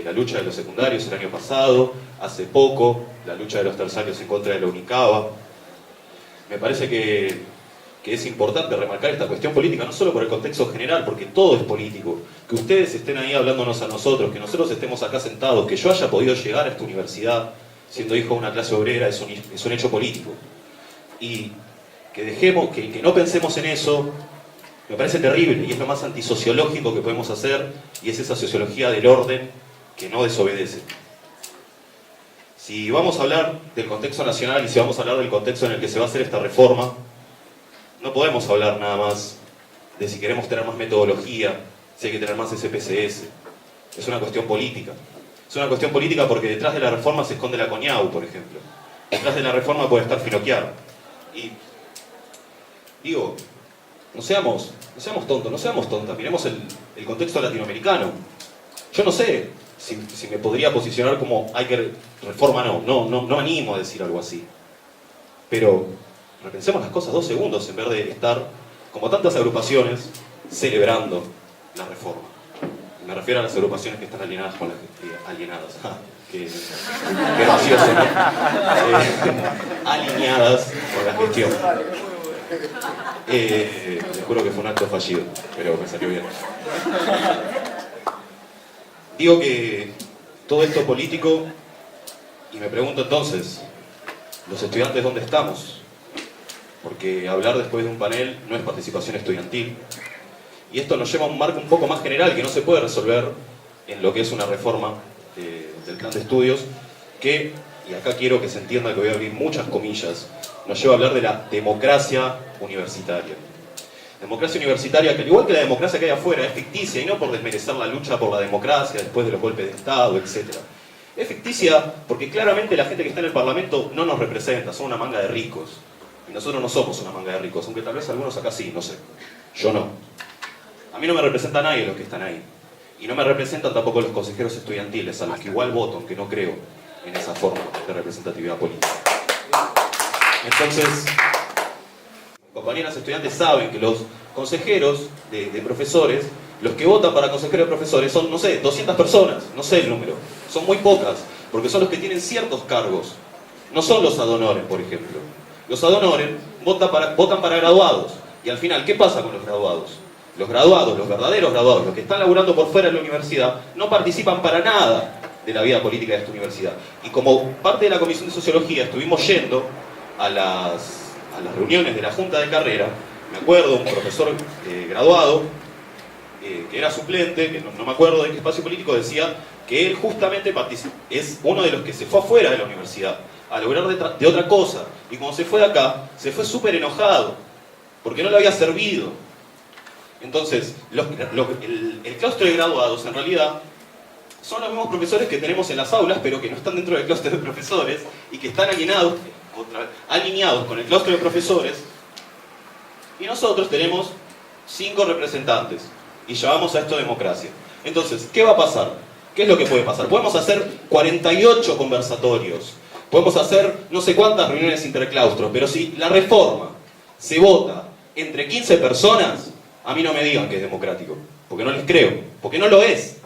La lucha de los secundarios el año pasado, hace poco, la lucha de los terciarios en contra de la UNICABA. Me parece que es importante remarcar esta cuestión política, no solo por el contexto general, porque todo es político. Que ustedes estén ahí hablándonos a nosotros, que nosotros estemos acá sentados, que yo haya podido llegar a esta universidad siendo hijo de una clase obrera, es un hecho político. Y que dejemos, que no pensemos en eso, me parece terrible, y es lo más antisociológico que podemos hacer, y es esa sociología del orden que no desobedece. Si vamos a hablar del contexto nacional y si vamos a hablar del contexto en el que se va a hacer esta reforma, no podemos hablar nada más de si queremos tener más metodología, si hay que tener más SPSS. Es una cuestión política. Es una cuestión política porque detrás de la reforma se esconde la CONIAU, por ejemplo. Detrás de la reforma puede estar Finocchiaro. Y digo, no seamos tontos, no seamos tontas, miremos el contexto latinoamericano. Yo no sé si me podría posicionar como hay que reforma, no animo a decir algo así. Pero repensemos las cosas 2 segundos en vez de estar, como tantas agrupaciones, celebrando la reforma. Me refiero a las agrupaciones que están alienadas con las alienadas. Qué gracioso, ¿no? Alineadas con la gestión. Les juro que fue un acto fallido, pero me salió bien. Digo que todo esto político, y me pregunto entonces, ¿los estudiantes dónde estamos? Porque hablar después de un panel no es participación estudiantil. Y esto nos lleva a un marco un poco más general que no se puede resolver en lo que es una reforma del plan de estudios, que, y acá quiero que se entienda que voy a abrir muchas comillas, nos lleva a hablar de la democracia universitaria. Democracia universitaria que, al igual que la democracia que hay afuera, es ficticia, y no por desmerecer la lucha por la democracia después de los golpes de Estado, etc. Es ficticia porque claramente la gente que está en el Parlamento no nos representa, son una manga de ricos. Y nosotros no somos una manga de ricos, aunque tal vez algunos acá sí, no sé. Yo no. A mí no me representa nadie los que están ahí. Y no me representan tampoco los consejeros estudiantiles, a los que igual voto, aunque no creo en esa forma de representatividad política. Entonces, compañeras estudiantes saben que los consejeros de profesores, los que votan para consejeros de profesores son, no sé, 200 personas, no sé el número, son muy pocas, porque son los que tienen ciertos cargos, no son los ad honorem, por ejemplo. Los ad honorem votan para graduados, y al final, ¿qué pasa con los graduados? Los graduados, los verdaderos graduados, los que están laburando por fuera de la universidad, no participan para nada de la vida política de esta universidad. Y como parte de la Comisión de Sociología estuvimos yendo a las reuniones de la Junta de Carrera, me acuerdo un profesor graduado, que era suplente, que no me acuerdo de qué espacio político, decía que él justamente es uno de los que se fue afuera de la universidad a lograr de otra cosa, y cuando se fue de acá, se fue súper enojado, porque no le había servido. Entonces, el claustro de graduados en realidad son los mismos profesores que tenemos en las aulas, pero que no están dentro del claustro de profesores y que están alineados con el claustro de profesores, y nosotros tenemos 5 representantes y llamamos a esto democracia. Entonces, ¿qué va a pasar? ¿Qué es lo que puede pasar? Podemos hacer 48 conversatorios, podemos hacer no sé cuántas reuniones interclaustros, pero si la reforma se vota entre 15 personas, a mí no me digan que es democrático, porque no les creo, porque no lo es.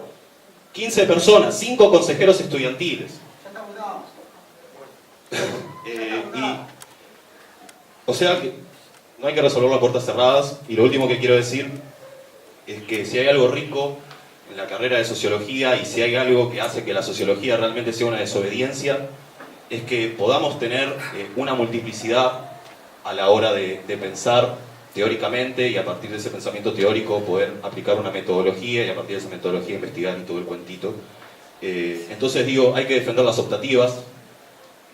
15 personas, 5 consejeros estudiantiles. O sea que no hay que resolverlo a puertas cerradas, y lo último que quiero decir es que si hay algo rico en la carrera de sociología, y si hay algo que hace que la sociología realmente sea una desobediencia, es que podamos tener una multiplicidad a la hora de pensar teóricamente, y a partir de ese pensamiento teórico poder aplicar una metodología, y a partir de esa metodología investigar y todo el cuentito. Entonces digo, hay que defender las optativas,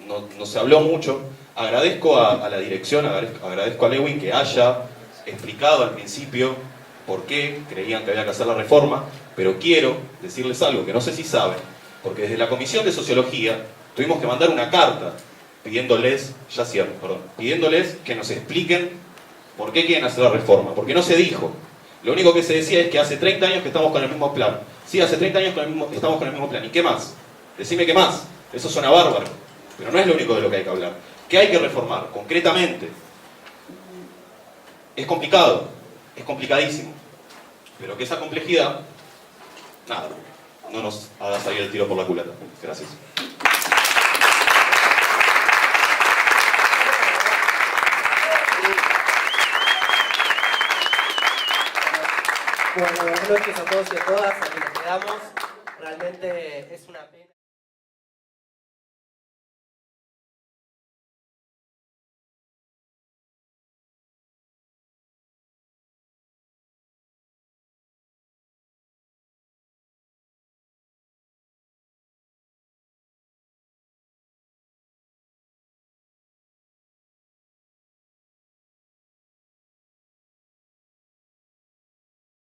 no se habló mucho. Agradezco a la dirección, agradezco a Lewin que haya explicado al principio por qué creían que había que hacer la reforma, pero quiero decirles algo que no sé si saben, porque desde la Comisión de Sociología tuvimos que mandar una carta pidiéndoles que nos expliquen por qué quieren hacer la reforma, porque no se dijo. Lo único que se decía es que hace 30 años que estamos con el mismo plan. Sí, hace 30 años que estamos con el mismo plan. ¿Y qué más? Decime qué más. Eso suena bárbaro, pero no es lo único de lo que hay que hablar. ¿Qué hay que reformar concretamente? Es complicado, es complicadísimo, pero que esa complejidad, nada, no nos haga salir el tiro por la culata. Gracias. Bueno, buenas noches a todos y a todas, aquí nos quedamos. Realmente es una pena.